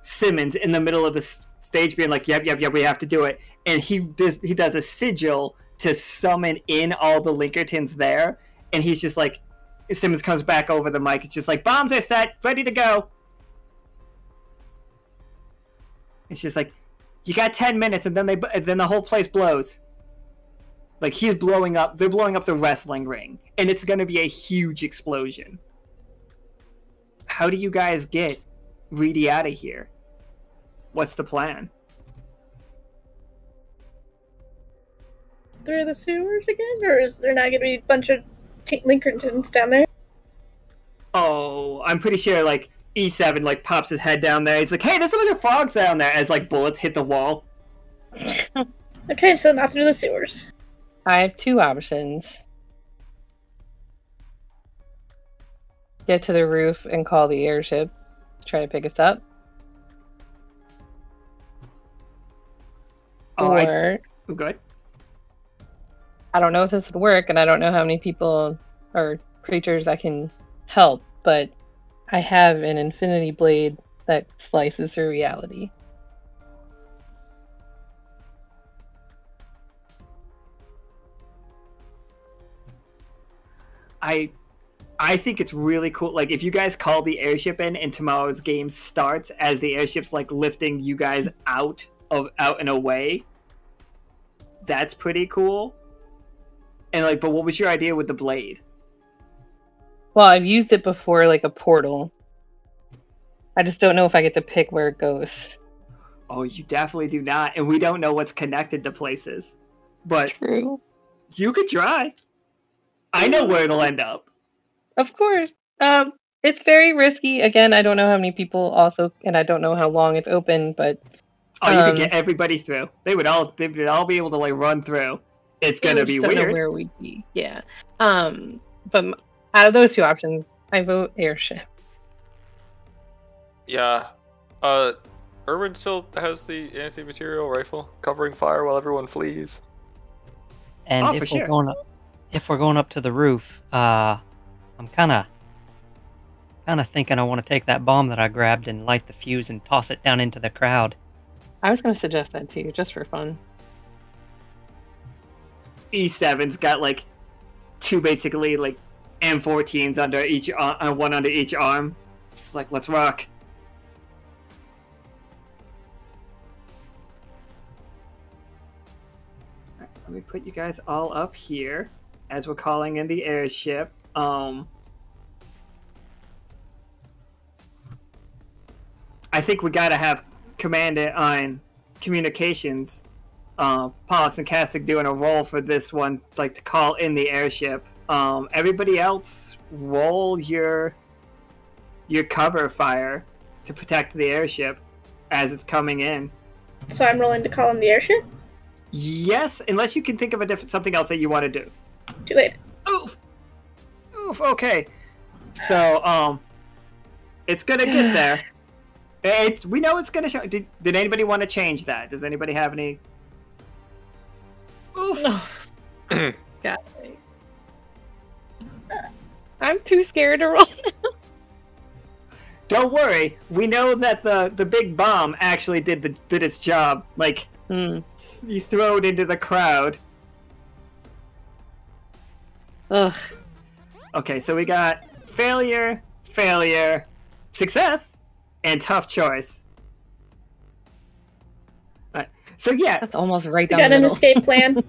S2: Simmons in the middle of the stage being like, yep, we have to do it, and he does a sigil to summon in all the Linkertons there, and he's just like, Simmons comes back over the mic, it's just like, bombs are set, ready to go. It's just like, you got 10 minutes, and then the whole place blows. Like, he's blowing up, they're blowing up the wrestling ring, and it's gonna be a huge explosion. How do you guys get Reedy out of here? What's the plan?
S7: Through the sewers again? Or is there not going to be a bunch of Linkertons down there?
S2: Oh, I'm pretty sure, like, E7, like, pops his head down there. He's like, hey, there's a bunch of frogs down there, as, like, bullets hit the wall.
S7: Okay, so not through the sewers.
S6: I have two options. Get to the roof and call the airship to try to pick us up. Or...
S2: Oh, good.
S6: I don't know if this would work, and I don't know how many people or creatures I can help, but I have an infinity blade that slices through reality.
S2: I I think it's really cool. Like, if you guys call the airship in and tomorrow's game starts as the airship's, like, lifting you guys out and away, that's pretty cool. And, like, but what was your idea with the blade?
S6: Well, I've used it before, like a portal. I just don't know if I get to pick where it goes.
S2: Oh, you definitely do not. And we don't know what's connected to places. But
S6: True.
S2: You could try. I know where it'll end up.
S6: Of course. It's very risky. Again, I don't know how many people also, and I don't know how long it's open, but...
S2: Oh, you could get everybody through. They would all be able to, like, run through. It's gonna be weird.
S6: Don't know where we'd be. Yeah. But out of those two options, I vote airship.
S5: Yeah. Irwin still has the anti-material rifle covering fire while everyone flees.
S4: And if we're going up to the roof, I'm kind of thinking I want to take that bomb that I grabbed and light the fuse and toss it down into the crowd.
S6: I was going to suggest that too, just for fun.
S2: E7's got, like, two basically, like, M14s under each one under each arm. It's like, let's rock. Right, let me put you guys all up here as we're calling in the airship. I think we gotta have Commander on communications, Pollux and Castor doing a roll for this one, like to call in the airship. Everybody else, roll your cover fire to protect the airship as it's coming in.
S7: So I'm rolling to call in the airship?
S2: Yes, unless you can think of something else that you want to do.
S7: Too late.
S2: Oof. Okay. So it's gonna get there. We know it's gonna show. Did anybody want to change that? Does anybody have any? Oof.
S6: God. I'm too scared to roll now.
S2: Don't worry. We know that the big bomb actually did its job. Like, you throw it into the crowd.
S6: Ugh.
S2: Okay, so we got failure, success, and tough choice. Alright, so yeah.
S6: That's almost right
S7: We
S6: down
S7: got
S6: the
S7: an
S6: middle.
S7: escape plan.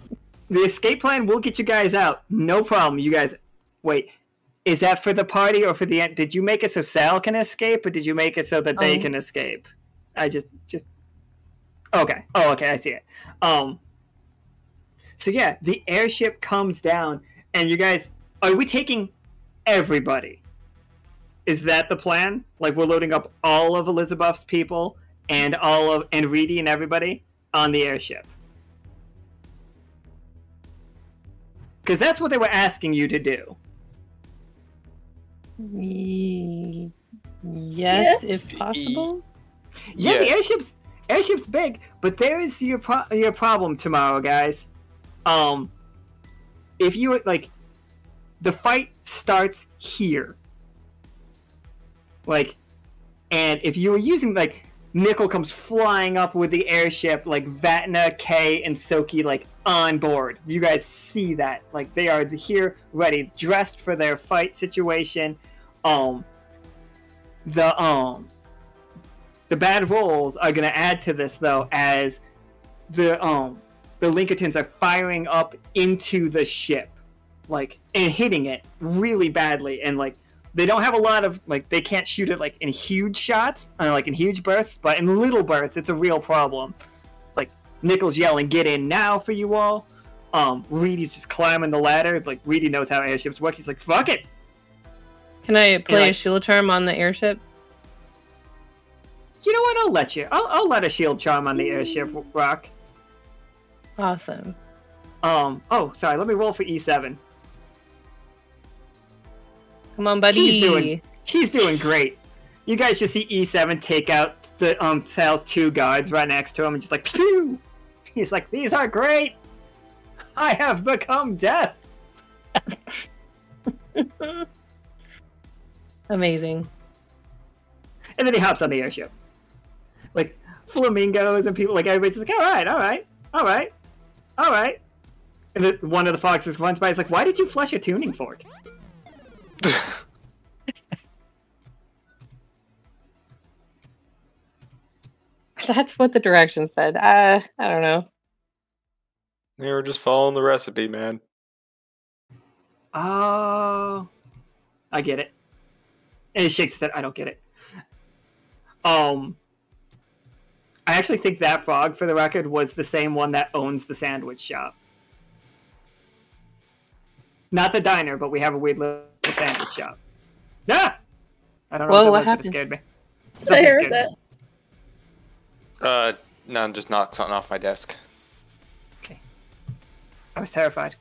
S2: The escape plan will get you guys out. No problem. You guys, wait. Is that for the party or for the end? Did you make it so Sal can escape, or did you make it so that they can escape? I just. Okay. Oh, okay. I see it. So yeah, the airship comes down, and you guys, are we taking everybody? Is that the plan? Like, we're loading up all of Elizabeth's people and Reedy and everybody on the airship. Because that's what they were asking you to do.
S6: Yes, if possible.
S2: Yeah, the airship's big, but there is your problem tomorrow, guys. If you like, the fight starts here. Like, and if you were using, like, Nickel comes flying up with the airship, like Vatna, Kay, and Soki, like, on board. You guys see that. Like, they are here, ready, dressed for their fight situation. The bad rolls are gonna add to this, though, as the Lincolntons are firing up into the ship, like, and hitting it really badly, and, like, they don't have a lot of, like, they can't shoot it, like, in huge shots, like, in huge bursts, but in little bursts, it's a real problem. Like, Nickel's yelling, "Get in now," for you all. Reedy's just climbing the ladder. Like, Reedy knows how airships work. He's like, fuck it!
S6: Can I play a shield charm on the airship?
S2: You know what? I'll let you. I'll let a shield charm on the airship rock.
S6: Awesome.
S2: Oh, sorry. Let me roll for E7.
S6: Come on, buddy.
S2: He's doing great. You guys just see E7 take out the Sal's two guards right next to him and just like, pew! He's like, these are great! I have become death!
S6: Amazing.
S2: And then he hops on the airship. Like, flamingos and people, like, everybody's like, alright. And then one of the foxes runs by, he's like, why did you flush a tuning fork?
S6: That's what the directions said. I don't know.
S5: They were just following the recipe, man.
S2: Oh, I get it. And he shakes that. I don't get it. I actually think that frog, for the record, was the same one that owns the sandwich shop. Not the diner, but we have a weird little sandwich shop. Ah! I don't know
S6: Whoa,
S2: what
S6: what
S2: that was, but it scared me.
S7: I
S2: Something
S7: heard
S2: scared
S7: that.
S2: me.
S5: No, just knocked something off my desk.
S2: Okay. I was terrified.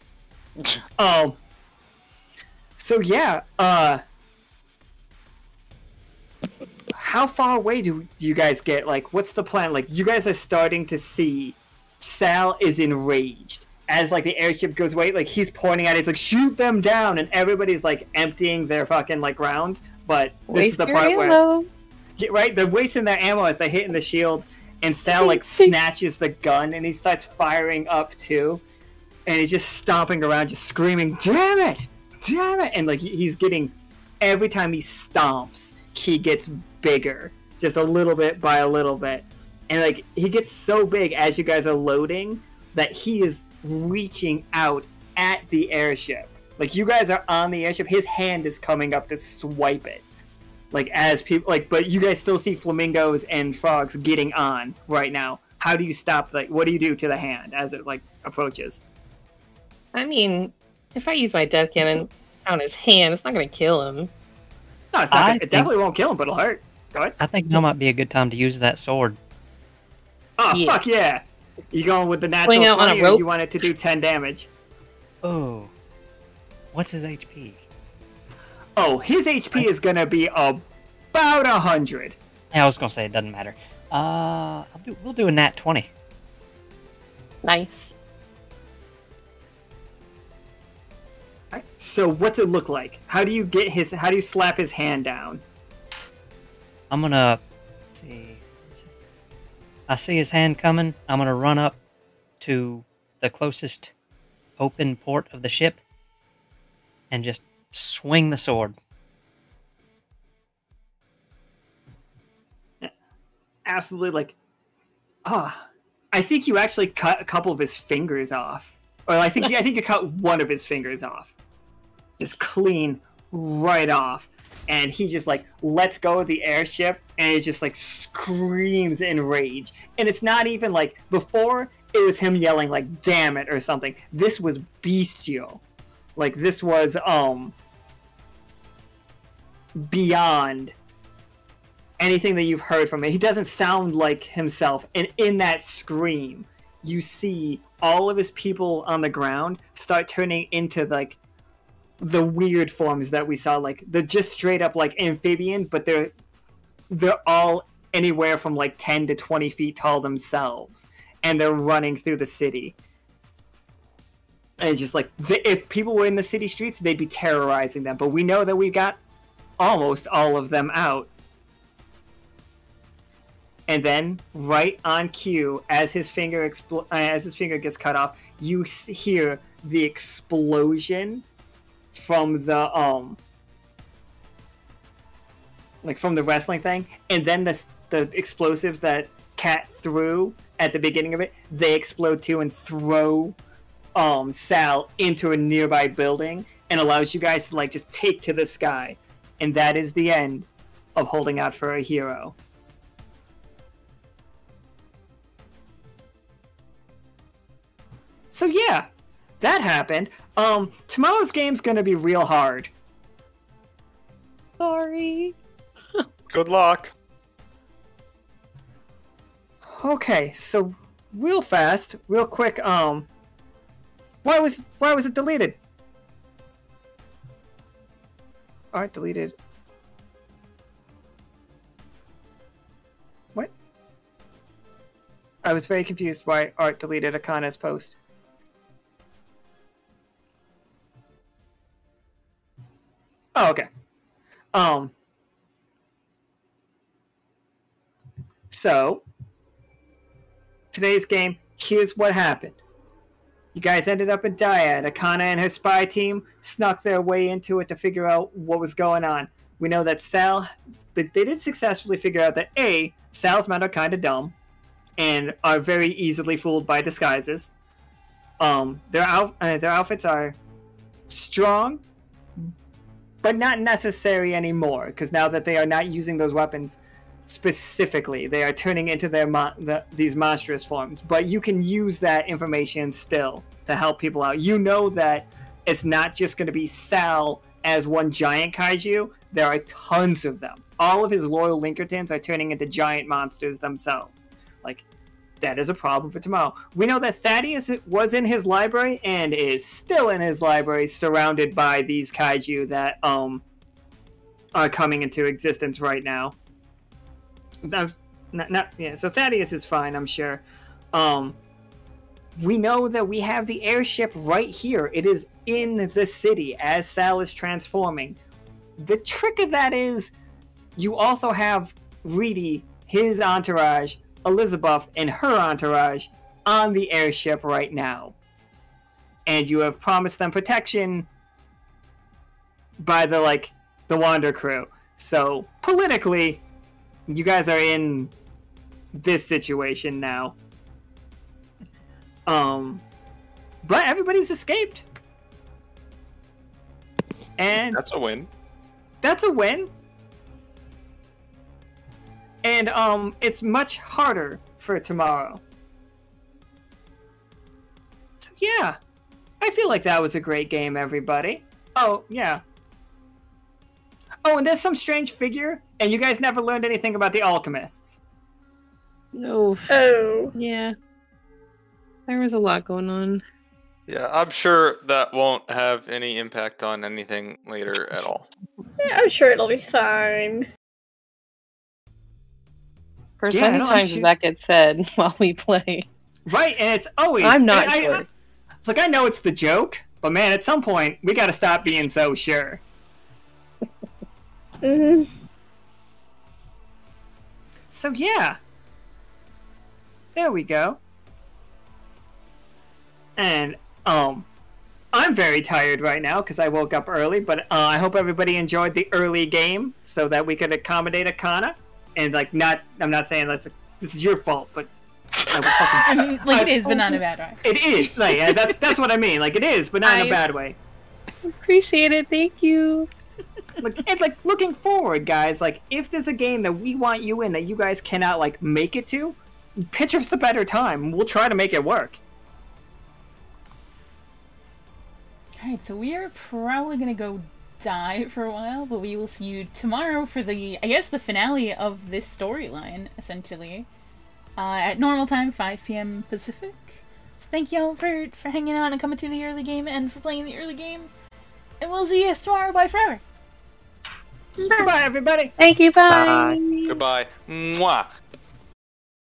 S2: So yeah, how far away do you guys get? Like, what's the plan? Like, you guys are starting to see Sal is enraged as, like, the airship goes away. Like, he's pointing at it. It's like, shoot them down. And everybody's, like, emptying their fucking, like, rounds. But this is the part where... Right? They're wasting their ammo as they're hitting the shields. And Sal, like, snatches the gun. And he starts firing up, too. And he's just stomping around, just screaming, damn it! Damn it! And, like, he's getting... Every time he stomps, he gets bigger. Just a little bit by a little bit. And, like, he gets so big as you guys are loading that he is reaching out at the airship. Like, you guys are on the airship. His hand is coming up to swipe it. Like, as people... Like, but you guys still see flamingos and frogs getting on right now. How do you stop... Like, what do you do to the hand as it, like, approaches?
S6: I mean, if I use my death cannon on his hand, it's not going to kill him.
S2: No, it's not. It definitely won't kill him, but it'll hurt. Go ahead.
S4: I think now might be a good time to use that sword.
S2: Oh, yeah. Fuck yeah! You going with the natural 20, or you want it to do 10 damage?
S4: Oh. What's his HP?
S2: Oh, his HP is going to be about 100.
S4: Yeah, I was going to say it doesn't matter. We'll do a nat 20.
S6: Nice.
S2: Right. So what's it look like? How do you slap his hand down?
S4: I'm gonna see. I see his hand coming. I'm gonna run up to the closest open port of the ship and just swing the sword.
S2: Absolutely, like, I think you actually cut a couple of his fingers off, or I think you cut one of his fingers off, just clean right off. And he just, like, lets go of the airship, and it just, like, screams in rage. And it's not even, like, before, it was him yelling, like, damn it, or something. This was bestial. Like, this was, beyond anything that you've heard from him. He doesn't sound like himself. And in that scream, you see all of his people on the ground start turning into, like, the weird forms that we saw, like they're just straight up like amphibian, but they're all anywhere from like 10 to 20 feet tall themselves, and they're running through the city. And it's just like, if people were in the city streets, they'd be terrorizing them, but we know that we've got almost all of them out. And then, right on cue, as his finger gets cut off, you hear the explosion from the like from the wrestling thing, and then the explosives that Cat threw at the beginning of it, they explode too and throw Sal into a nearby building, and allows you guys to, like, just take to the sky. And that is the end of Holding Out for a Hero. So yeah, that happened. Tomorrow's game's gonna be real hard.
S6: Sorry.
S5: Good luck.
S2: Okay, so real fast, real quick, why was it deleted? Art deleted. What? I was very confused why Art deleted Akhana's post. Oh, okay. So, today's game, here's what happened. You guys ended up in Dyad. Akhana and her spy team snuck their way into it to figure out what was going on. We know that they did successfully figure out that A, Sal's men are kind of dumb and are very easily fooled by disguises. Their outfits are strong, but not necessary anymore, because now that they are not using those weapons specifically, they are turning into these monstrous forms. But you can use that information still to help people out. You know that it's not just going to be Sal as one giant kaiju. There are tons of them. All of his loyal Linkertons are turning into giant monsters themselves. Like, that is a problem for tomorrow. We know that Thaddeus was in his library and is still in his library, surrounded by these kaiju that are coming into existence right now. So Thaddeus is fine, I'm sure. We know that we have the airship right here. It is in the city as Sal is transforming. The trick of that is you also have Reedy, his entourage, Elizabeth, and her entourage on the airship right now. And you have promised them protection by the Wander crew. So politically, you guys are in this situation now. But everybody's escaped. And
S5: that's a win.
S2: That's a win. And it's much harder for tomorrow. So yeah, I feel like that was a great game, everybody. Oh, yeah. Oh, and there's some strange figure, and you guys never learned anything about the alchemists.
S3: No.
S7: Oh.
S3: Yeah. There was a lot going on.
S5: Yeah, I'm sure that won't have any impact on anything later at all.
S7: Yeah, I'm sure it'll be fine.
S3: For so many times that gets said while we play.
S2: Right, and it's always...
S3: I'm not sure.
S2: It's like, I know it's the joke, but man, at some point, we gotta stop being so sure.
S7: Mm-hmm.
S2: So yeah. There we go. And, I'm very tired right now because I woke up early, but I hope everybody enjoyed the early game so that we could accommodate Akhana. And, I'm not saying this is your fault, but...
S11: it is, but not in a bad way.
S2: It is. That's what I mean. It is, but not in a bad way.
S3: Appreciate it. Thank you.
S2: It's looking forward, guys. If there's a game that we want you in that you guys cannot, make it to, pitch us the better time. We'll try to make it work.
S11: Alright, so we are probably going to go die for a while, but we will see you tomorrow for the finale of this storyline, essentially. At normal time, 5 p.m. Pacific. So thank y'all for hanging out and coming to the early game and for playing the early game. And we'll see you tomorrow. Bye forever.
S2: Goodbye, everybody.
S3: Thank you. Bye.
S5: Goodbye. Mwah.